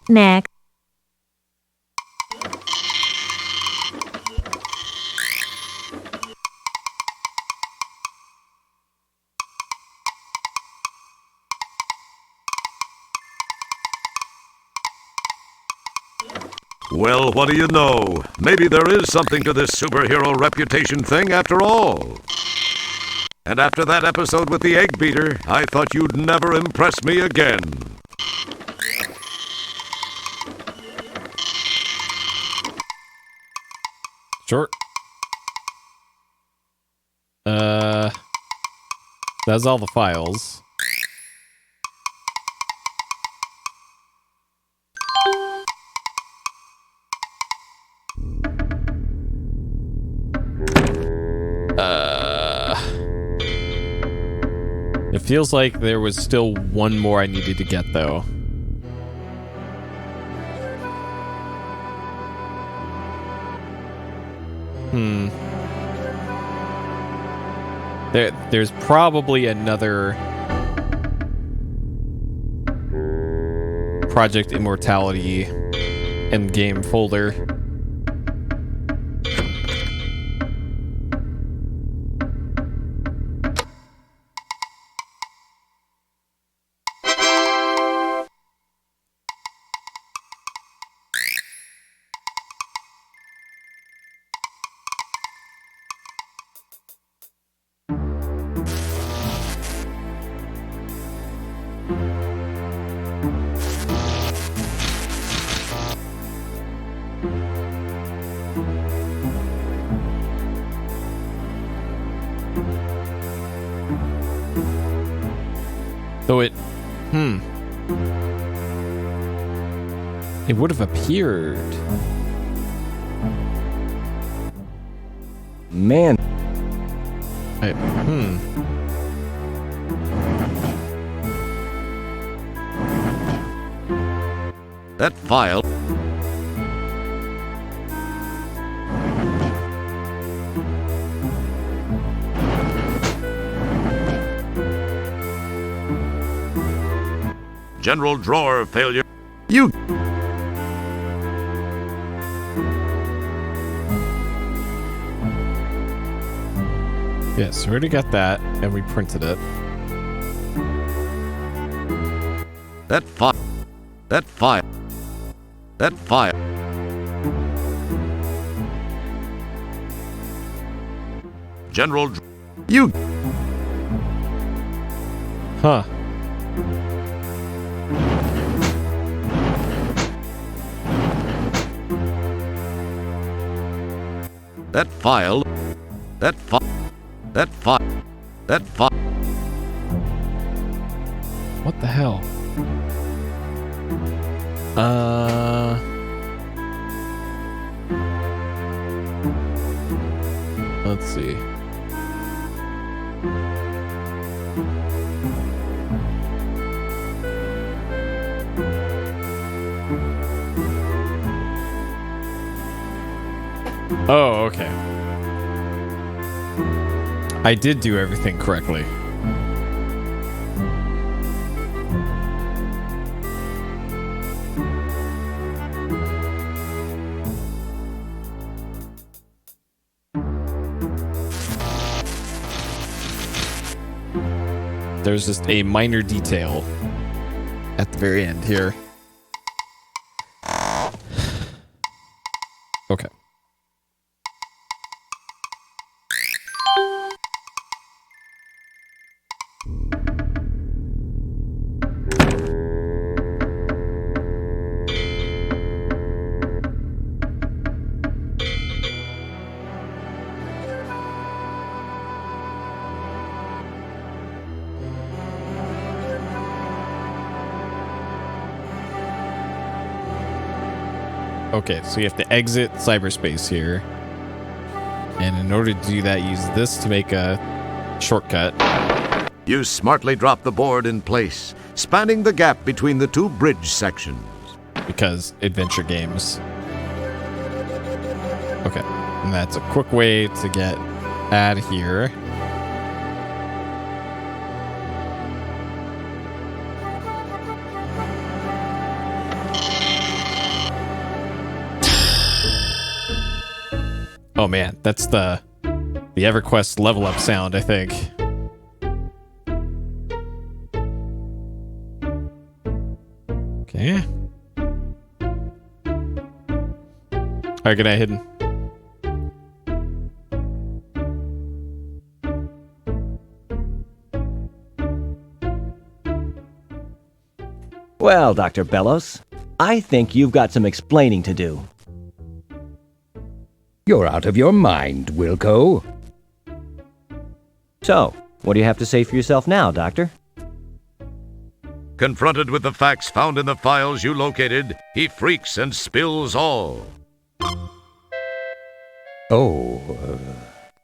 Speaker 4: Next.
Speaker 5: Well, what do you know? Maybe there is something to this superhero reputation thing after all. And after that episode with the egg beater, I thought you'd never impress me again.
Speaker 1: Sure. That's all the files. It feels like there was still one more I needed to get, though. There's probably another Project Immortality endgame folder. It would have appeared.
Speaker 3: Man.
Speaker 5: That file. General drawer failure. You.
Speaker 1: Yes, we already got that, and we printed it.
Speaker 5: That file. That file. That file. General. You.
Speaker 1: Huh.
Speaker 5: That file. That file. That file. That file.
Speaker 1: What the hell? Let's see. Oh, okay. I did do everything correctly. There's just a minor detail at the very end here. Okay. Okay, so you have to exit cyberspace here. And in order to do that, use this to make a shortcut.
Speaker 5: You smartly drop the board in place, spanning the gap between the two bridge sections.
Speaker 1: Because adventure games. Okay, and that's a quick way to get out of here. Oh man, that's the EverQuest level up sound, I think. Okay. Alright, good night, Hidden.
Speaker 3: Well, Dr. Bellows, I think you've got some explaining to do.
Speaker 2: You're out of your mind, Wilco.
Speaker 3: So, what do you have to say for yourself now, Doctor?
Speaker 5: Confronted with the facts found in the files you located, he freaks and spills all.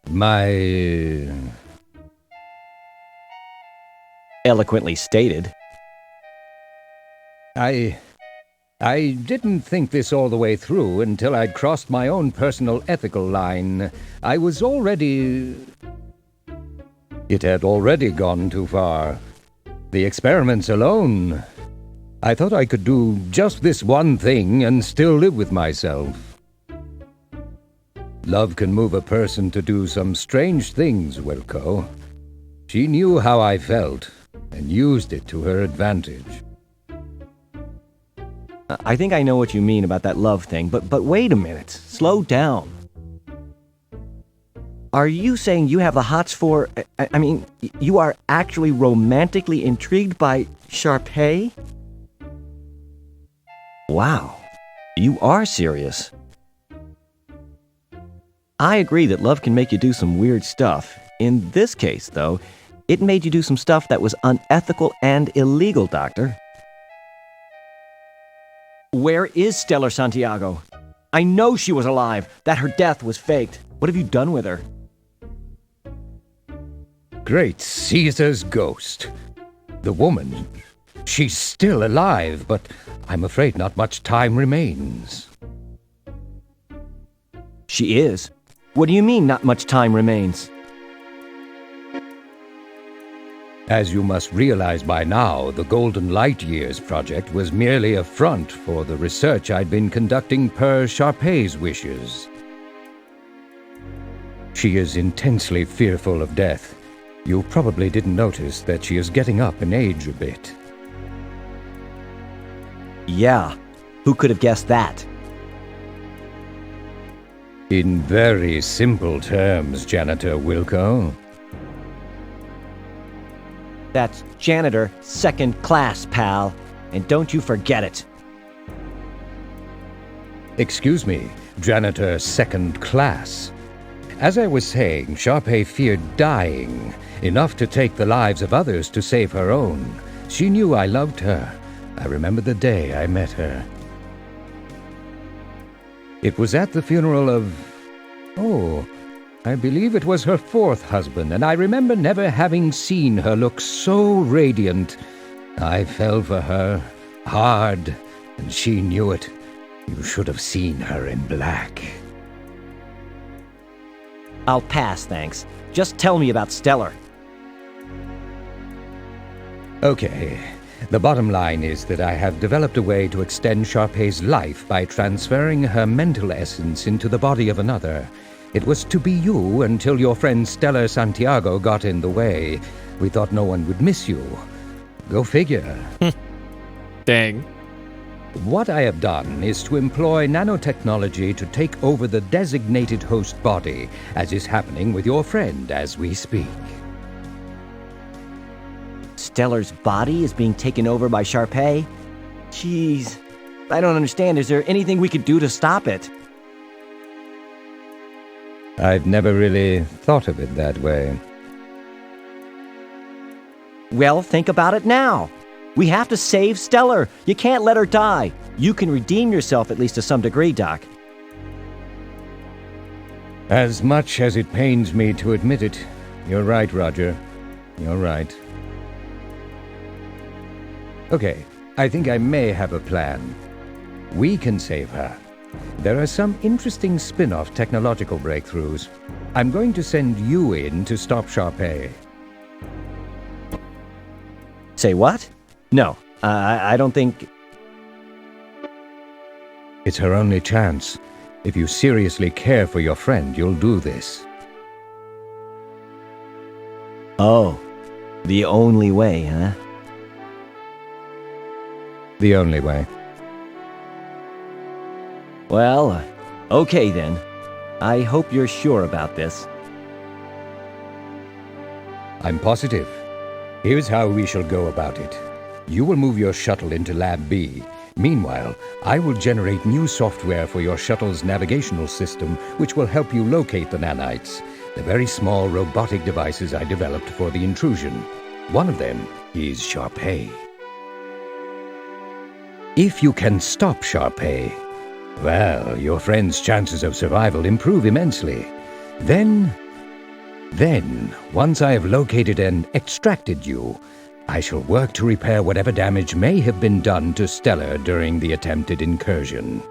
Speaker 2: My...
Speaker 3: Eloquently stated.
Speaker 2: I didn't think this all the way through until I'd crossed my own personal ethical line. I was already... It had already gone too far. The experiments alone. I thought I could do just this one thing and still live with myself. Love can move a person to do some strange things, Wilco. She knew how I felt and used it to her advantage.
Speaker 3: I think I know what you mean about that love thing, but wait a minute. Slow down. Are you saying you have the hots for... I mean, you are actually romantically intrigued by Sharpay? Wow. You are serious. I agree that love can make you do some weird stuff. In this case, though, it made you do some stuff that was unethical and illegal, Doctor. Where is Stellar Santiago? I know she was alive, that her death was faked. What have you done with her?
Speaker 2: Great Caesar's ghost. The woman, she's still alive, but I'm afraid not much time remains.
Speaker 3: She is? What do you mean, not much time remains?
Speaker 2: As you must realize by now, the Golden Light Years project was merely a front for the research I'd been conducting per Sharpay's wishes. She is intensely fearful of death. You probably didn't notice that she is getting up in age a bit.
Speaker 3: Yeah, who could have guessed that?
Speaker 2: In very simple terms, Janitor Wilco.
Speaker 3: That's janitor, second class, pal. And don't you forget it.
Speaker 2: Excuse me, Janitor second class. As I was saying, Sharpay feared dying, enough to take the lives of others to save her own. She knew I loved her. I remember the day I met her. It was at the funeral of... I believe it was her fourth husband, and I remember never having seen her look so radiant. I fell for her, hard, and she knew it. You should have seen her in black.
Speaker 3: I'll pass, thanks. Just tell me about Stellar.
Speaker 2: Okay. The bottom line is that I have developed a way to extend Sharpay's life by transferring her mental essence into the body of another. It was to be you until your friend Stellar Santiago got in the way. We thought no one would miss you. Go figure.
Speaker 1: Dang.
Speaker 2: What I have done is to employ nanotechnology to take over the designated host body, as is happening with your friend as we speak.
Speaker 3: Stellar's body is being taken over by Sharpay? Jeez. I don't understand. Is there anything we could do to stop it?
Speaker 2: I've never really thought of it that way.
Speaker 3: Well, think about it now. We have to save Stellar. You can't let her die. You can redeem yourself at least to some degree, Doc.
Speaker 2: As much as it pains me to admit it, you're right, Roger. You're right. Okay, I think I may have a plan. We can save her. There are some interesting spin-off technological breakthroughs. I'm going to send you in to stop Sharpay.
Speaker 3: Say what? No, I don't think...
Speaker 2: It's her only chance. If you seriously care for your friend, you'll do this.
Speaker 3: Oh, the only way, huh?
Speaker 2: The only way.
Speaker 3: Well, okay then. I hope you're sure about this.
Speaker 2: I'm positive. Here's how we shall go about it. You will move your shuttle into Lab B. Meanwhile, I will generate new software for your shuttle's navigational system, which will help you locate the nanites, the very small robotic devices I developed for the intrusion. One of them is Sharpay. If you can stop Sharpay, well, your friend's chances of survival improve immensely. Then, once I have located and extracted you, I shall work to repair whatever damage may have been done to Stellar during the attempted incursion.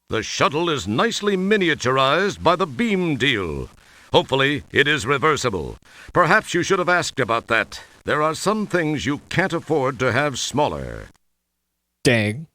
Speaker 5: The shuttle is nicely miniaturized by the beam deal. Hopefully, it is reversible. Perhaps you should have asked about that. There are some things you can't afford to have smaller.
Speaker 1: Dang.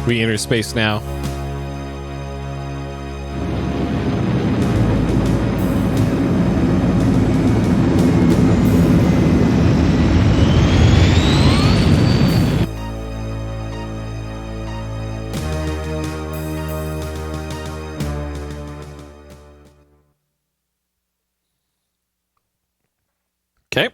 Speaker 1: We enter space now. Okay.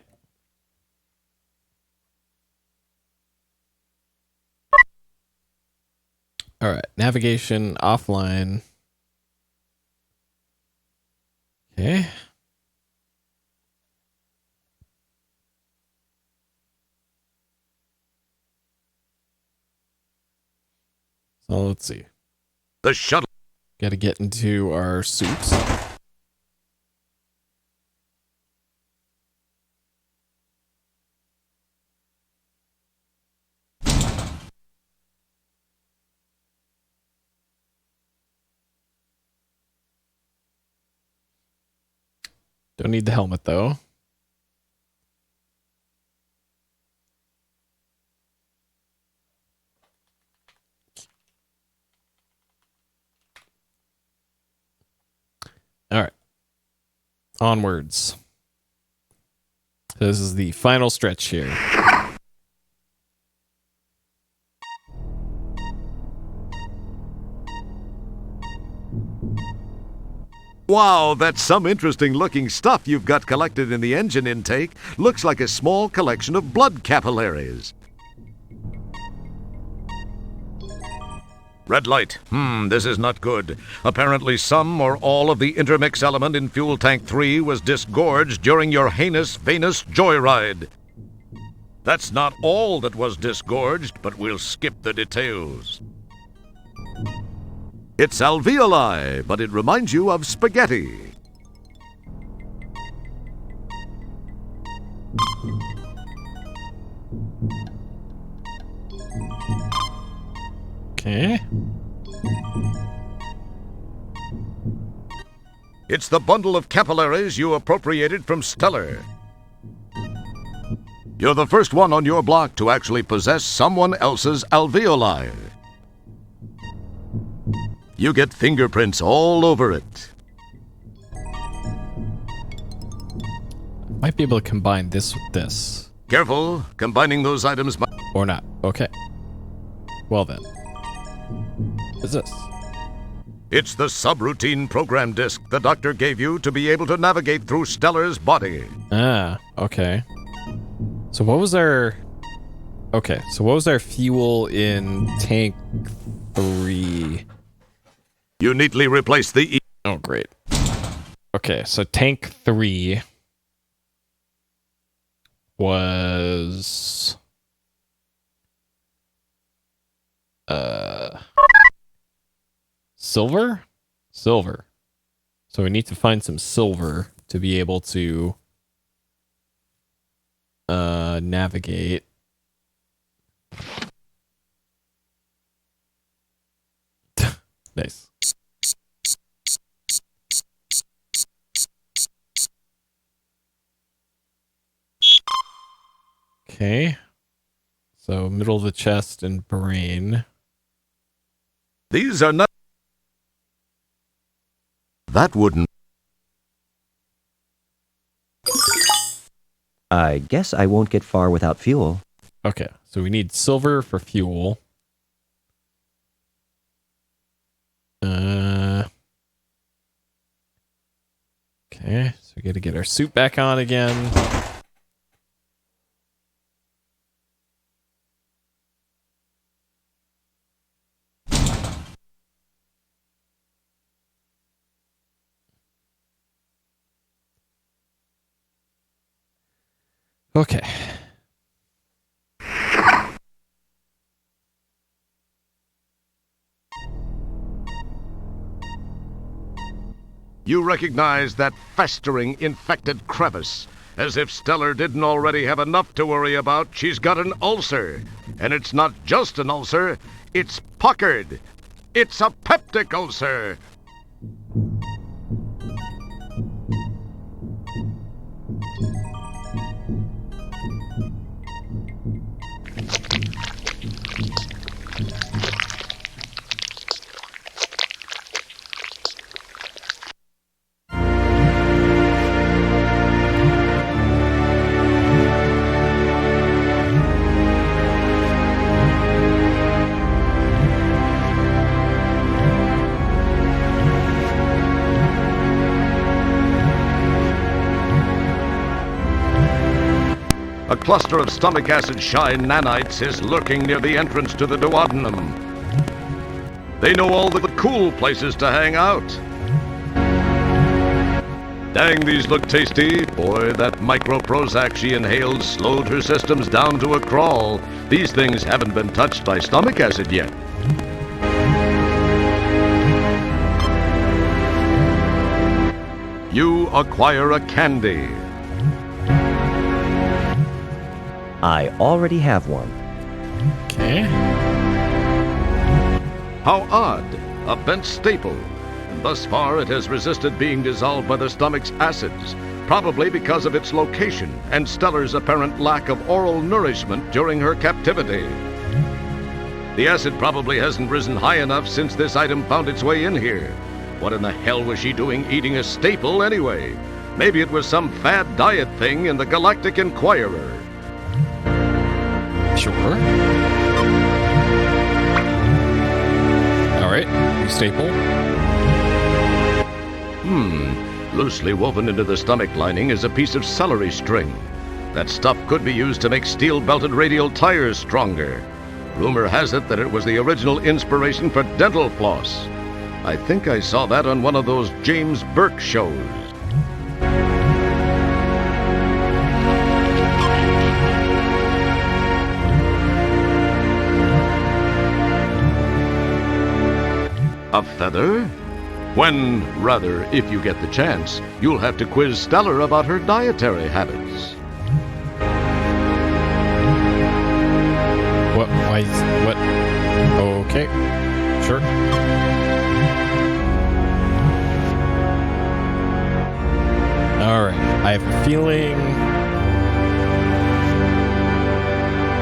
Speaker 1: All right. Navigation offline. Okay. So let's see.
Speaker 5: The shuttle.
Speaker 1: Got to get into our suits. Don't need the helmet though. All right. Onwards. This is the final stretch here.
Speaker 5: Wow, that's some interesting looking stuff you've got collected in the engine intake. Looks like a small collection of blood capillaries. Red light. This is not good. Apparently some or all of the intermix element in fuel tank 3 was disgorged during your heinous venous joyride. That's not all that was disgorged, but we'll skip the details. It's alveoli, but it reminds you of spaghetti.
Speaker 1: Okay.
Speaker 5: It's the bundle of capillaries you appropriated from Stellar. You're the first one on your block to actually possess someone else's alveoli. You get fingerprints all over it.
Speaker 1: Might be able to combine this with this.
Speaker 5: Careful, combining those items might...
Speaker 1: Or not. Okay. Well then. What's this?
Speaker 5: It's the subroutine program disk the doctor gave you to be able to navigate through Stellar's body.
Speaker 1: Ah, okay. So what was our... Okay, so what was our fuel in tank 3?
Speaker 5: You neatly replaced the...
Speaker 1: Oh, great. Okay, so tank 3 was... Silver? Silver. So we need to find some silver to be able to navigate. Nice. Okay. So middle of the chest and brain.
Speaker 5: These are not... That wouldn't...
Speaker 3: I guess I won't get far without fuel.
Speaker 1: Okay, so we need silver for fuel. Okay, so we gotta get our suit back on again. Okay.
Speaker 5: You recognize that festering, infected crevice. As if Stellar didn't already have enough to worry about, she's got an ulcer. And it's not just an ulcer, it's puckered. It's a peptic ulcer. A cluster of stomach acid shy nanites is lurking near the entrance to the duodenum. They know all the cool places to hang out. Dang, these look tasty. Boy, that micro Prozac she inhaled slowed her systems down to a crawl. These things haven't been touched by stomach acid yet. You acquire a candy.
Speaker 3: I already have one.
Speaker 1: Okay.
Speaker 5: How odd. A bent staple. And thus far it has resisted being dissolved by the stomach's acids, probably because of its location and Stellar's apparent lack of oral nourishment during her captivity. The acid probably hasn't risen high enough since this item found its way in here. What in the hell was she doing eating a staple anyway? Maybe it was some fad diet thing in the Galactic Inquirer.
Speaker 1: Sure. Alright, new staple.
Speaker 5: Loosely woven into the stomach lining is a piece of celery string. That stuff could be used to make steel-belted radial tires stronger. Rumor has it that it was the original inspiration for dental floss. I think I saw that on one of those James Burke shows. A feather? When, rather, if you get the chance, you'll have to quiz Stellar about her dietary habits.
Speaker 1: What? Why? What? Okay. Sure. Alright. I have a feeling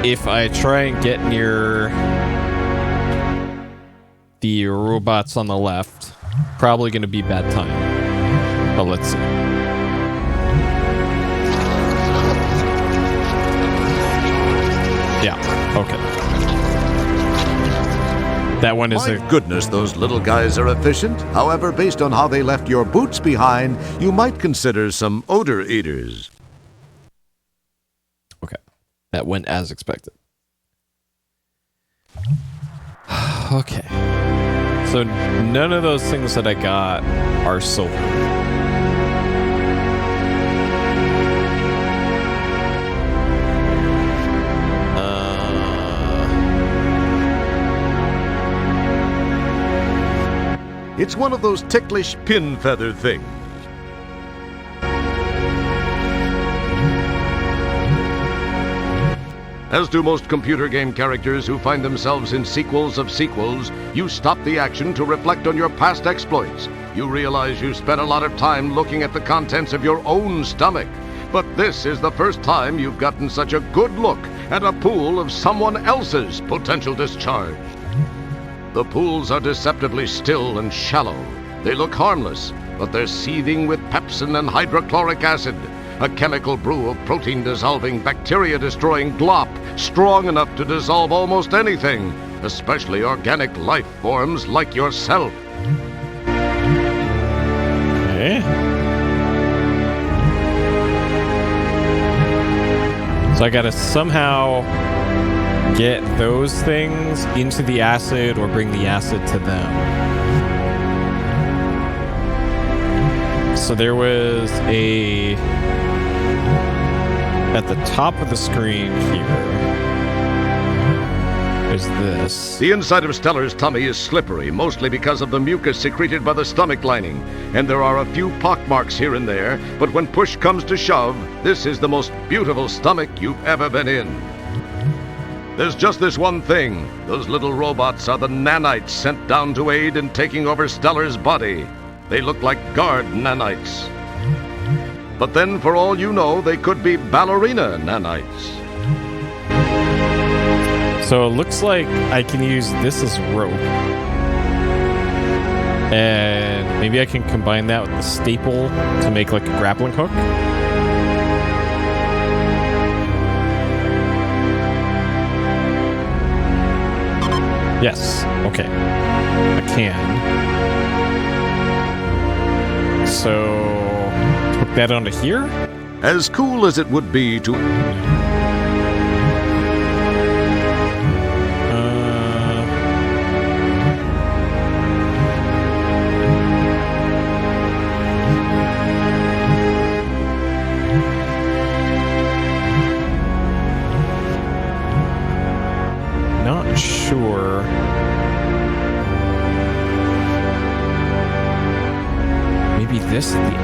Speaker 1: if I try and get near the robots on the left, probably going to be bad time. But let's see. Yeah, okay. That one is
Speaker 5: My goodness, those little guys are efficient. However, based on how they left your boots behind, you might consider some odor eaters.
Speaker 1: Okay. That went as expected. Okay. So none of those things that I got are silver.
Speaker 5: It's one of those ticklish pin feather things. As do most computer game characters who find themselves in sequels of sequels, you stop the action to reflect on your past exploits. You realize you spent a lot of time looking at the contents of your own stomach. But this is the first time you've gotten such a good look at a pool of someone else's potential discharge. The pools are deceptively still and shallow. They look harmless, but they're seething with pepsin and hydrochloric acid, a chemical brew of protein-dissolving, bacteria-destroying glop, strong enough to dissolve almost anything, especially organic life forms like yourself.
Speaker 1: Okay. So I gotta somehow get those things into the acid or bring the acid to them. So there was a... at the top of the screen here is this.
Speaker 5: The inside of Stellar's tummy is slippery, mostly because of the mucus secreted by the stomach lining, and there are a few pockmarks here and there, but when push comes to shove, this is the most beautiful stomach you've ever been in. There's just this one thing. Those little robots are the nanites sent down to aid in taking over Stellar's body. They look like guard nanites. But then, for all you know, they could be ballerina nanites.
Speaker 1: So it looks like I can use this as rope. And maybe I can combine that with the staple to make like a grappling hook. Yes, okay. I can. So, hook that onto here?
Speaker 5: As cool as it would be to...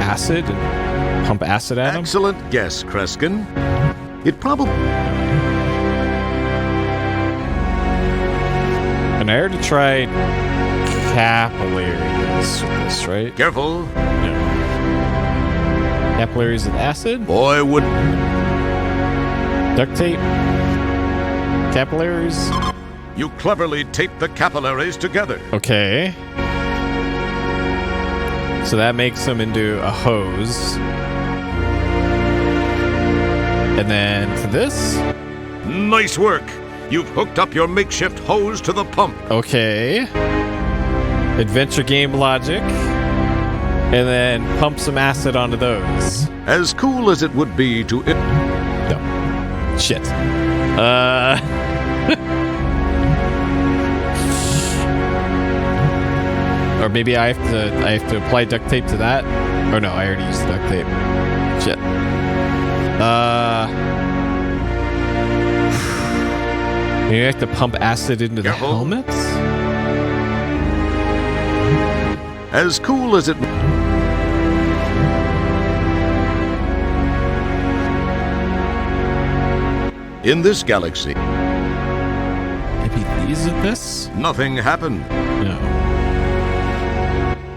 Speaker 1: acid and pump acid at him?
Speaker 5: Excellent guess, Kreskin. It probably...
Speaker 1: And I already tried capillaries with this, right?
Speaker 5: Careful.
Speaker 1: Yeah. Capillaries with acid?
Speaker 5: Boy, would...
Speaker 1: Duct tape? Capillaries?
Speaker 5: You cleverly tape the capillaries together.
Speaker 1: Okay. So that makes them into a hose. And then for this?
Speaker 5: Nice work. You've hooked up your makeshift hose to the pump.
Speaker 1: Okay. Adventure game logic. And then pump some acid onto those.
Speaker 5: As cool as it would be to...
Speaker 1: No. Shit. Or maybe I have to apply duct tape to that. Oh no, I already used duct tape. Shit. Maybe I have to pump acid into the helmets?
Speaker 5: As cool as it... In this galaxy...
Speaker 1: Maybe these are this?
Speaker 5: Nothing happened.
Speaker 1: No.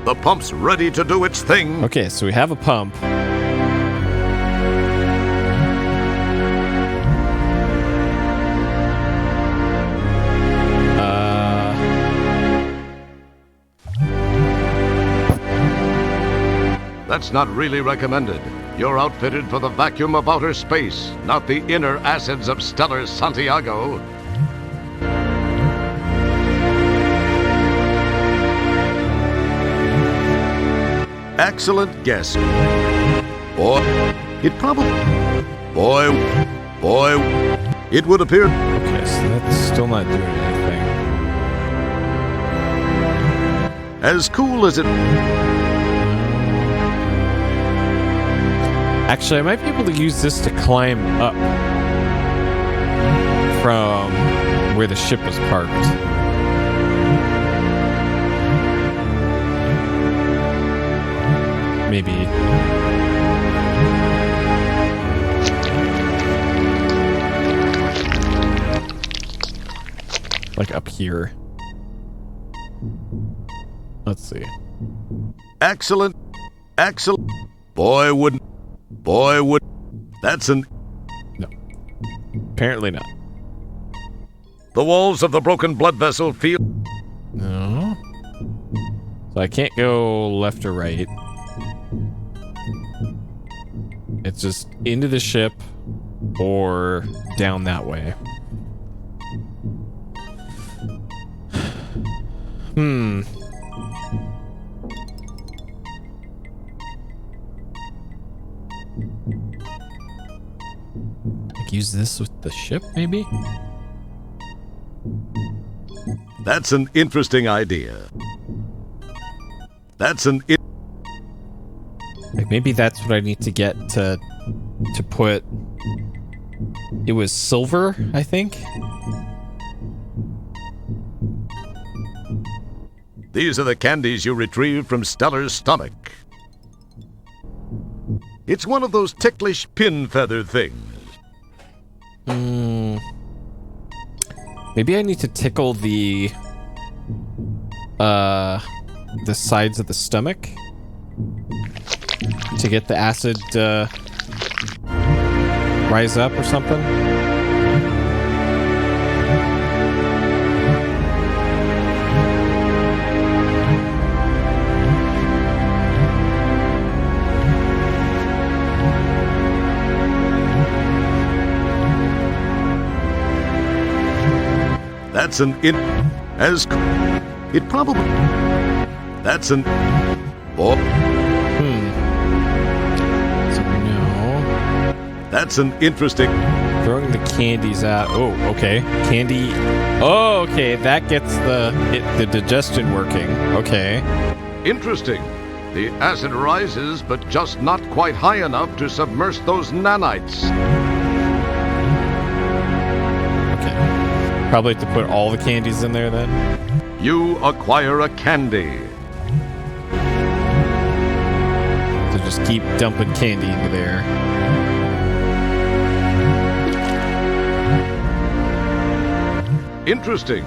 Speaker 5: The pump's ready to do its thing.
Speaker 1: Okay, so we have a pump.
Speaker 5: That's not really recommended. You're outfitted for the vacuum of outer space, not the inner acids of stellar Santiago. Excellent guess. Boy, it probably... Boy, it would appear...
Speaker 1: Okay, so that's still not doing anything.
Speaker 5: As cool as it...
Speaker 1: Actually, I might be able to use this to climb up from where the ship was parked. Maybe. Like up here. Let's see.
Speaker 5: Excellent. Boy would... That's an...
Speaker 1: No. Apparently not.
Speaker 5: The walls of the broken blood vessel feel...
Speaker 1: No. So I can't go left or right. It's just into the ship or down that way. Like use this with the ship, maybe?
Speaker 5: That's an interesting idea.
Speaker 1: Like maybe that's what I need to get to put. It was silver, I think.
Speaker 5: These are the candies you retrieve from Stellar's stomach. It's one of those ticklish pin feather things.
Speaker 1: Maybe I need to tickle the sides of the stomach to get the acid rise up or something.
Speaker 5: That's an as it probably that's an oh
Speaker 1: So no.
Speaker 5: That's an interesting
Speaker 1: Throwing the candies out. Oh, okay. Candy. Oh, okay. That gets the digestion working. Okay.
Speaker 5: Interesting. The acid rises, but just not quite high enough to submerge those nanites.
Speaker 1: Okay. Probably have to put all the candies in there then.
Speaker 5: You acquire a candy.
Speaker 1: To just keep dumping candy into there.
Speaker 5: Interesting.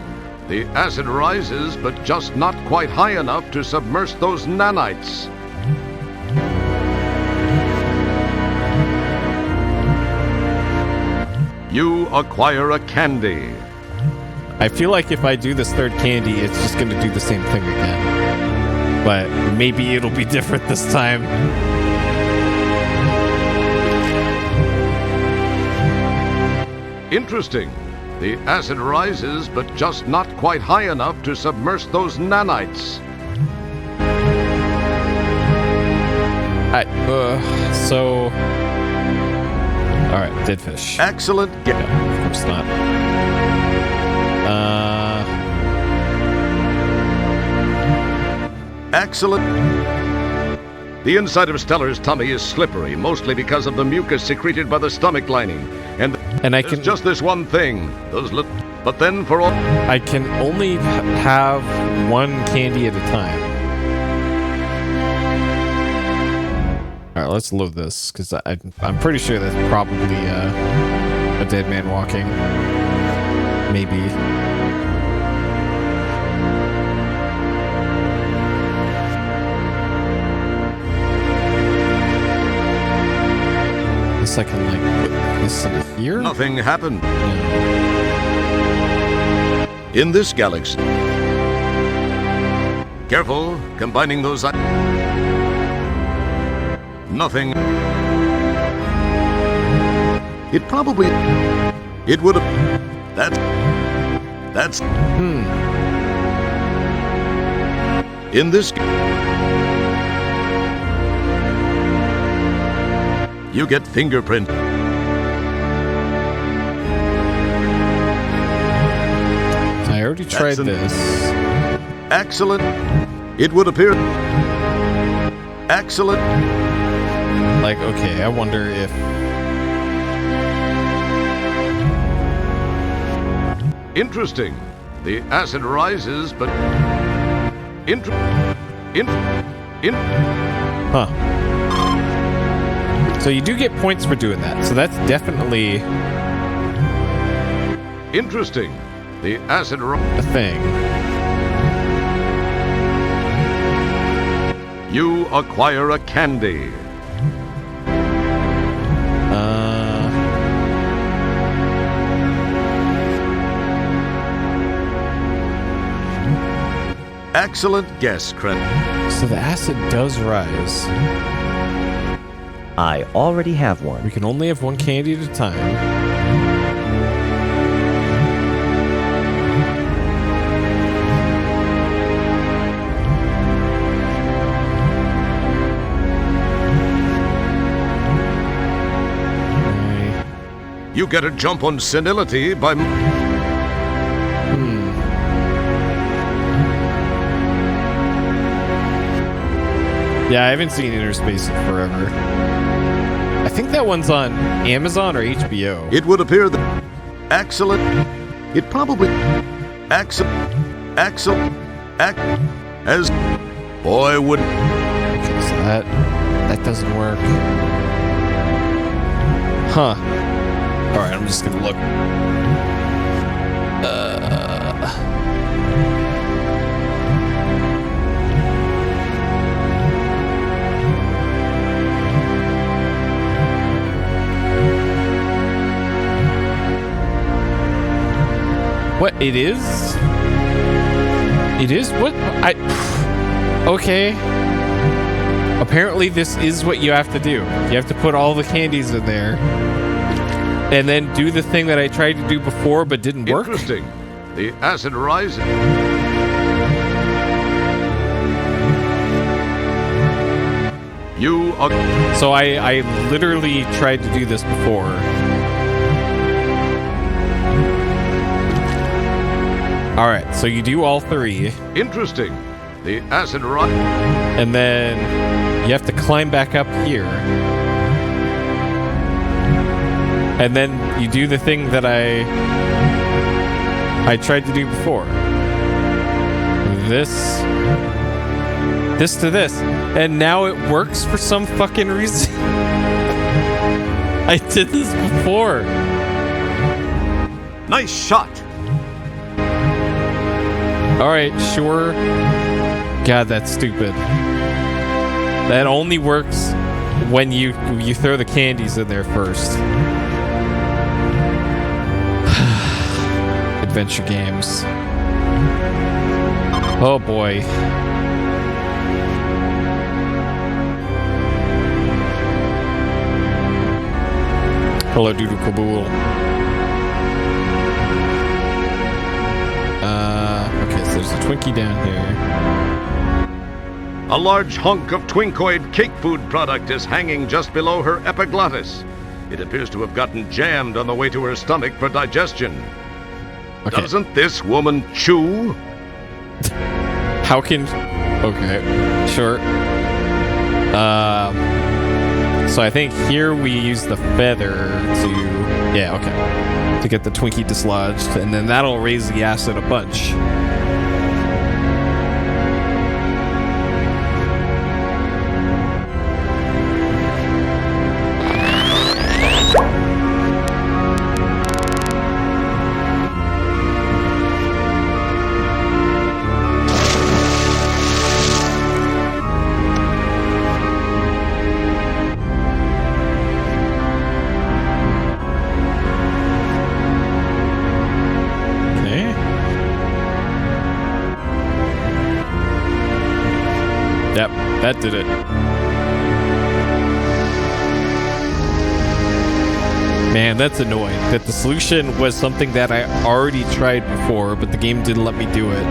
Speaker 5: The acid rises, but just not quite high enough to submerge those nanites. You acquire a candy.
Speaker 1: I feel like if I do this third candy, it's just going to do the same thing again. But maybe it'll be different this time.
Speaker 5: Interesting. The acid rises, but just not quite high enough to submerge those nanites.
Speaker 1: So... Alright, dead fish.
Speaker 5: Excellent.
Speaker 1: Of course not.
Speaker 5: Excellent. The inside of Stellar's tummy is slippery, mostly because of the mucus secreted by the stomach lining. And
Speaker 1: I can
Speaker 5: just this one thing. But then for all...
Speaker 1: I can only have one candy at a time. Alright, let's load this, because I'm pretty sure that's probably a dead man walking. Maybe. I can like put this in here.
Speaker 5: Nothing happened. In this galaxy. Careful, combining those. Nothing. It probably. It would have. That's. In this. You get fingerprint.
Speaker 1: I already tried this.
Speaker 5: Excellent. It would appear. Excellent.
Speaker 1: Like, okay, I wonder if...
Speaker 5: Interesting. The acid rises, but...
Speaker 1: Huh. So you do get points for doing that. So that's definitely...
Speaker 5: Interesting. The acid...
Speaker 1: a thing.
Speaker 5: You acquire a candy. Excellent guess, Credit.
Speaker 1: So the acid does rise.
Speaker 3: I already have one.
Speaker 1: We can only have one candy at a time.
Speaker 5: You get a jump on senility by...
Speaker 1: Yeah, I haven't seen Inner Space in forever. I think that one's on Amazon or HBO.
Speaker 5: It would appear that... Excellent. It probably... Excellent. As... Boy, would...
Speaker 1: Okay, so that doesn't work. Huh. Alright, I'm just gonna look. What? It is? It is? What? Okay. Apparently this is what you have to do. You have to put all the candies in there. And then do the thing that I tried to do before but didn't work.
Speaker 5: Interesting. The acid rises. You are...
Speaker 1: So I literally tried to do this before. Alright, so you do all three.
Speaker 5: Interesting. The acid rise.
Speaker 1: And then you have to climb back up here. And then you do the thing that I tried to do before. This. this to this, and now it works for some fucking reason. I did this before.
Speaker 5: Nice shot.
Speaker 1: All right, sure. God, that's stupid. That only works when you throw the candies in there first. Adventure games. Oh boy. Hello, Doodle Kabool. Okay, so there's a Twinkie down here.
Speaker 5: A large hunk of Twinkoid cake food product is hanging just below her epiglottis. It appears to have gotten jammed on the way to her stomach for digestion. Okay. Doesn't this woman chew?
Speaker 1: How can... Okay, sure. So I think here we use the feather to... Yeah, okay. To get the Twinkie dislodged, and then that'll raise the acid a bunch. Yep, that did it. Man, that's annoying. That the solution was something that I already tried before, but the game didn't let me do it.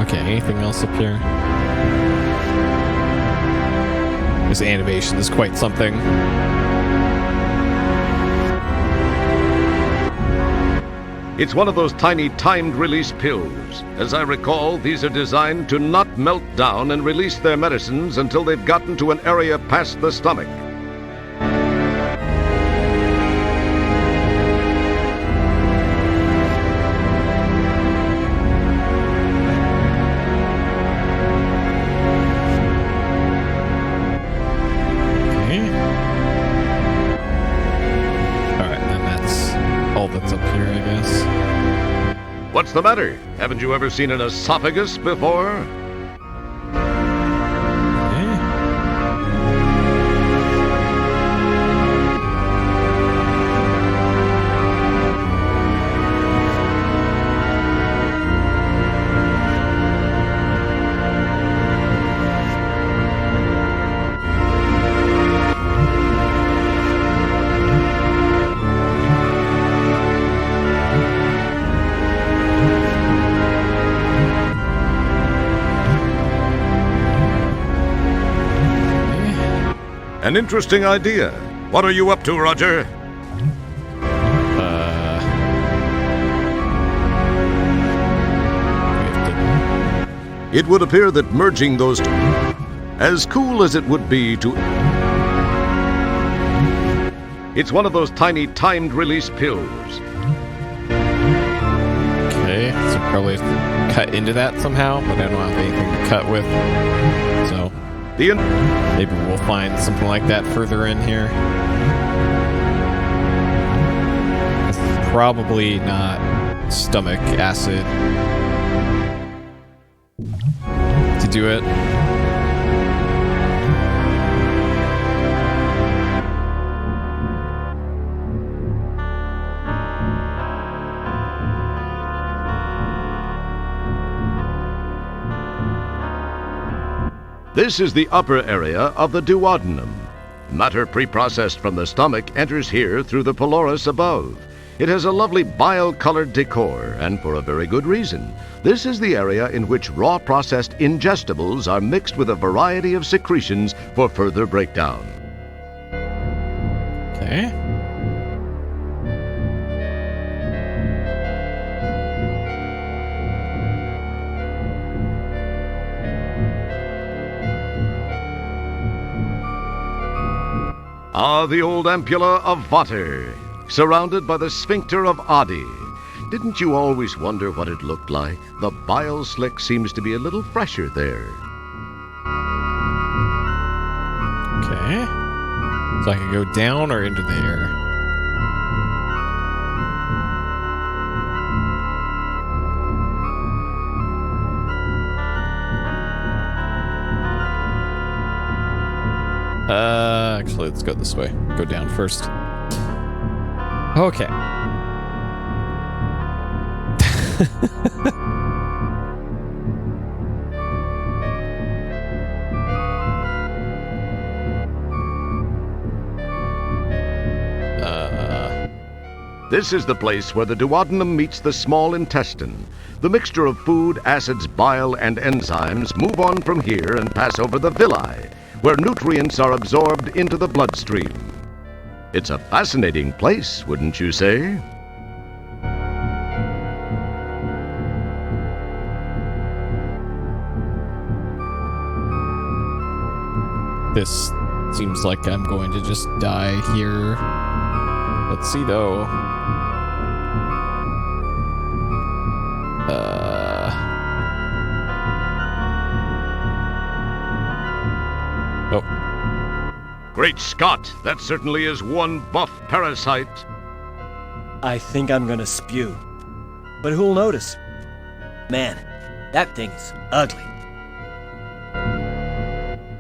Speaker 1: Okay, anything else up here? This animation is quite something.
Speaker 5: It's one of those tiny timed release pills. As I recall, these are designed to not melt down and release their medicines until they've gotten to an area past the stomach. What's the matter? Haven't you ever seen an esophagus before? An interesting idea. What are you up to, Roger? It would appear that merging those two, as cool as it would be to... It's one of those tiny timed release pills.
Speaker 1: Okay, so probably cut into that somehow, but I don't have anything to cut with. So... maybe we'll find something like that further in here. This is probably not stomach acid to do it.
Speaker 5: This is the upper area of the duodenum. Matter preprocessed from the stomach enters here through the pylorus above. It has a lovely bile-colored decor, and for a very good reason. This is the area in which raw processed ingestibles are mixed with a variety of secretions for further breakdown.
Speaker 1: Okay.
Speaker 5: Ah, the old ampulla of Vater, surrounded by the sphincter of Adi. Didn't you always wonder what it looked like? The bile slick seems to be a little fresher there.
Speaker 1: Okay. So I can go down or into the air. Actually, let's go this way. Go down first. Okay.
Speaker 5: This is the place where the duodenum meets the small intestine. The mixture of food, acids, bile, and enzymes move on from here and pass over the villi, where nutrients are absorbed into the bloodstream. It's a fascinating place, wouldn't you say?
Speaker 1: This seems like I'm going to just die here. Let's see, though. Oh.
Speaker 5: Great Scott! That certainly is one buff parasite.
Speaker 3: I think I'm gonna spew. But who'll notice? Man, that thing's ugly.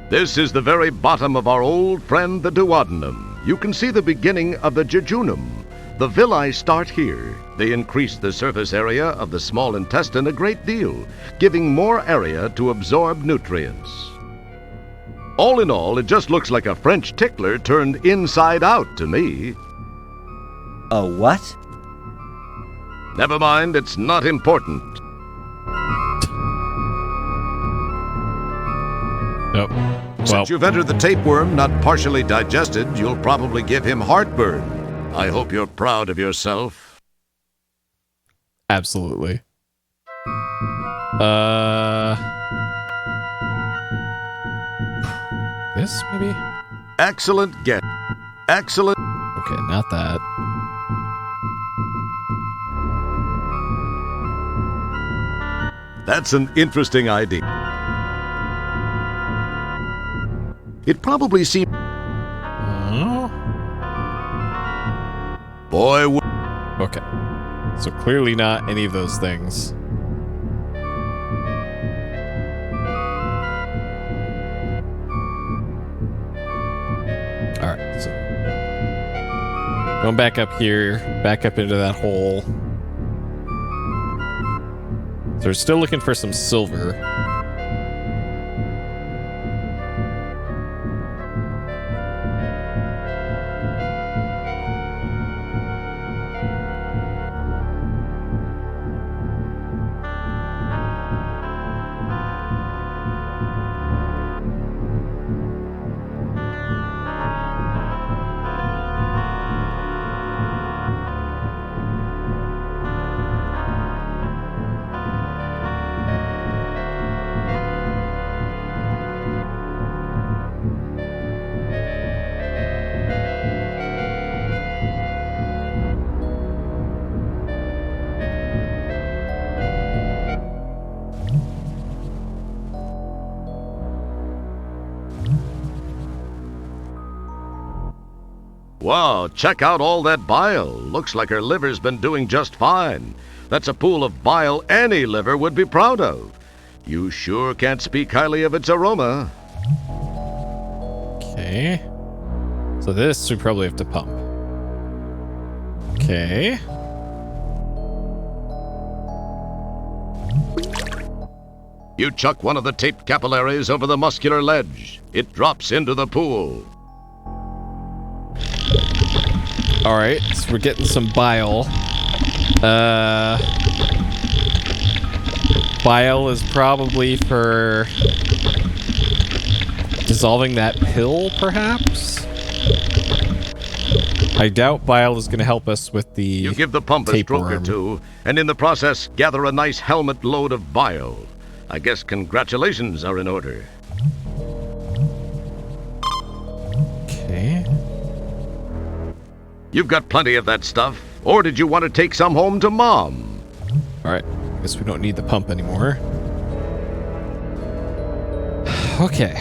Speaker 5: This is the very bottom of our old friend the duodenum. You can see the beginning of the jejunum. The villi start here. They increase the surface area of the small intestine a great deal, giving more area to absorb nutrients. All in all, it just looks like a French tickler turned inside out to me.
Speaker 3: A what?
Speaker 5: Never mind, it's not important.
Speaker 1: Nope.
Speaker 5: Since you've entered the tapeworm not partially digested, you'll probably give him heartburn. I hope you're proud of yourself.
Speaker 1: Absolutely. This, maybe?
Speaker 5: Excellent guess. Excellent.
Speaker 1: Okay, not that.
Speaker 5: That's an interesting idea. It probably seems... Boy...
Speaker 1: Okay. So clearly not any of those things. Alright, so... going back up here, back up into that hole. So we're still looking for some silver.
Speaker 5: Wow, check out all that bile. Looks like her liver's been doing just fine. That's a pool of bile any liver would be proud of. You sure can't speak highly of its aroma.
Speaker 1: Okay. So this we probably have to pump. Okay.
Speaker 5: You chuck one of the taped capillaries over the muscular ledge. It drops into the pool.
Speaker 1: Alright, so we're getting some bile. Bile is probably for dissolving that pill, perhaps? I doubt bile is going to help us with the
Speaker 5: You give the pump a stroke or two, and in the process, gather a nice helmet load of bile. I guess congratulations are in order.
Speaker 1: Okay.
Speaker 5: You've got plenty of that stuff. Or did you want to take some home to Mom?
Speaker 1: Alright, guess we don't need the pump anymore. Okay.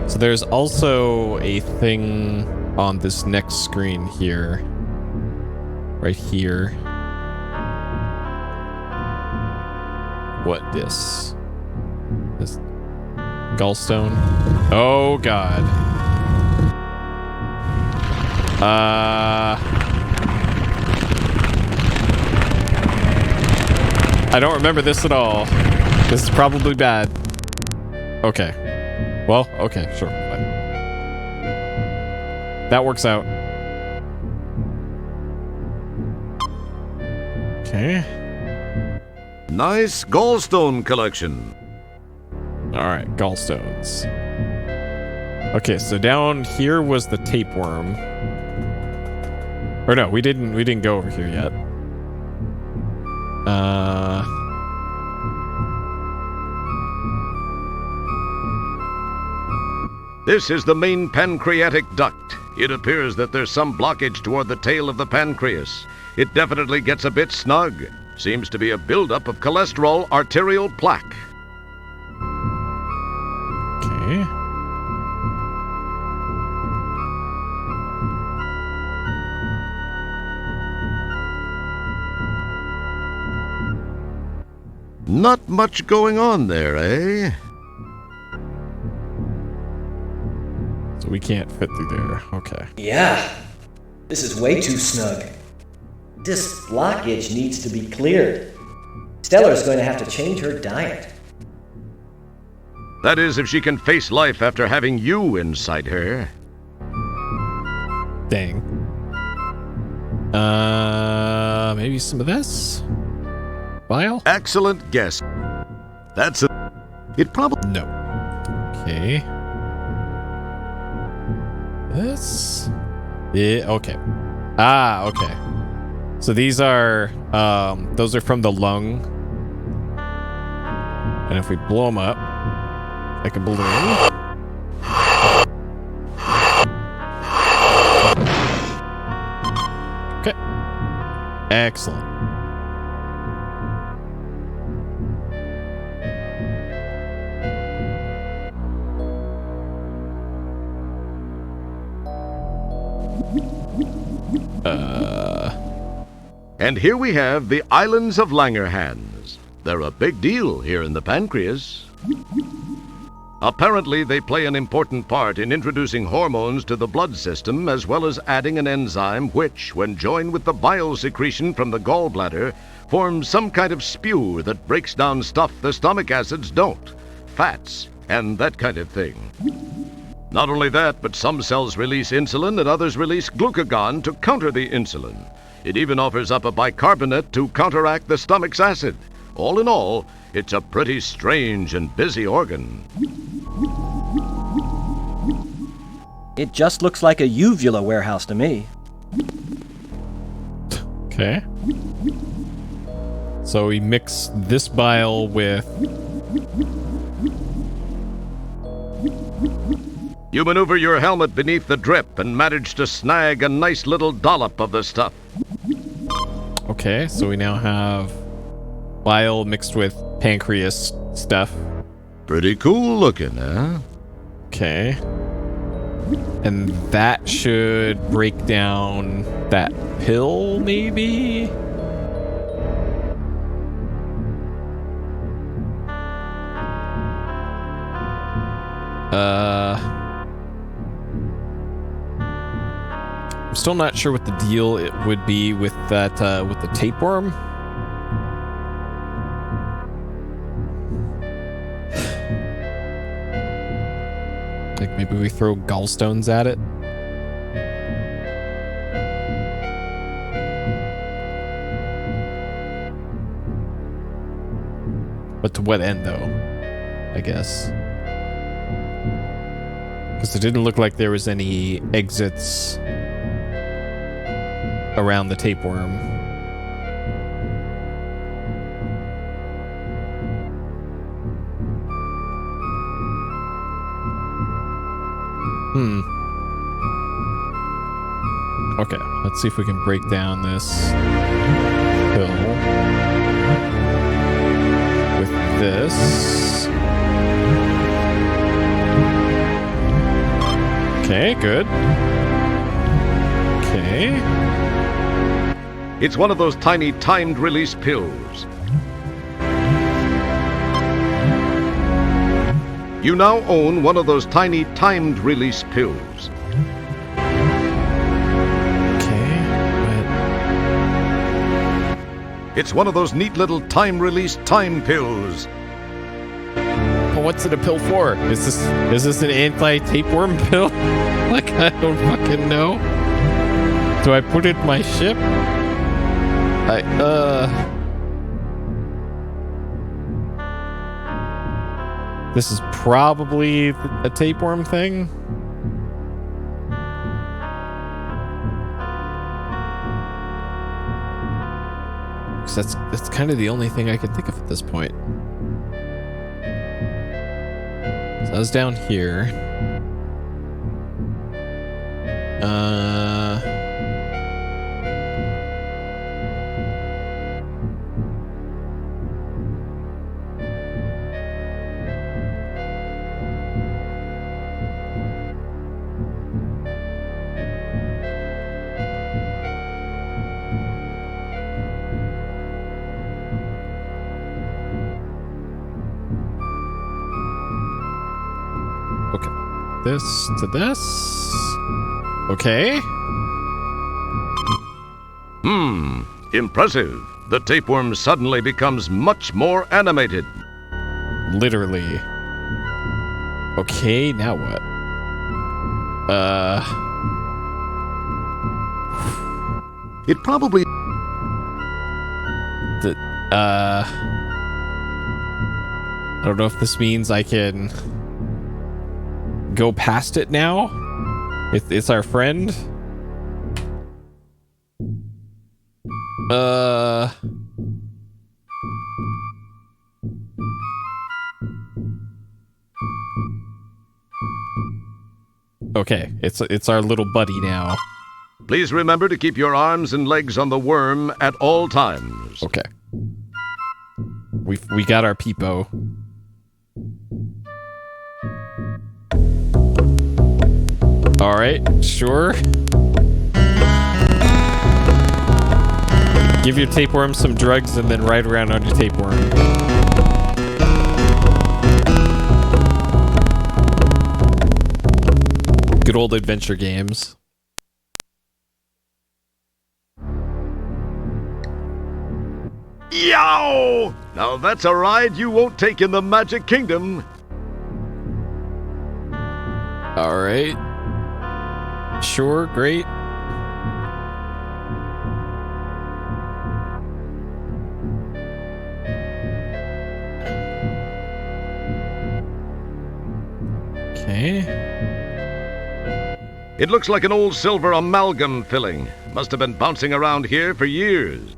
Speaker 1: So there's also a thing on this next screen here. Right here. What this? This gallstone? Oh god. I don't remember this at all. This is probably bad. Okay. Well, okay, sure. Fine. That works out. Okay.
Speaker 5: Nice gallstone collection.
Speaker 1: Alright, gallstones. Okay, so down here was the tapeworm. Or no, we didn't go over here yet.
Speaker 5: This is the main pancreatic duct. It appears that there's some blockage toward the tail of the pancreas. It definitely gets a bit snug. Seems to be a buildup of cholesterol arterial plaque.
Speaker 1: Okay.
Speaker 5: Not much going on there, eh?
Speaker 1: So we can't fit through there. Okay.
Speaker 3: Yeah, this is way too snug. This blockage needs to be cleared. Stellar's going to have to change her diet.
Speaker 5: That is, if she can face life after having you inside her.
Speaker 1: Dang. Maybe some of this? Bile?
Speaker 5: Excellent guess. That's it. It probably...
Speaker 1: No. Okay. This? Yeah, okay. Ah, okay. So these are, those are from the lung. And if we blow them up, like a balloon. Okay. Excellent.
Speaker 5: And here we have the islands of Langerhans. They're a big deal here in the pancreas. Apparently, they play an important part in introducing hormones to the blood system, as well as adding an enzyme which, when joined with the bile secretion from the gallbladder, forms some kind of spew that breaks down stuff the stomach acids don't. Fats, and that kind of thing. Not only that, but some cells release insulin and others release glucagon to counter the insulin. It even offers up a bicarbonate to counteract the stomach's acid. All in all, it's a pretty strange and busy organ.
Speaker 3: It just looks like a uvula warehouse to me.
Speaker 1: Okay. So we mix this bile with...
Speaker 5: You maneuver your helmet beneath the drip and manage to snag a nice little dollop of the stuff.
Speaker 1: Okay, so we now have bile mixed with pancreas stuff.
Speaker 5: Pretty cool looking, huh?
Speaker 1: Okay. And that should break down that pill, maybe? I'm still not sure what the deal it would be with that, with the tapeworm. Like maybe we throw gallstones at it. But to what end, though? I guess. Because it didn't look like there was any exits around the tapeworm. Okay, let's see if we can break down this pill with this. Okay, good. Okay.
Speaker 5: It's one of those tiny timed release pills. You now own one of those tiny timed release pills. It's one of those neat little time-release time pills.
Speaker 1: Well, what's it a pill for? Is this an anti-tapeworm pill? Like, I don't fucking know. Do I put it in my ship? This is probably a tapeworm thing. That's kind of the only thing I can think of at this point. So I was down here. This to this. Okay.
Speaker 5: Impressive. The tapeworm suddenly becomes much more animated.
Speaker 1: Literally. Okay, now what?
Speaker 5: It probably...
Speaker 1: I don't know if this means I can go past it now. It's our friend. Okay, it's our little buddy now.
Speaker 5: Please remember to keep your arms and legs on the worm at all times.
Speaker 1: Okay. We got our peepo. All right, sure. Give your tapeworm some drugs and then ride around on your tapeworm. Good old adventure games.
Speaker 5: Yow! Now that's a ride you won't take in the Magic Kingdom.
Speaker 1: All right. Sure, great. Okay.
Speaker 5: It looks like an old silver amalgam filling. Must have been bouncing around here for years.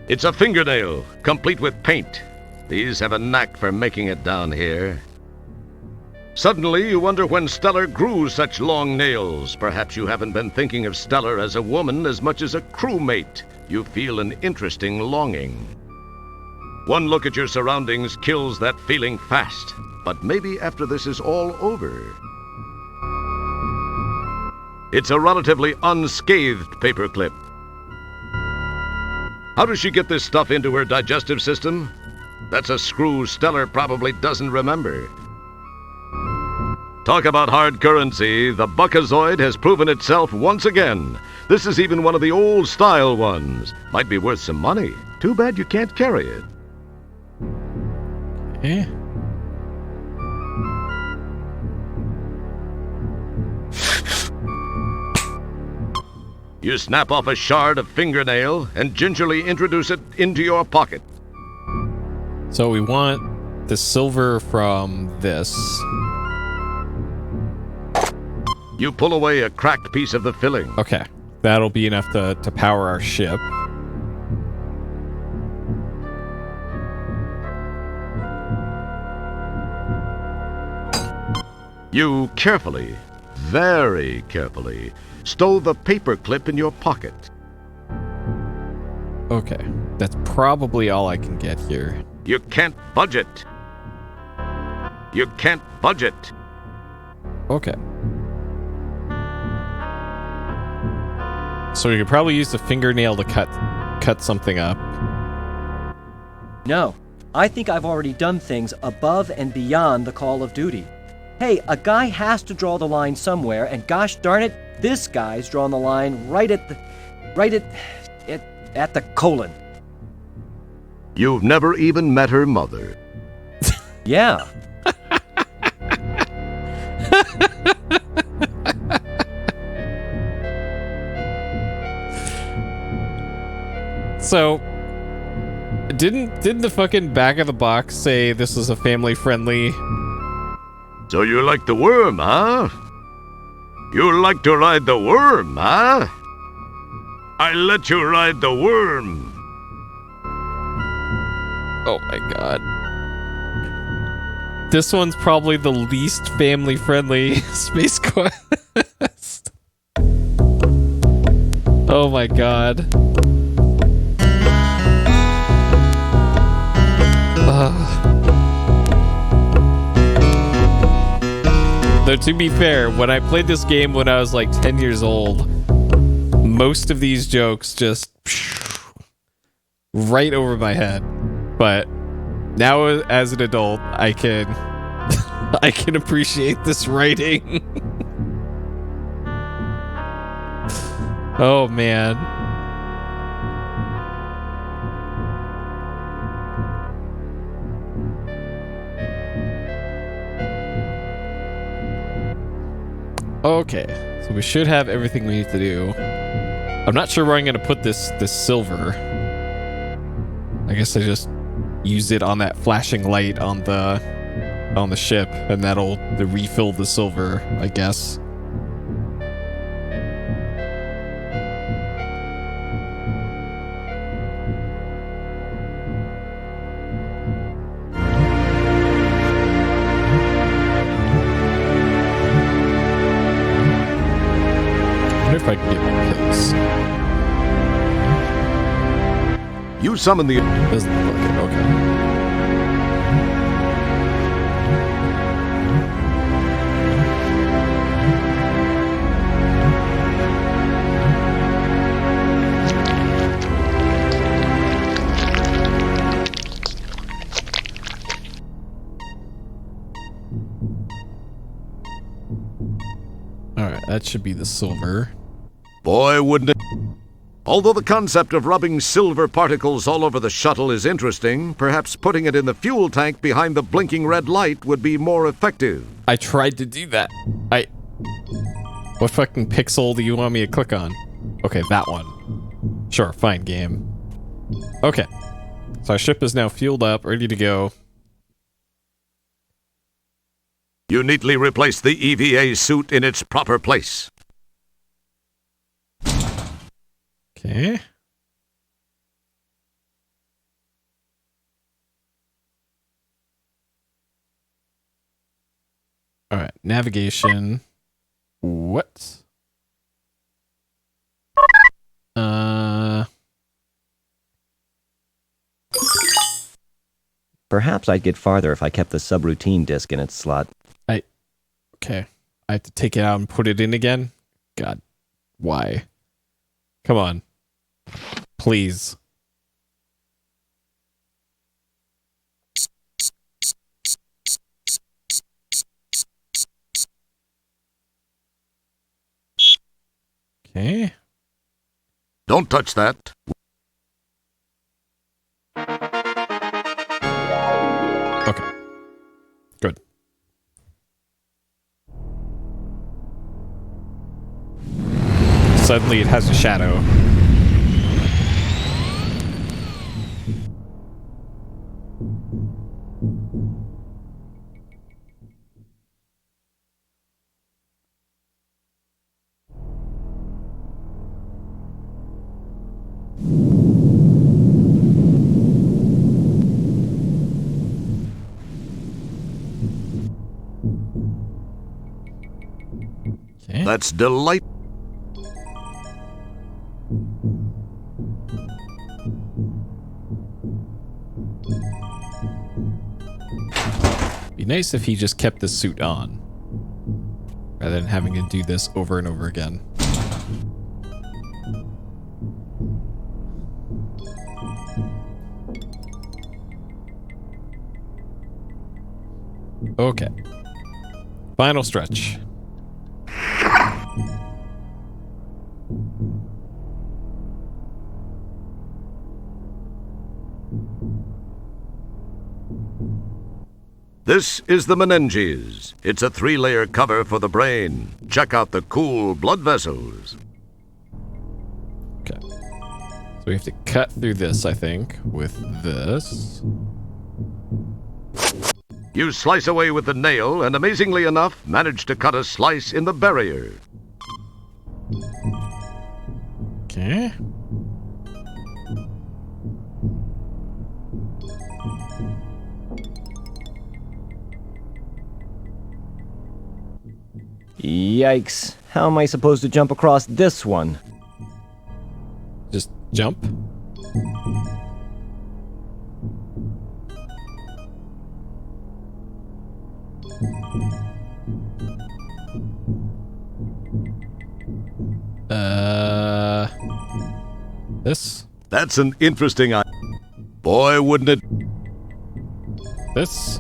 Speaker 5: It's a fingernail, complete with paint. These have a knack for making it down here. Suddenly, you wonder when Stellar grew such long nails. Perhaps you haven't been thinking of Stellar as a woman as much as a crewmate. You feel an interesting longing. One look at your surroundings kills that feeling fast. But maybe after this is all over. It's a relatively unscathed paperclip. How does she get this stuff into her digestive system? That's a screw Stellar probably doesn't remember. Talk about hard currency, the Buckazoid has proven itself once again. This is even one of the old style ones. Might be worth some money. Too bad you can't carry it.
Speaker 1: Eh?
Speaker 5: You snap off a shard of fingernail and gingerly introduce it into your pocket.
Speaker 1: So we want the silver from this.
Speaker 5: You pull away a cracked piece of the filling.
Speaker 1: Okay. That'll be enough to power our ship.
Speaker 5: You carefully, very carefully, stow the paper clip in your pocket.
Speaker 1: Okay, that's probably all I can get here.
Speaker 5: You can't budget. You can't budget.
Speaker 1: Okay. So you could probably use the fingernail to cut something up.
Speaker 3: No, I think I've already done things above and beyond the call of duty. Hey, a guy has to draw the line somewhere, and gosh darn it, this guy's drawn the line right at the colon.
Speaker 5: You've never even met her mother.
Speaker 3: Yeah.
Speaker 1: So, didn't the fucking back of the box say this is a family-friendly?
Speaker 5: So you like the worm, huh? You like to ride the worm, huh? I let you ride the worm.
Speaker 1: Oh my god. This one's probably the least family-friendly Space Quest. Oh my god. Though to be fair, when I played this game when I was like 10 years old, most of these jokes just right over my head. But now as an adult, I can I can appreciate this writing. Oh man. Okay, so we should have everything we need to do. I'm not sure where I'm gonna put this silver. I guess I just use it on that flashing light on the ship, and that'll refill the silver, I guess. If I can get more kills.
Speaker 5: You summon the...
Speaker 1: Doesn't look like it, okay. Alright, that should be the silver.
Speaker 5: Boy, wouldn't it... Although the concept of rubbing silver particles all over the shuttle is interesting, perhaps putting it in the fuel tank behind the blinking red light would be more effective.
Speaker 1: I tried to do that. What fucking pixel do you want me to click on? Okay, that one. Sure, fine, game. Okay. So our ship is now fueled up, ready to go.
Speaker 5: You neatly replace the EVA suit in its proper place.
Speaker 1: Okay. All right, navigation. What?
Speaker 3: Perhaps I'd get farther if I kept the subroutine disc in its slot.
Speaker 1: Okay. I have to take it out and put it in again? God. Why? Come on. Please. Okay.
Speaker 5: Don't touch that.
Speaker 1: Okay. Good. Suddenly it has a shadow. Okay.
Speaker 5: That's delight.
Speaker 1: Be nice if he just kept the suit on, rather than having to do this over and over again. Okay. Final stretch.
Speaker 5: This is the meninges. It's a 3-layer cover for the brain. Check out the cool blood vessels.
Speaker 1: Okay. So we have to cut through this, I think, with this.
Speaker 5: You slice away with the nail and, amazingly enough, manage to cut a slice in the barrier.
Speaker 1: Okay.
Speaker 3: Yikes. How am I supposed to jump across this one?
Speaker 1: Just jump. This?
Speaker 5: That's an interesting idea. Boy, wouldn't it...
Speaker 1: This?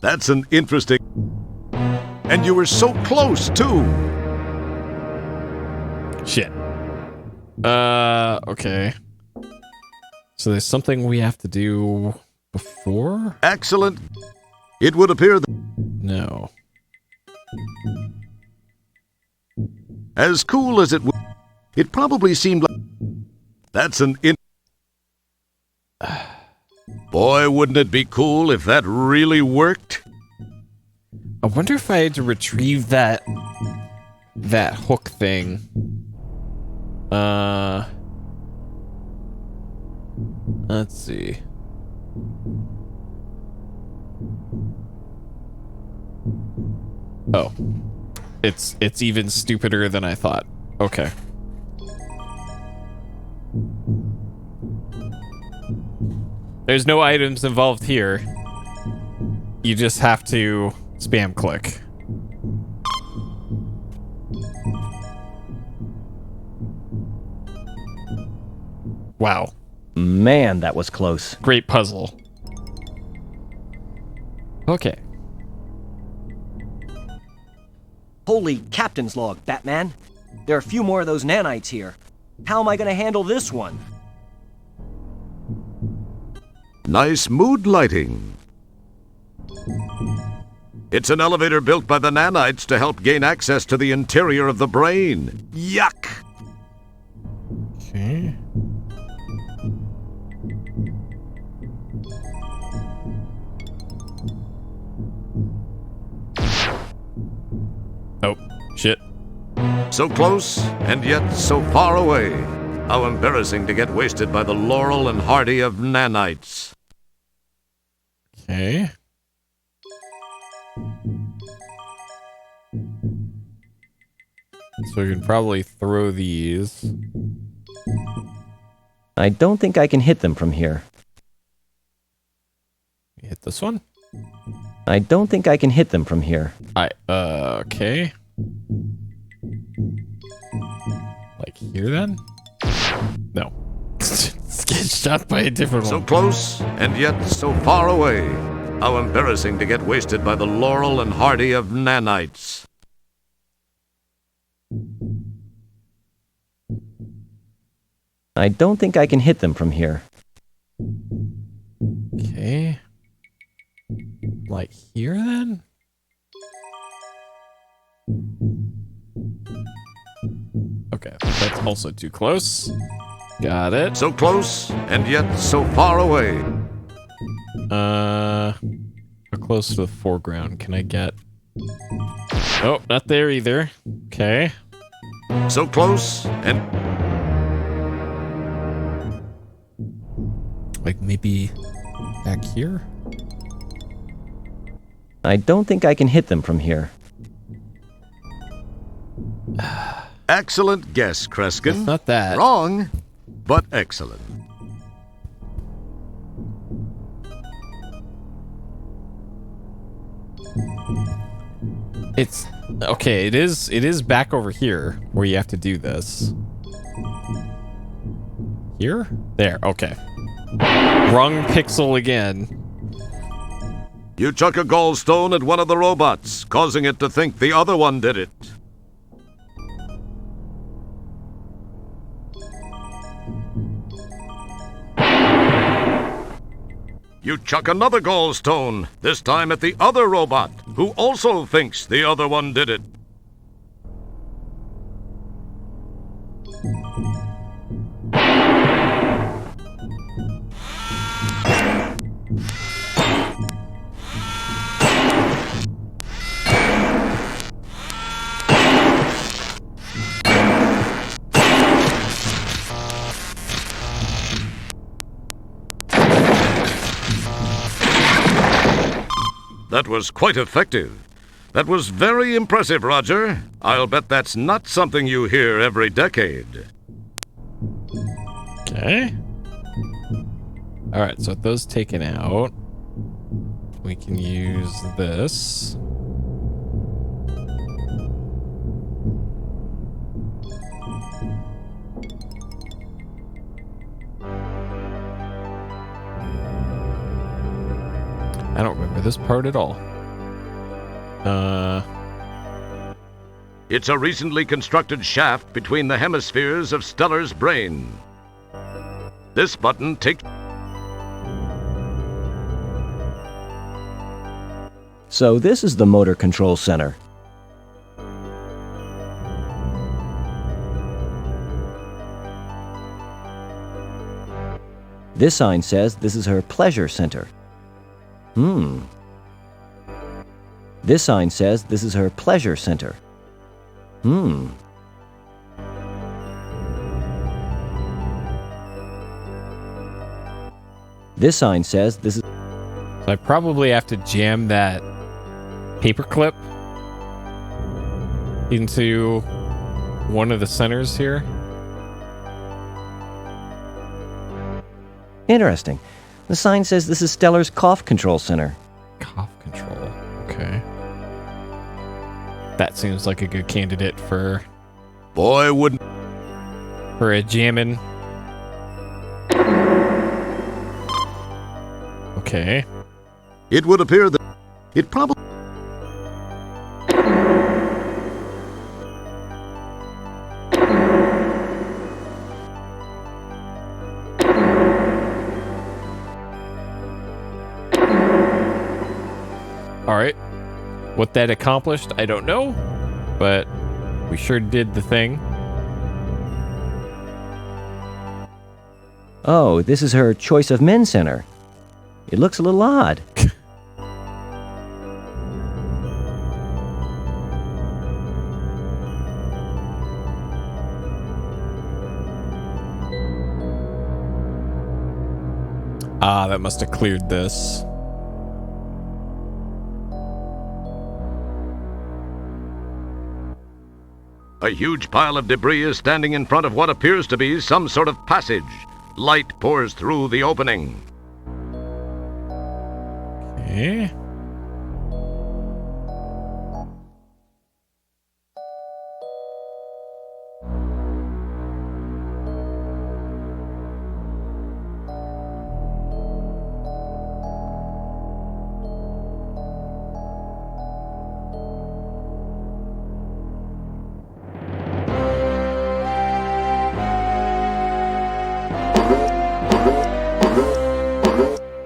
Speaker 5: That's an interesting... And you were so close, too.
Speaker 1: Shit. Okay. So there's something we have to do before?
Speaker 5: Excellent. It would appear that...
Speaker 1: No.
Speaker 5: As cool as it would... It probably seemed like... That's an... Boy, wouldn't it be cool if that really worked?
Speaker 1: I wonder if I had to retrieve that hook thing. Let's see. Oh. It's even stupider than I thought. Okay. There's no items involved here. You just have to spam click. Wow.
Speaker 3: Man, that was close.
Speaker 1: Great puzzle. Okay.
Speaker 3: Holy captain's log, Batman. There are a few more of those nanites here. How am I going to handle this one?
Speaker 5: Nice mood lighting. It's an elevator built by the nanites to help gain access to the interior of the brain. Yuck!
Speaker 1: Okay. Oh, shit.
Speaker 5: So close, and yet so far away. How embarrassing to get wasted by the Laurel and Hardy of nanites.
Speaker 1: Okay. So we can probably throw these.
Speaker 3: I don't think I can hit them from here.
Speaker 1: Hit this one?
Speaker 3: I don't think I can hit them from here.
Speaker 1: Okay. Like here then? No. Get shot by a different one.
Speaker 5: So close, and yet so far away. How embarrassing to get wasted by the Laurel and Hardy of nanites.
Speaker 3: I don't think I can hit them from here.
Speaker 1: Okay. Like here then? Okay, that's also too close. Got it.
Speaker 5: So close, and yet so far away.
Speaker 1: How close to the foreground can I get? Oh, not there either. Okay.
Speaker 5: So close, and...
Speaker 1: Like maybe back here?
Speaker 3: I don't think I can hit them from here.
Speaker 5: Excellent guess, Kreskin.
Speaker 1: It's not that.
Speaker 5: Wrong, but excellent.
Speaker 1: It's okay. It is back over here where you have to do this. Here? There. Okay. Wrong pixel again.
Speaker 5: You chuck a gallstone at one of the robots, causing it to think the other one did it. You chuck another gallstone, this time at the other robot, who also thinks the other one did it. That was quite effective. That was very impressive, Roger. I'll bet that's not something you hear every decade.
Speaker 1: Okay. Alright, so with those taken out, we can use this. I don't remember this part at all.
Speaker 5: It's a recently constructed shaft between the hemispheres of Stellar's brain. This button takes...
Speaker 3: So this is the motor control center. This sign says this is her pleasure center. This sign says this is her pleasure center. This sign says this is...
Speaker 1: So I probably have to jam that paperclip into one of the centers here.
Speaker 3: Interesting. The sign says this is Stellar's cough control center.
Speaker 1: Cough control. Okay. That seems like a good candidate for...
Speaker 5: Boy, wouldn't...
Speaker 1: For a jamming. Okay.
Speaker 5: It would appear that it probably...
Speaker 1: Alright. What that accomplished, I don't know. But we sure did the thing.
Speaker 3: Oh, this is her choice of men center. It looks a little odd.
Speaker 1: Ah, that must have cleared this.
Speaker 5: A huge pile of debris is standing in front of what appears to be some sort of passage. Light pours through the opening.
Speaker 1: Okay.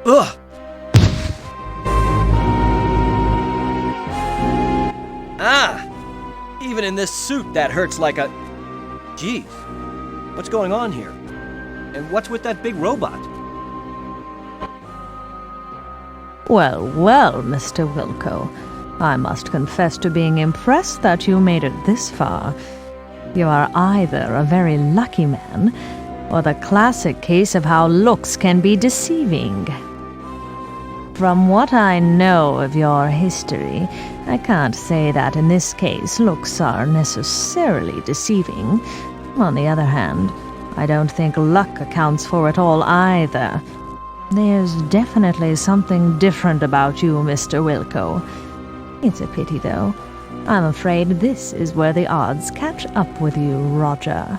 Speaker 3: Ugh! Ah! Even in this suit, that hurts like a... Jeez. What's going on here? And what's with that big robot?
Speaker 4: Well, well, Mr. Wilco. I must confess to being impressed that you made it this far. You are either a very lucky man, or the classic case of how looks can be deceiving. From what I know of your history, I can't say that in this case looks are necessarily deceiving. On the other hand, I don't think luck accounts for it all either. There's definitely something different about you, Mr. Wilco. It's a pity, though. I'm afraid this is where the odds catch up with you, Roger.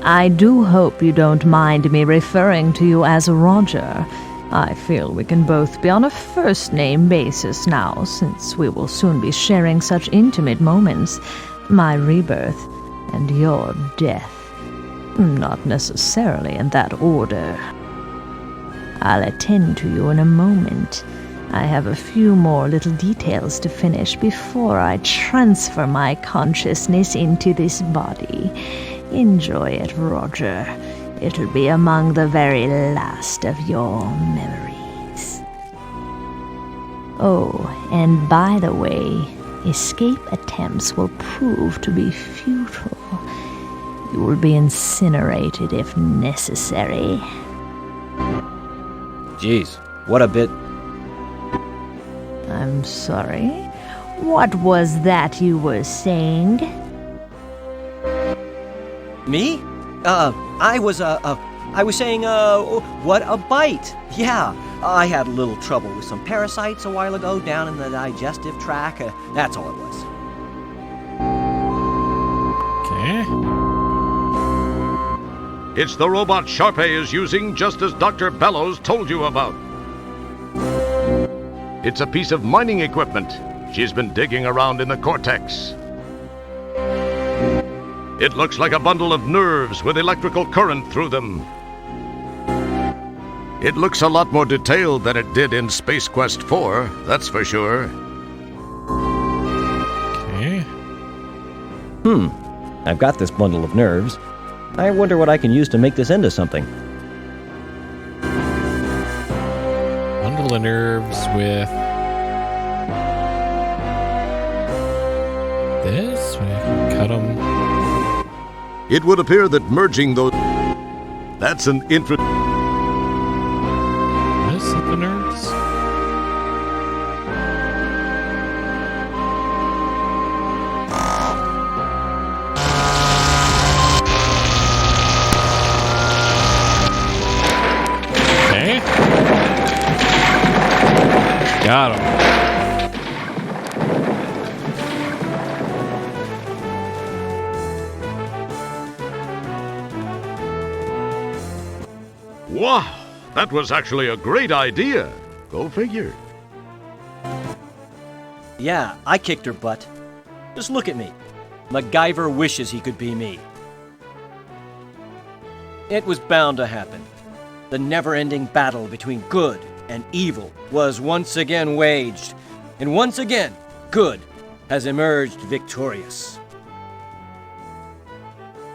Speaker 4: I do hope you don't mind me referring to you as Roger. I feel we can both be on a first-name basis now, since we will soon be sharing such intimate moments. My rebirth and your death. Not necessarily in that order. I'll attend to you in a moment. I have a few more little details to finish before I transfer my consciousness into this body. Enjoy it, Roger. It'll be among the very last of your memories. Oh, and by the way, escape attempts will prove to be futile. You will be incinerated if necessary.
Speaker 3: Jeez, what a bit...
Speaker 4: I'm sorry. What was that you were saying?
Speaker 3: Me? I was saying, what a bite. Yeah, I had a little trouble with some parasites a while ago down in the digestive tract. That's all it was.
Speaker 1: Okay.
Speaker 5: It's the robot Sharpay is using, just as Dr. Bellows told you about. It's a piece of mining equipment. She's been digging around in the cortex. It looks like a bundle of nerves with electrical current through them. It looks a lot more detailed than it did in Space Quest 4, that's for sure.
Speaker 1: Okay.
Speaker 3: I've got this bundle of nerves. I wonder what I can use to make this into something.
Speaker 1: Bundle of nerves with this. We can cut them.
Speaker 5: It would appear that merging those... That's an
Speaker 1: This is the nerves. Okay. Got him.
Speaker 5: Wow, that was actually a great idea. Go figure.
Speaker 3: Yeah, I kicked her butt. Just look at me. MacGyver wishes he could be me. It was bound to happen. The never-ending battle between good and evil was once again waged, and once again, good has emerged victorious.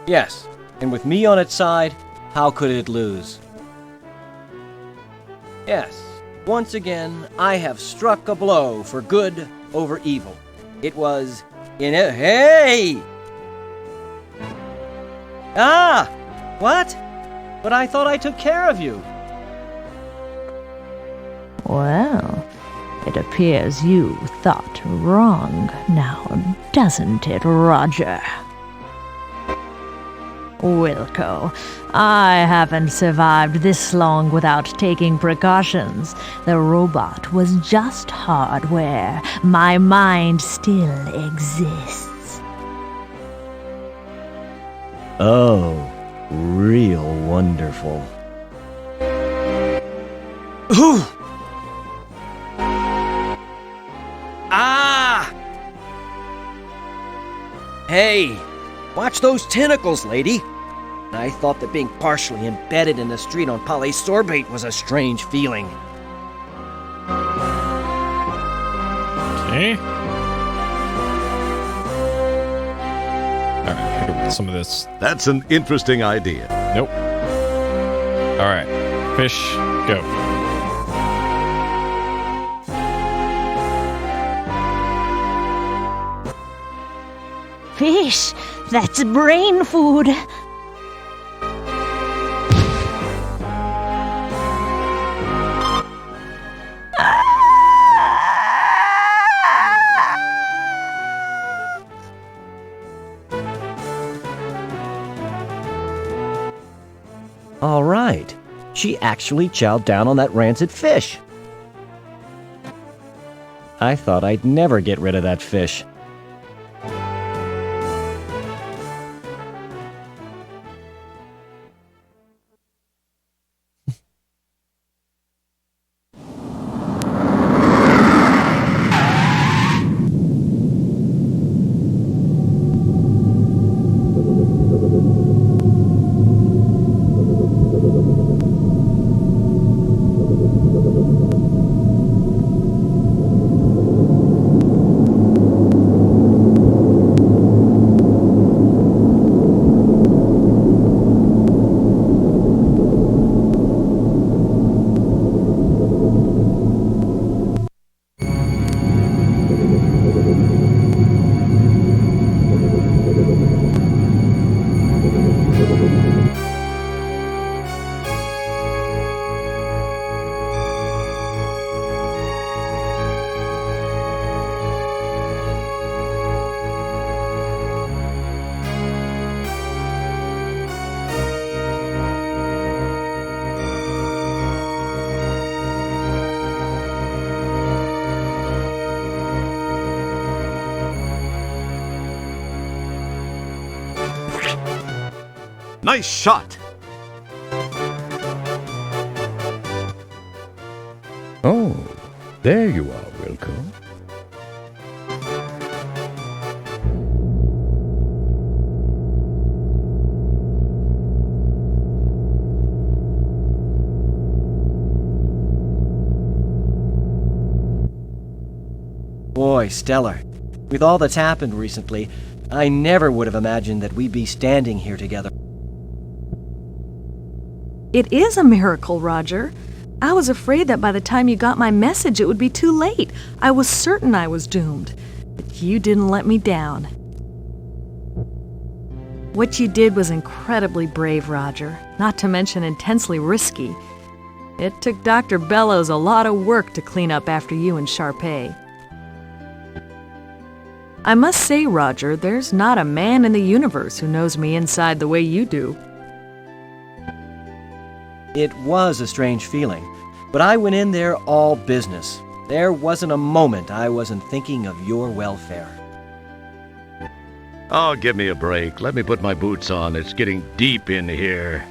Speaker 3: Yes, and with me on its side, how could it lose? Yes, once again, I have struck a blow for good over evil. It was in a... Hey! Ah! What? But I thought I took care of you.
Speaker 4: Well, it appears you thought wrong now, doesn't it, Roger? Wilco, I haven't survived this long without taking precautions. The robot was just hardware. My mind still exists.
Speaker 3: Oh, real wonderful. Ah! Hey, watch those tentacles, lady. I thought that being partially embedded in the street on polysorbate was a strange feeling.
Speaker 1: Okay. Alright, hit her with some of this.
Speaker 5: That's an interesting idea.
Speaker 1: Nope. Alright. Fish, go.
Speaker 4: Fish, that's brain food.
Speaker 3: right. She actually chowed down on that rancid fish. I thought I'd never get rid of that fish.
Speaker 5: Nice shot!
Speaker 2: Oh, there you are, Wilco.
Speaker 3: Boy, Stellar, with all that's happened recently, I never would have imagined that we'd be standing here together.
Speaker 14: It is a miracle, Roger. I was afraid that by the time you got my message, it would be too late. I was certain I was doomed. But you didn't let me down. What you did was incredibly brave, Roger, not to mention intensely risky. It took Dr. Bellows a lot of work to clean up after you and Sharpay. I must say, Roger, there's not a man in the universe who knows me inside the way you do.
Speaker 3: It was a strange feeling, but I went in there all business. There wasn't a moment I wasn't thinking of your welfare.
Speaker 5: Oh, give me a break. Let me put my boots on. It's getting deep in here.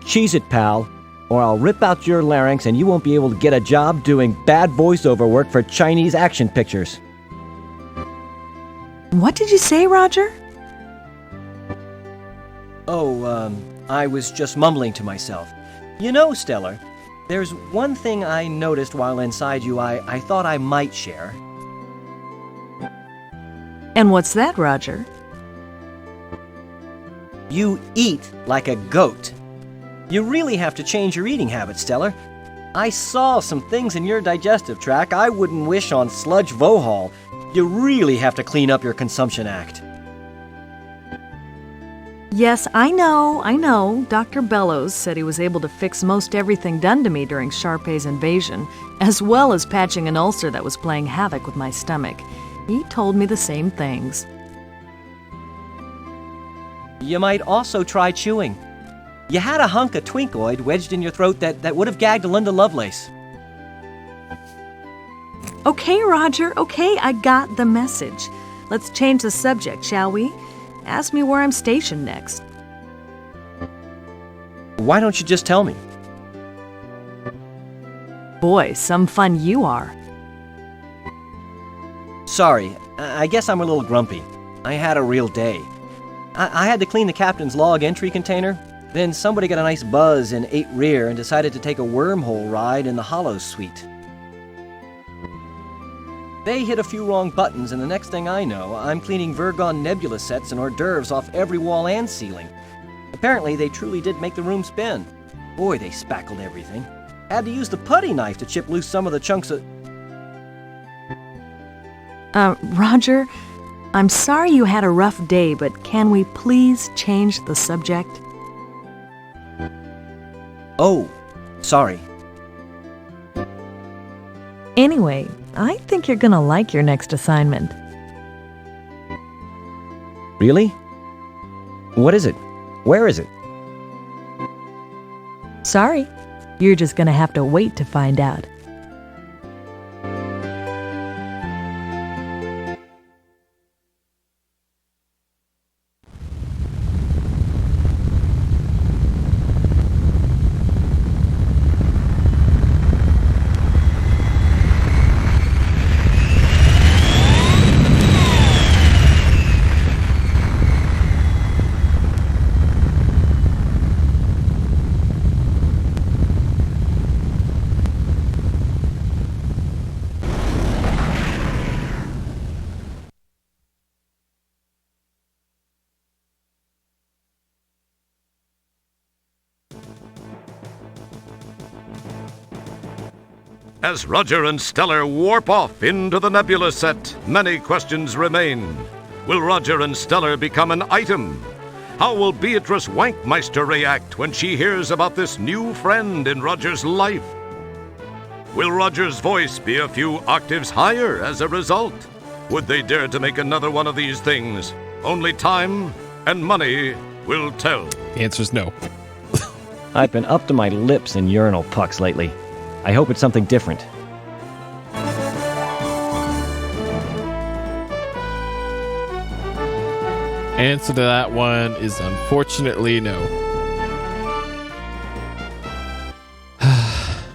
Speaker 3: Cheese it, pal, or I'll rip out your larynx and you won't be able to get a job doing bad voiceover work for Chinese action pictures.
Speaker 14: What did you say, Roger?
Speaker 3: I was just mumbling to myself. You know, Stellar, there's one thing I noticed while inside you I thought I might share.
Speaker 14: And what's that, Roger?
Speaker 3: You eat like a goat. You really have to change your eating habits, Stellar. I saw some things in your digestive tract I wouldn't wish on Sludge Vohall. You really have to clean up your consumption act.
Speaker 14: Yes, I know. Dr. Bellows said he was able to fix most everything done to me during Sharpay's invasion, as well as patching an ulcer that was playing havoc with my stomach. He told me the same things.
Speaker 3: You might also try chewing. You had a hunk of twinkoid wedged in your throat that would have gagged Linda Lovelace.
Speaker 14: Okay, Roger, okay, I got the message. Let's change the subject, shall we? Ask me where I'm stationed next.
Speaker 3: Why don't you just tell me?
Speaker 14: Boy, some fun you are.
Speaker 3: Sorry, I guess I'm a little grumpy. I had a real day. I had to clean the captain's log entry container. Then somebody got a nice buzz in 8 rear and decided to take a wormhole ride in the Hollows suite. They hit a few wrong buttons, and the next thing I know, I'm cleaning Virgon nebula sets and hors d'oeuvres off every wall and ceiling. Apparently, they truly did make the room spin. Boy, they spackled everything. Had to use the putty knife to chip loose some of the chunks of...
Speaker 14: Roger, I'm sorry you had a rough day, but can we please change the subject?
Speaker 3: Oh, sorry.
Speaker 14: Anyway, I think you're gonna like your next assignment.
Speaker 3: Really? What is it? Where is it?
Speaker 14: Sorry, you're just gonna have to wait to find out.
Speaker 5: As Roger and Stellar warp off into the nebula set, many questions remain. Will Roger and Stellar become an item? How will Beatrice Wankmeister react when she hears about this new friend in Roger's life? Will Roger's voice be a few octaves higher as a result? Would they dare to make another one of these things? Only time and money will tell.
Speaker 1: The answer's no.
Speaker 3: I've been up to my lips in urinal pucks lately. I hope it's something different.
Speaker 1: Answer to that one is unfortunately no.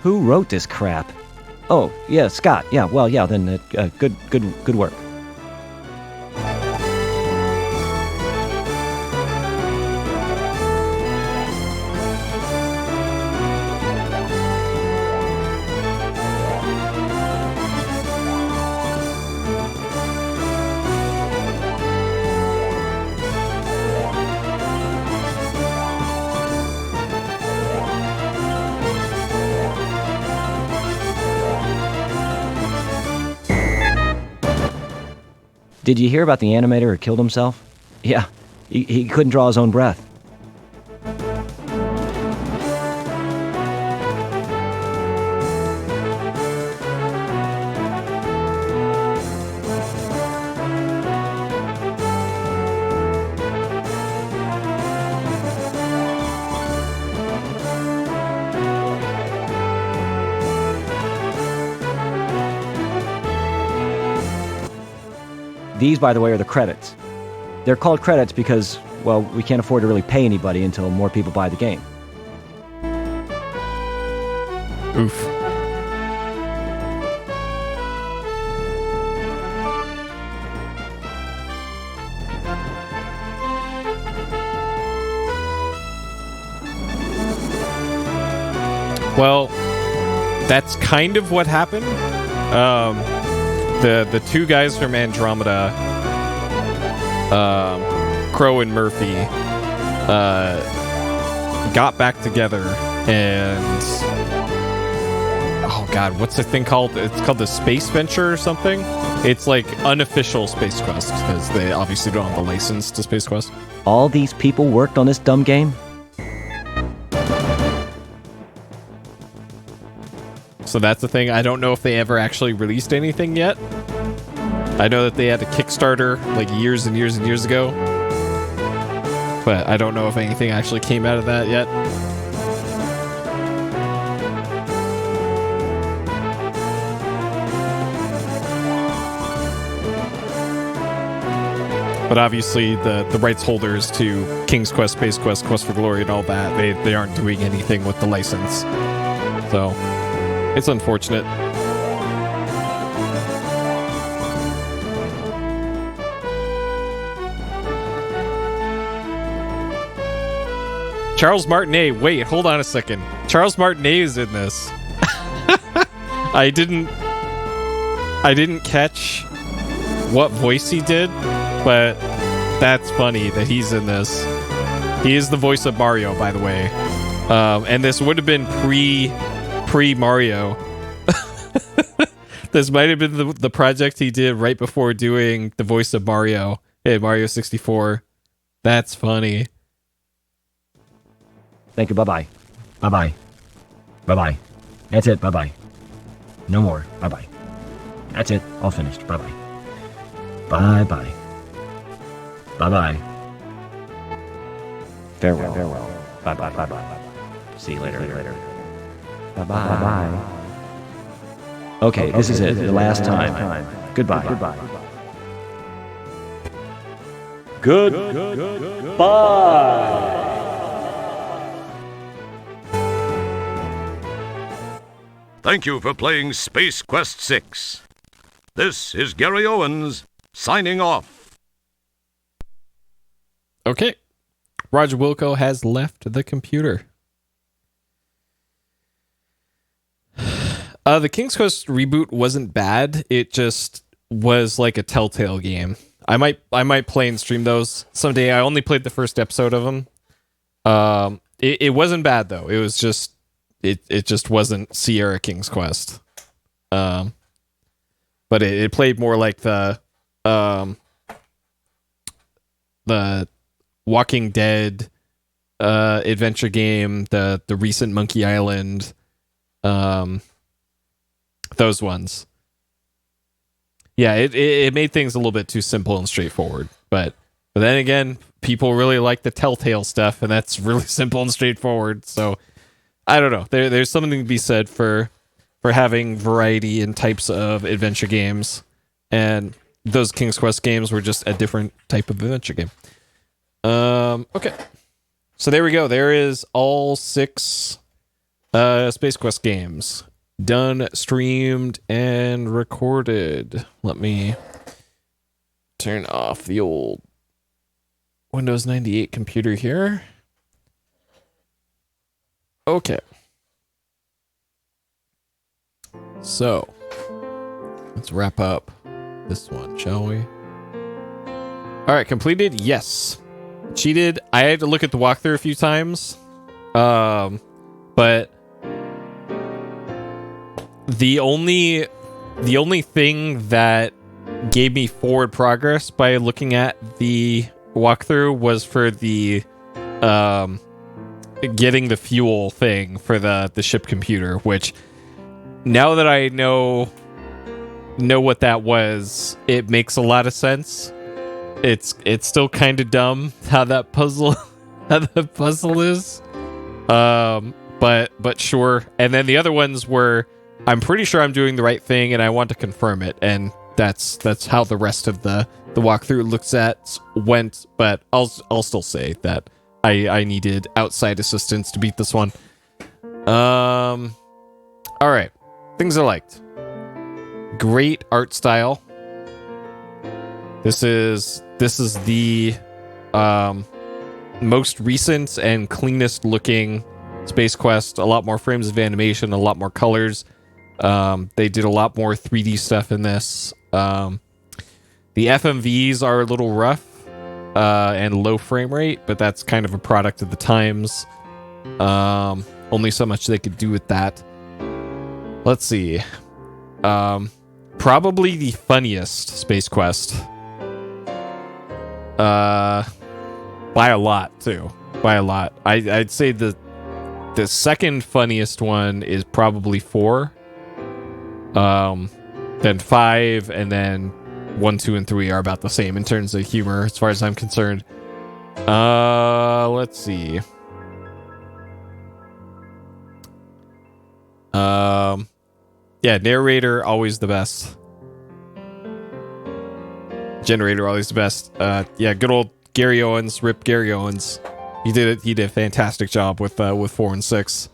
Speaker 3: Who wrote this crap? Oh, yeah, Scott. Yeah, well, yeah, then good work. Did you hear about the animator who killed himself? Yeah, he couldn't draw his own breath. These, by the way, are the credits. They're called credits because, well, we can't afford to really pay anybody until more people buy the game.
Speaker 1: Oof. Well, that's kind of what happened. The two guys from Andromeda, Crow and Murphy, got back together and oh god, what's the thing called? It's called the Space Venture or something. It's like unofficial Space Quest because they obviously don't have the license to Space Quest.
Speaker 3: All these people worked on this dumb game?
Speaker 1: So that's the thing. I don't know if they ever actually released anything yet. I know that they had a Kickstarter like years and years and years ago. But I don't know if anything actually came out of that yet. But obviously the rights holders to King's Quest, Space Quest, Quest for Glory and all that, they aren't doing anything with the license. So it's unfortunate. Charles Martinet, wait, hold on a second. Charles Martinet is in this. I didn't catch what voice he did, but that's funny that he's in this. He is the voice of Mario, by the way. And this would have been pre-Mario. This might have been the project he did right before doing the voice of Mario in Mario 64. That's funny.
Speaker 3: Thank you, bye-bye. Bye-bye. Bye-bye. That's it, bye-bye. No more, bye-bye. That's it, all finished, bye-bye. Bye-bye. Bye-bye. Farewell. Bye-bye, bye-bye. See you later. Bye-bye. Okay, this is it. The last time. Goodbye. Goodbye.
Speaker 5: Thank you for playing Space Quest 6. This is Gary Owens, signing off.
Speaker 1: Okay. Roger Wilco has left the computer. The King's Quest reboot wasn't bad. It just was like a Telltale game. I might play and stream those someday. I only played the first episode of them. It wasn't bad though. It was just it just wasn't Sierra King's Quest. But it played more like the Walking Dead adventure game, the recent Monkey Island, those ones. Yeah, it made things a little bit too simple and straightforward. But then again, people really like the Telltale stuff, and that's really simple and straightforward. So I don't know. There's something to be said for having variety in types of adventure games, and those King's Quest games were just a different type of adventure game. Okay. So there we go. There is all 6 Space Quest games. Done, streamed, and recorded. Let me turn off the old Windows 98 computer here. Okay. So, let's wrap up this one, shall we? Alright, completed? Yes. Cheated. I had to look at the walkthrough a few times. But the only thing that gave me forward progress by looking at the walkthrough was for the getting the fuel thing for the ship computer, which now that I know what that was, it makes a lot of sense. It's still kind of dumb how the puzzle is. But sure. And then the other ones were, I'm pretty sure I'm doing the right thing and I want to confirm it, and that's how the rest of the walkthrough went, but I'll still say that I needed outside assistance to beat this one. All right. Things I liked. Great art style. This is the most recent and cleanest looking Space Quest. A lot more frames of animation, a lot more colors. They did a lot more 3D stuff in this. The FMVs are a little rough and low frame rate, but that's kind of a product of the times. Only so much they could do with that. Let's see. Probably the funniest Space Quest. By a lot, too. By a lot. I'd say the second funniest one is probably 4. Then 5, and then 1, 2, and 3 are about the same in terms of humor, as far as I'm concerned. Let's see. Yeah, narrator, always the best. Generator, always the best. Yeah, good old Gary Owens, Rip Gary Owens. He did a fantastic job with 4 and 6.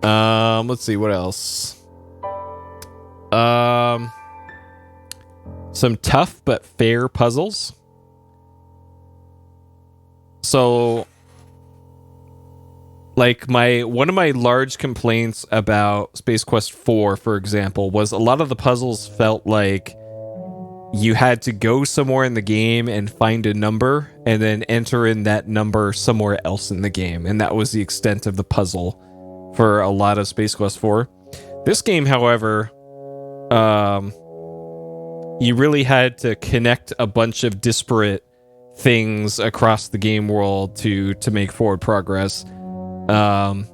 Speaker 1: Let's see, what else? Some tough but fair puzzles. So, like, one of my large complaints about Space Quest 4, for example, was a lot of the puzzles felt like you had to go somewhere in the game and find a number and then enter in that number somewhere else in the game. And that was the extent of the puzzle for a lot of Space Quest 4. This game, however, you really had to connect a bunch of disparate things across the game world to make forward progress. And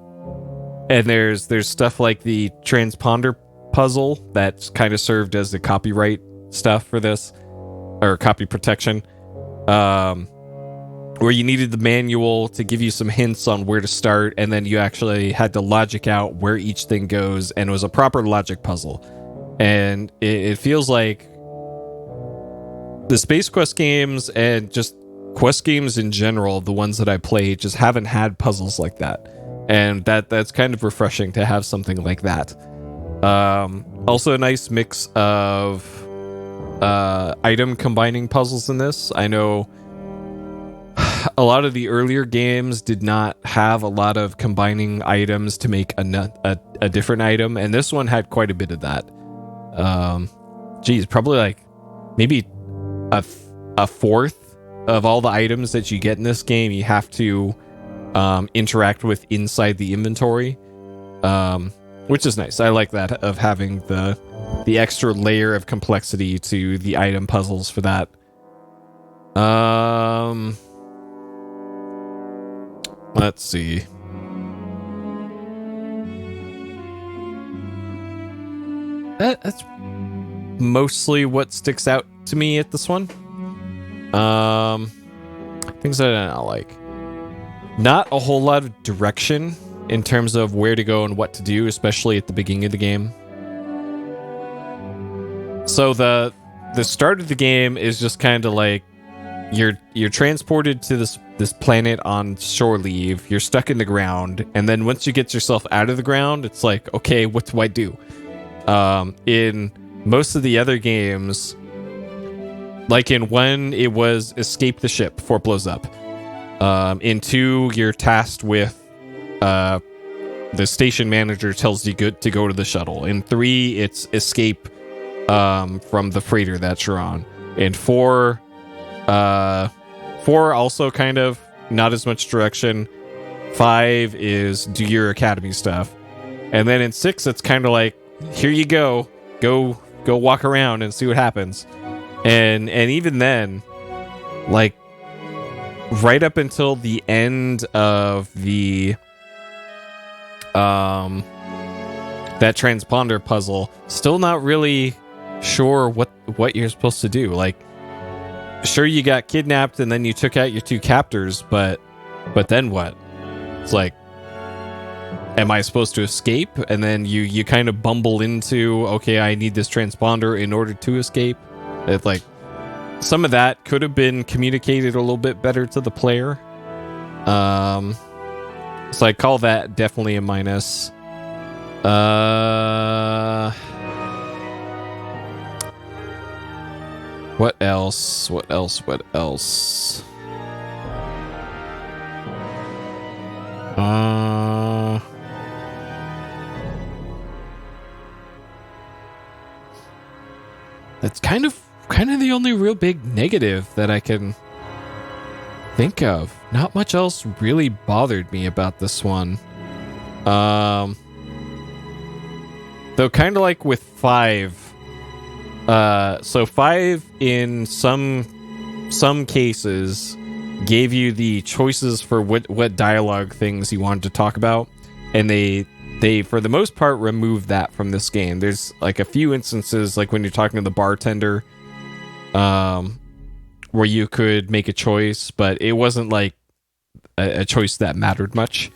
Speaker 1: there's stuff like the transponder puzzle that kind of served as the copyright stuff for this, or copy protection, where you needed the manual to give you some hints on where to start, and then you actually had to logic out where each thing goes, and it was a proper logic puzzle. And it feels like the Space Quest games and just quest games in general, the ones that I play, just haven't had puzzles like that. And that's kind of refreshing to have something like that. Also a nice mix of item combining puzzles in this. I know a lot of the earlier games did not have a lot of combining items to make a different item, and this one had quite a bit of that. Probably like maybe a fourth of all the items that you get in this game you have to interact with inside the inventory, which is nice. I like that, of having the extra layer of complexity to the item puzzles for that. Let's see. That's mostly what sticks out to me at this one. Things that I don't like. Not a whole lot of direction in terms of where to go and what to do, especially at the beginning of the game. So the start of the game is just kind of like you're transported to this planet on shore leave. You're stuck in the ground, and then once you get yourself out of the ground, it's like, okay, what do I do? In most of the other games, like in 1, it was escape the ship before it blows up. In 2, you're tasked with the station manager tells you to go to the shuttle. In 3, it's escape from the freighter that you're on. In 4 also kind of not as much direction. 5 is do your academy stuff. And then in 6, it's kind of like, here you go walk around and see what happens. And even then, like right up until the end of the that transponder puzzle, still not really sure what you're supposed to do. Like, sure, you got kidnapped and then you took out your 2 captors, but then what? It's like, am I supposed to escape? And then you kind of bumble into, okay, I need this transponder in order to escape. It's like, some of that could have been communicated a little bit better to the player. So I call that definitely a minus. What else? That's kind of the only real big negative that I can think of. Not much else really bothered me about this one. Though kind of like with 5. So 5 in some cases gave you the choices for what dialogue things you wanted to talk about, and they for the most part removed that from this game. There's like a few instances, like when you're talking to the bartender, where you could make a choice, but it wasn't like a choice that mattered much.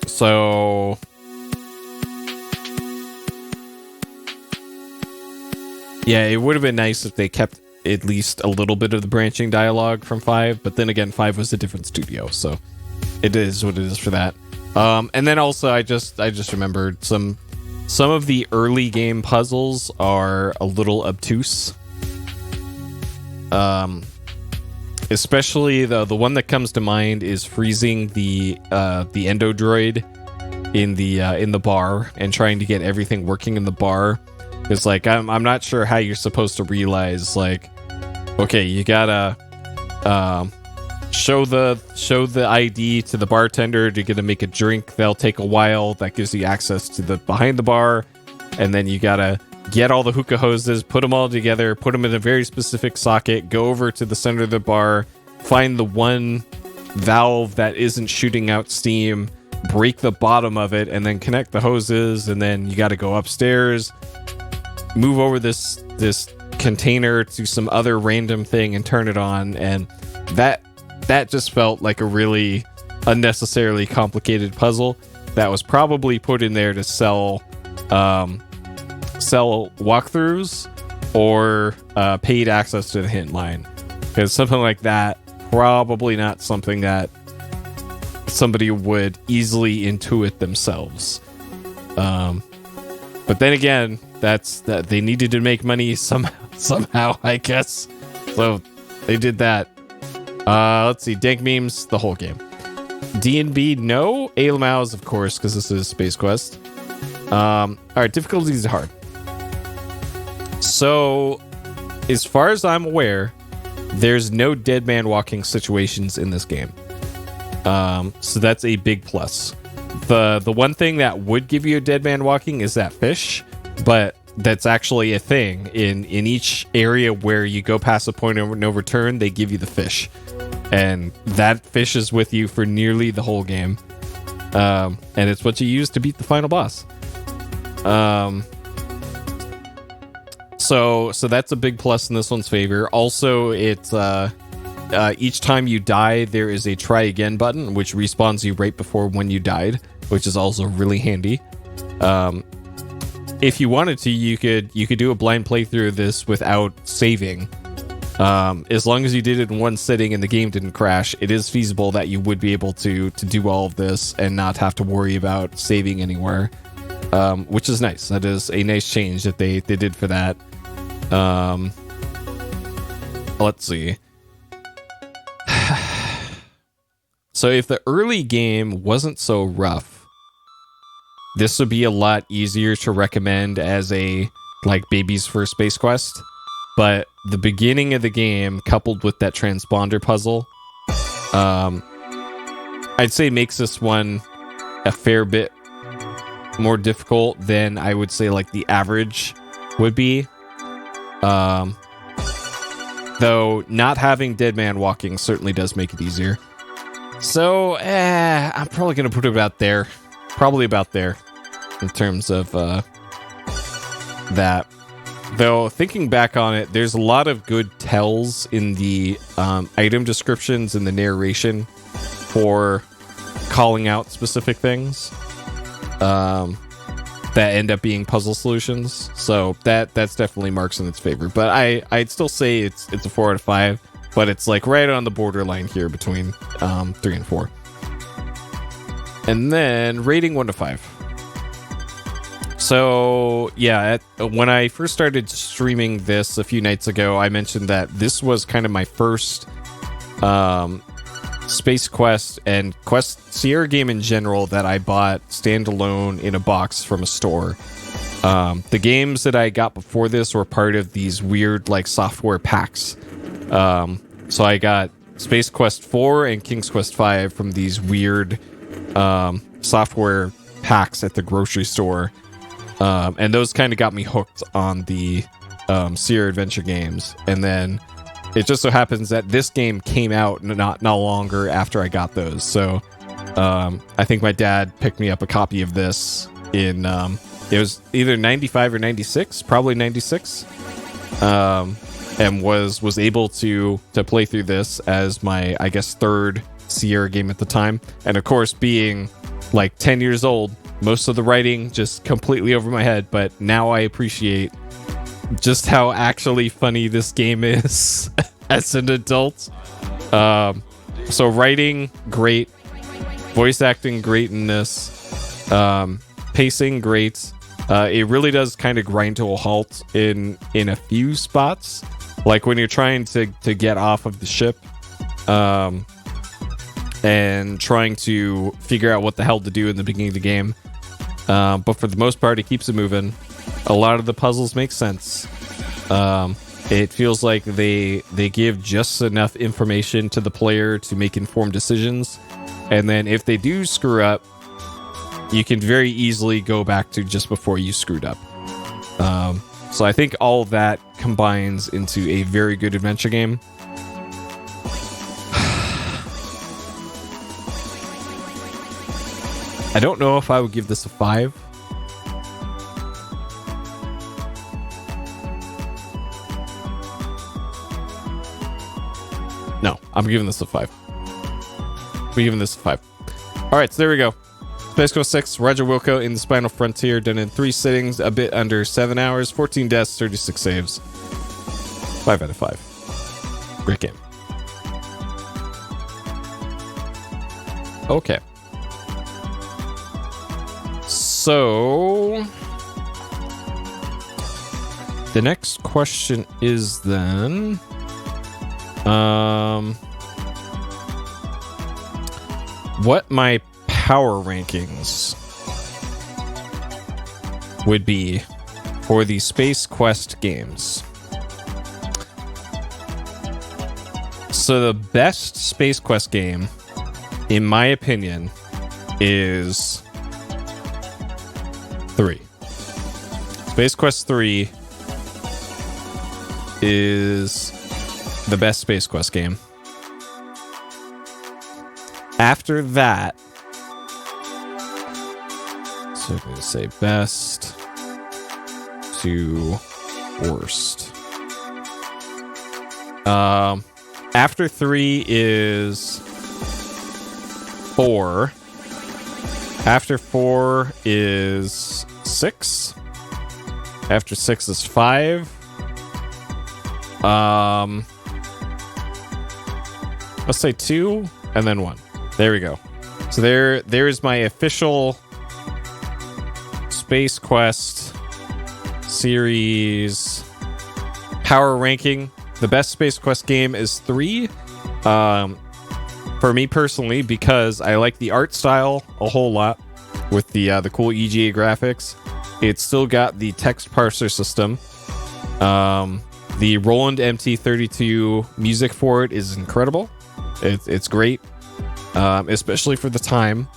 Speaker 1: So yeah, it would have been nice if they kept at least a little bit of the branching dialogue from 5, but then again, 5 was a different studio, so it is what it is for that. And then also, I just remembered some of the early game puzzles are a little obtuse. Especially the one that comes to mind is freezing the endo droid in the bar and trying to get everything working in the bar. It's like I'm not sure how you're supposed to realize, like, okay, you gotta show the ID to the bartender to get to make a drink. They'll take a while. That gives you access to the behind the bar, and then you gotta get all the hookah hoses, put them all together, put them in a very specific socket, go over to the center of the bar, find the one valve that isn't shooting out steam, break the bottom of it, and then connect the hoses, and then you got to go upstairs, move over this container to some other random thing and turn it on, and that just felt like a really unnecessarily complicated puzzle that was probably put in there to sell walkthroughs or paid access to the hint line, because something like that probably not something that somebody would easily intuit themselves. But then again, that's that they needed to make money somehow, I guess. So they did that. Let's see, dank memes, the whole game. D&B, no. Ailmows, of course, because this is Space Quest. All right, difficulties are hard. So, as far as I'm aware, there's no dead man walking situations in this game. So that's a big plus. The one thing that would give you a dead man walking is that fish, but that's actually a thing. In each area where you go past a point of no return, they give you the fish. And that fish is with you for nearly the whole game. And it's what you use to beat the final boss. So that's a big plus in this one's favor. Also, it's each time you die, there is a try again button, which respawns you right before when you died, which is also really handy. If you wanted to, you could do a blind playthrough of this without saving. As long as you did it in one sitting and the game didn't crash, it is feasible that you would be able to do all of this and not have to worry about saving anywhere, which is nice. That is a nice change that they did for that. Let's see. So if the early game wasn't so rough, this would be a lot easier to recommend as a like baby's first Space Quest. But the beginning of the game, coupled with that transponder puzzle, I'd say makes this one a fair bit more difficult than I would say like the average would be. Though not having dead man walking certainly does make it easier. So, I'm probably going to put it about there. Probably about there in terms of that. Though, thinking back on it, there's a lot of good tells in the item descriptions and the narration for calling out specific things that end up being puzzle solutions. So that's definitely marks in its favor. But I'd still say it's a 4 out of 5. But it's like right on the borderline here between 3 and 4. And then rating 1 to 5. So yeah, when I first started streaming this a few nights ago, I mentioned that this was kind of my first Space Quest and Quest Sierra game in general that I bought standalone in a box from a store. The games that I got before this were part of these weird like software packs. So I got Space Quest 4 and King's Quest 5 from these weird software packs at the grocery store. And those kind of got me hooked on the Sierra Adventure games. And then it just so happens that this game came out not longer after I got those. So I think my dad picked me up a copy of this in, it was either 95 or 96, probably 96. And was able to play through this as my, I guess, third Sierra game at the time. And of course, being like 10 years old, most of the writing just completely over my head. But now I appreciate just how actually funny this game is as an adult. So writing, great. Voice acting, great in this. Pacing, great. It really does kind of grind to a halt in a few spots. Like when you're trying to get off of the ship and trying to figure out what the hell to do in the beginning of the game. But for the most part, it keeps it moving. A lot of the puzzles make sense. It feels like they give just enough information to the player to make informed decisions. And then if they do screw up, you can very easily go back to just before you screwed up. So I think all of that combines into a very good adventure game. I don't know if I would give this a 5. No, I'm giving this a 5. We're giving this a 5. All right, so there we go. Space Quest 6, Roger Wilco in the Spinal Frontier, done in 3 sittings, a bit under 7 hours, 14 deaths, 36 saves. 5 out of 5. Great game. Okay. So the next question is then what my power rankings would be for the Space Quest games. So the best Space Quest game, in my opinion, is 3. Space Quest 3 is the best Space Quest game. After that, so I'm going to say best to worst. After 3 is 4. After 4 is 6. After 6 is 5. Let's say 2 and then 1. There we go. So there is my official Space Quest series power ranking. The best Space Quest game is 3. For me personally, because I like the art style a whole lot with the cool EGA graphics. It's still got the text parser system. The Roland MT32 music for it is incredible. It's great, especially for the time.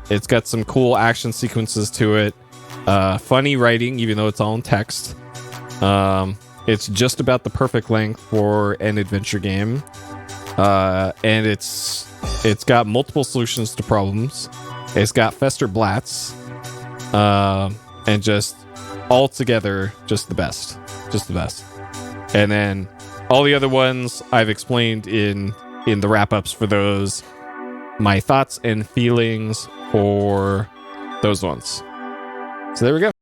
Speaker 1: It's got some cool action sequences to it. Funny writing, even though it's all in text. It's just about the perfect length for an adventure game. And it's got multiple solutions to problems. It's got Fester Blatz. And just all together, just the best. Just the best. And then all the other ones I've explained in the wrap-ups for those. My thoughts and feelings for those ones. So there we go.